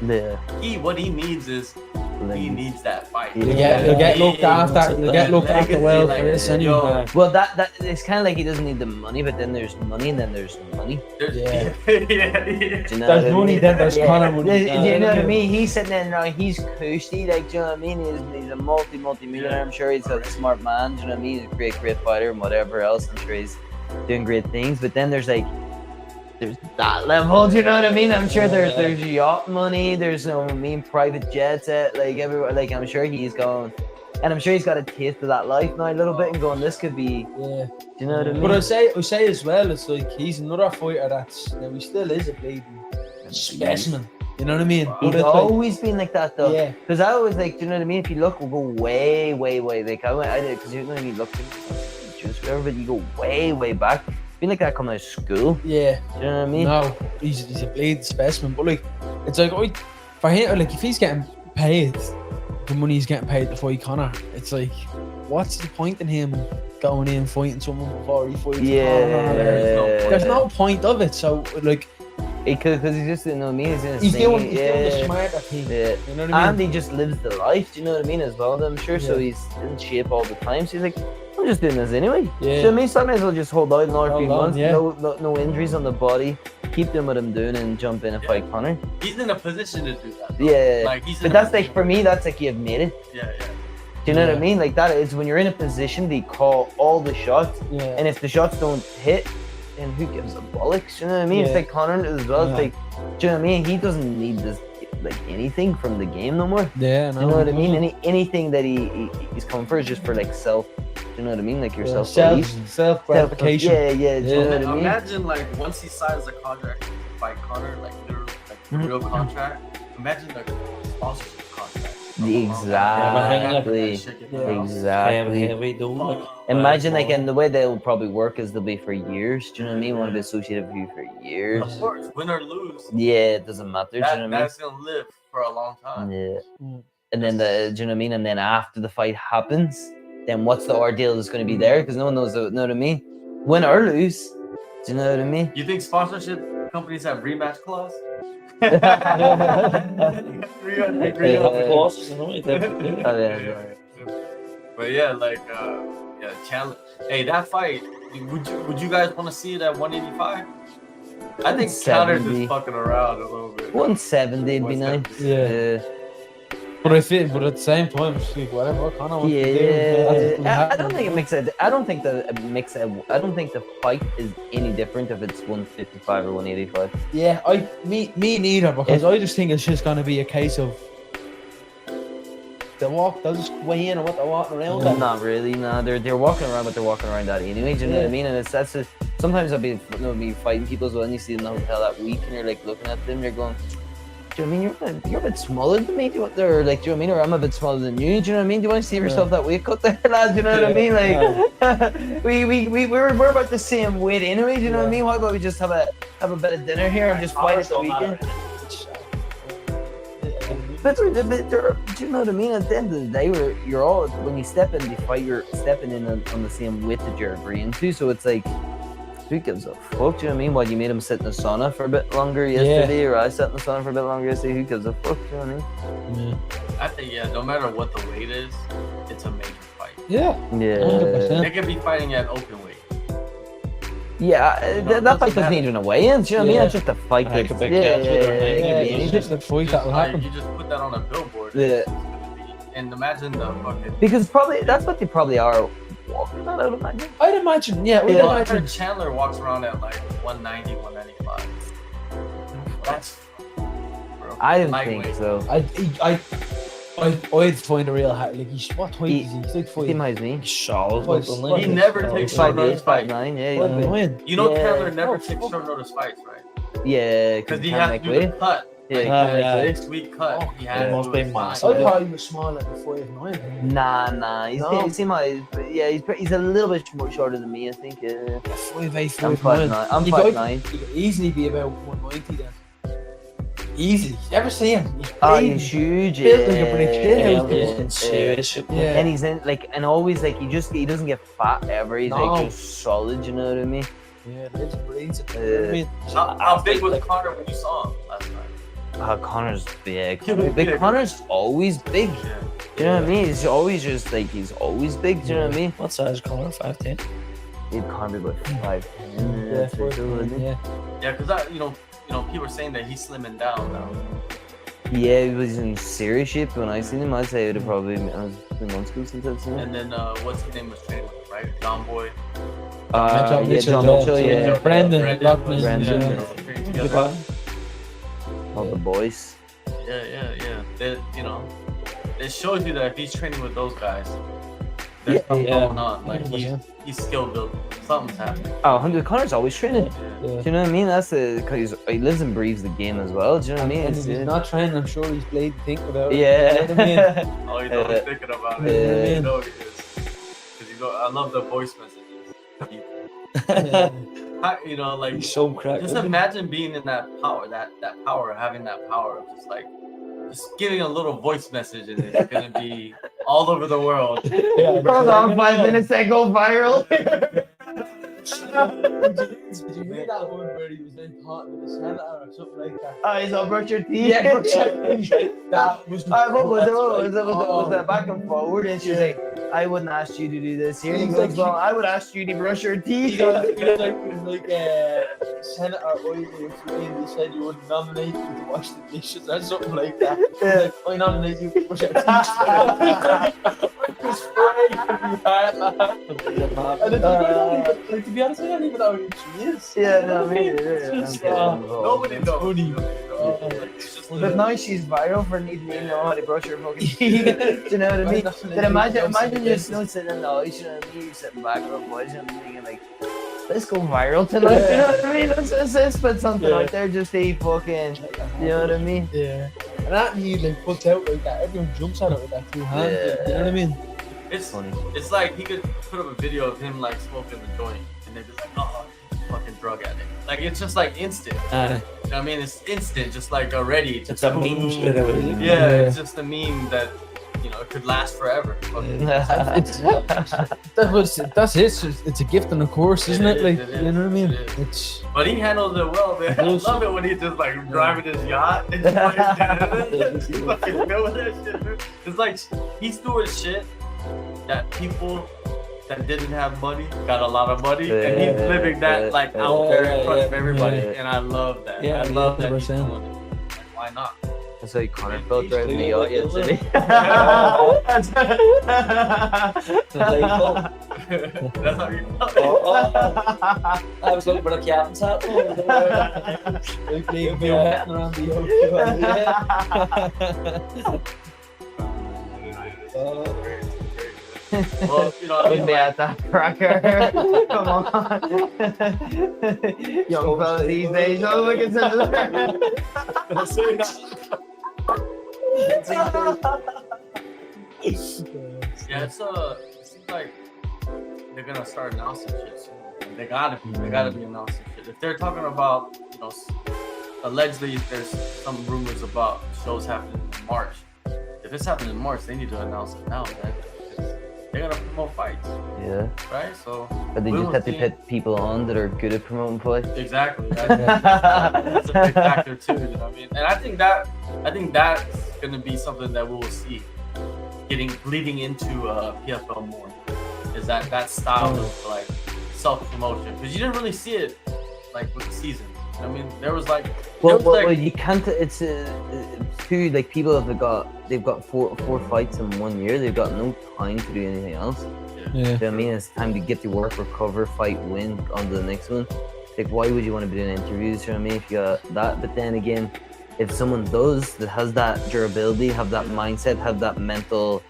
Yeah. what he needs is he needs that fight. Yeah. You'll get looked after. You'll get looked after well for this Yo, anyway. Well, that it's kind of like he doesn't need the money, but then there's money, and then there's money. there's- Yeah. yeah. Do you know There's what I money, mean? then there's Conor money. Do you know what I mean? He's sitting there now. He's cushy, like, do you know what I mean? He's a multi-millionaire. I'm sure he's a smart man. Do you know what I mean? He's a great fighter and whatever else. I'm sure he's doing great things. But then there's that level. Do you know what I mean? I'm sure there's yacht money. There's private jets at like everywhere. Like I'm sure he's going, and I'm sure he's got a taste of that life now a little bit and going, this could be. Yeah. Do you know what I mean? But I say as well, it's like he's another fighter that's now he still is a bleeding specimen. You know what I mean? Wow. He's But it's like, always been like that though. yeah, Because I always like, do you know what I mean? If you look, we'll go way, way, way. Like I did, because you know when you look, just whatever, but you go way, way back. Been like that coming out of school. yeah. Do you know what I mean? No, he's a bleed specimen. But like, it's like for him, like if he's getting paid the money he's getting paid to fight Conor, it's like, what's the point in him going in fighting someone before he fights Conor? There's no point of it. So like, Because he just didn't know what I mean. he's doing the smarter thing. Yeah. You know what I And mean? he just lives the life, do you know what I mean, as well, I'm sure. So Yeah. he's in shape all the time. So he's like, I'm just doing this anyway. Yeah. So I mean, so I may as well just hold out another few Hold on, months, yeah. no injuries on the body, keep doing what I'm doing and jump in and fight Conor. He's in a position to do that. though. Yeah. Like he's. But that's like, for me, that's like you've made it. Yeah, yeah. Do you know what I Yeah. mean? Like that is when you're in a position to call all the shots, Yeah. and if the shots don't hit, then who gives a bollocks? Do you know what I mean? It's Yeah. like Conor as well. It's Yeah. like, do you know what I mean? He doesn't need this like anything from the game no more. Yeah, Do you know what I mean? Anything that he's coming for is just for like self. Do you know what I mean? Like your self belief, self gratification. Yeah, yeah. Do you know what I mean? Imagine like once he signs the contract to fight Conor, like literally, like the real contract. Imagine the sponsorship contract. Exactly. Exactly. Heavy though. Like, Imagine like, and the way they'll probably work is they'll be for years. Do you know what I mean? Want to be associated with you for years. Of course, win or lose, Yeah, it doesn't matter. Do you know what I mean? that's gonna live for a long time. Yeah. Mm. And then do you know what I mean? And then after the fight happens, then what's the ordeal that's going to be there? Because no one knows. Know what I mean? Win or lose. Do you know what I mean? You think sponsorship companies have rematch clause? they have the clauses, you know, they definitely do. Oh, yeah. But yeah, like yeah, challenge. Hey, that fight. Would you guys want to see it at 185? I think Conor's 170. just fucking around a little bit. 170 would be nice. 170. Yeah. But but at the same time, it's like whatever Conor wants to do. Yeah. I don't think it makes it. I don't think that it makes it. I don't think the fight is any different if it's 155 or 185. Yeah, me neither, because I just think it's just gonna be a case of they'll just weigh in on what they're walking around. at. Not really. No, they're walking around, but they're walking around that anyway. Do you know what I mean? And sometimes I'll be fighting people as well, and you see them in the hotel that week, and you're like looking at them, you're going, do you know what I mean? You're a bit smaller than me. Do you know what I mean? Or I'm a bit smaller than you. Do you know what I mean? Do you want to see yourself that weight cut there, lad? Do you know what I mean? Like, we're about the same weight anyway. Do you know what I mean? Why about we just have a bit of dinner here and just fight at the weekend? But do you know what I mean? At the end of the day, you're all, when you step in the fight, you're stepping in on the same weight that you're agreeing to. So it's like, who gives a fuck? Do you know what I mean? Why you made him sit in the sauna for a bit longer yesterday, or I sat in the sauna for a bit longer yesterday? Who gives a fuck? Do you know what I mean? I think no matter what the weight is, it's a major fight. Yeah. Yeah. 100%. They could be fighting at open weight. Yeah, that fight doesn't even a weigh-in. Do you know what I mean? That's just a fight. Like a big yeah, catch with her it name. could be It's anything. just a fight that'll happen. You just put that on a billboard. Yeah. It's gonna be, and imagine the fucking. Because that's what they probably are walking that, I would imagine. I'd imagine, Yeah. Well, I imagine. heard Chandler walks around at like 190, 195. That's. Bro, I didn't lightweight. think so. I'd find a real hard. Like what height is he? He's like He 5. might be. Solid. Five- wasn't it? He never takes He's short 5'8", notice fights. 5'9", yeah. What, Yeah, when? You know, Yeah. Chandler never Oh, takes fuck. short notice fights, right? yeah, Because he can't has make to do the weight. cut. Yeah, Like, can't make yeah. weight. 6 week cut. Oh, He yeah, has must to be do it massive. I fine. thought he was smaller than 5'9". Nah. No. You seem like, yeah, he's a little bit more shorter than me, I think. 5'8", I'm 5'9". I'm He 5'9". could easily be about 190 then. Easy. You ever see him? He's Oh, big. he's huge. Built like a brick shit. Yeah, Yeah, he's in serious shape. Yeah. And he's in and always like he doesn't get fat ever. He's No. like just solid. You know what I mean? Yeah, lives and breathes it. Yeah. I mean, How big was Connor when you saw him last night? Connor's big. He was big. Connor's always big. Yeah. Do you know what I mean? He's always just like he's always big. Do you know what I mean? What size is Conor? 5'10"? He'd Connor be about 5'10". yeah, That's for sure, wouldn't he? yeah. Yeah, because people are saying that he's slimming down now. Yeah, he was in serious shape when I seen him. I'd say it would probably been 3 months ago since I've seen him. And then what's his name was training with him, right? John Boy. Yeah, Mitchell, John yeah. Mitchell, yeah. Brendan, Lockman, Brendan. yeah. Together. All the boys. Yeah. It shows you that if he's training with those guys, There's something yeah. going on. Like he's skill built. Something's happening. Oh, 100. Connor's always training. Yeah. Do you know what I mean? That's because he lives and breathes the game as well. Do you know what I mean? And if he's not training, I'm sure he's played think about it. Yeah. You know what I mean? Oh, he's always thinking about it. Yeah. You know he is. Because I love the voice messages. You know, like He's so cracked. just imagine being in that power, that power, having that power of just giving a little voice message, and it's gonna be all over the world. Yeah, Hold on, 5 minutes and go viral. Did you hear that one where he was in talking with the senator or something like that? Oh, he's on brush your teeth. Yeah, brush your teeth. That was. What was it? Was that back and forward? And she was like, I wouldn't ask you to do this here. And he goes, well, I would ask you to brush your teeth. Senator Oily, he said you would nominate you to wash the dishes or something like that. Yeah. Like, I nominate you to brush your teeth. To be honest, I don't even know who she is. Yeah, no, me It's neither. just, Nobody knows. funny. It's just But now she's viral for needing to know how to brush her fucking teeth. Do you know what I mean? Then imagine just sitting in the house, you know what I mean? You're sitting back with a boys and thinking like, let's go viral tonight. You know what I mean? Let's put something out there just to fucking, you know what I mean? Yeah. And that he like puts out like that. Everyone jumps at it with that 2 hands. Yeah. You know what I mean? It's Funny. It's like he could put up a video of him like smoking the joint, and they're just like, oh, fucking drug addict. Like it's just like instant. You know what I mean? It's instant, just like already. It's a meme straight away. Yeah, it's just a meme that it could last forever. That's it. It's a gift and a course, isn't it? Like, you know what I mean? It is. It's But he handles it well, man. I love it when he's just like driving his yacht and just fucking doing that shit, dude. It's like he's doing shit that people that didn't have money got a lot of money, and he's living that like out there in front of everybody, and I love that. Yeah, I love that. 100%. He's doing it. Like, why not? That's how Connor felt driving the yacht yesterday. That's how you I was looking for the captain's hat. like leaving me out around the Well, Put me at that cracker. Come on. Young fellas these days, don't look at yeah, it seems like they're gonna start announcing shit soon. They gotta be announcing shit. If they're talking about, allegedly there's some rumors about shows happening in March. If it's happening in March, they need to announce it now, man. They're gonna promote fights, Yeah. right? So But they we just will have to see- put people on that are good at promoting fights. Exactly. That's a big factor too. You know what I mean? And I think that's gonna be something that we will see leading into PFL more. Is that style of like self promotion? Because you didn't really see it like with the seasons. I mean, there was like Well, you can't. It's two like people they've got four fights in 1 year. They've got no time to do anything else. Yeah. You know what I mean? It's time to get to work, recover, fight, win on to the next one. Like, why would you want to be doing interviews? You know what I mean? If you got that, but then again, if someone that has that durability, have that mindset, have that mental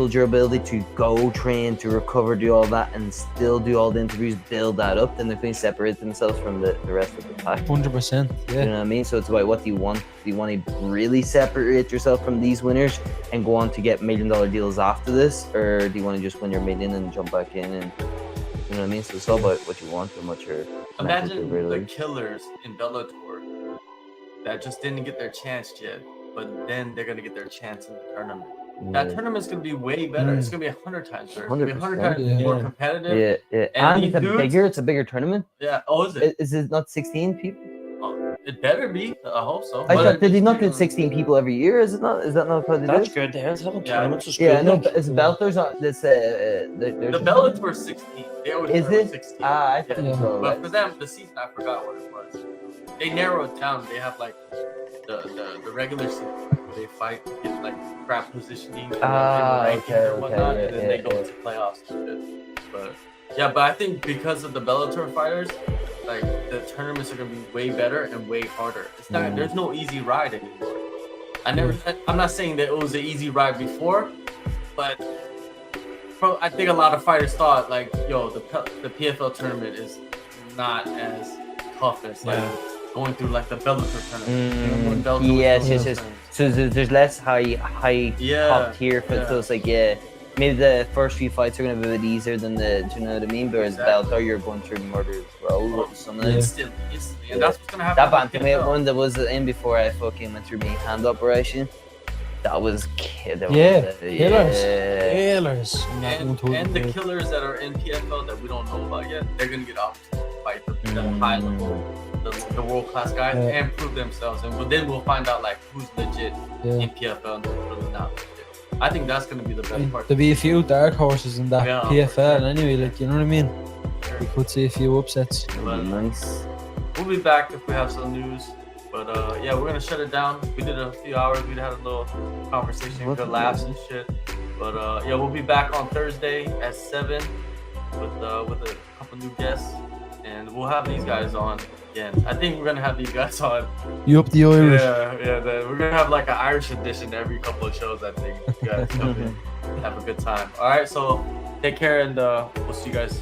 durability to go train, to recover, do all that, and still do all the interviews, build that up, then they're going to separate themselves from the rest of the pack. 100%. You Yeah. know what I mean? So it's about, what do you want? Do you want to really separate yourself from these winners and go on to get $1 million deals after this, or do you want to just win your million and jump back in? And you know what I mean? So it's all about what you want and what your imagine the really. killers in Bellator that just didn't get their chance yet, but then they're gonna get their chance in the tournament. That tournament's gonna be way better. It's gonna be 100 times better. It's gonna be 100 times 100%, more yeah. competitive. Yeah. And And these it's a bigger tournament. Yeah. Oh, is it? Is it not 16 people? It better be. I hope so. I But thought, did they not you do 16 people every year? Is it not? Is that not what they That's do? good. They're having Yeah. tournaments is Yeah, good. no, like. but it's Bellator's not this. The Bellator 16. They always Is start with it? 16. Ah, I think Yeah. so. But for them, the season, I forgot what it was. They narrow it down. They have like the regular season where they fight to get like crap positioning and rankings okay, and whatnot, okay, and then yeah, they go yeah. into playoffs and shit. But yeah, but I think because of the Bellator fighters, like the tournaments are gonna be way better and way harder. It's not. There's no easy ride anymore. I'm not saying that it was an easy ride before, but I think a lot of fighters thought like, yo, the PFL tournament is not as tough as like going through like the Bellator tournament. You know, when Bellator Yes, was yes, going yes. through So there's less high top tier, yeah. so it's like maybe the first few fights are gonna be a bit easier than the, do you know what I mean? Whereas Bellator, you're going through murders, bro. Some of them. instantly, and that's what's gonna happen. That with bantamweight PFL. one that was in before I fucking went through my hand operation. That was killer. Killers. Yeah. Killers. And the killers that are in PFL that we don't know about yet, they're gonna get out to fight the high level, the world class guys and prove themselves. And then we'll find out like who's legit in PFL and who's really not legit. I think that's gonna be the best part. There'll be a few dark horses in that PFL sure. anyway, like, you know what I mean? Sure. We could see a few upsets. But Nice. we'll be back if we have some news. But yeah, we're gonna shut it down. We did a few hours. We had a little conversation, good laughs and shit. But yeah, we'll be back on Thursday at 7 with a couple new guests, and we'll have these guys on again. I think we're gonna have these guys on. You up the Irish? Yeah. We're gonna have like an Irish edition every couple of shows. I think you guys come in, have a good time. All right, so take care, and we'll see you guys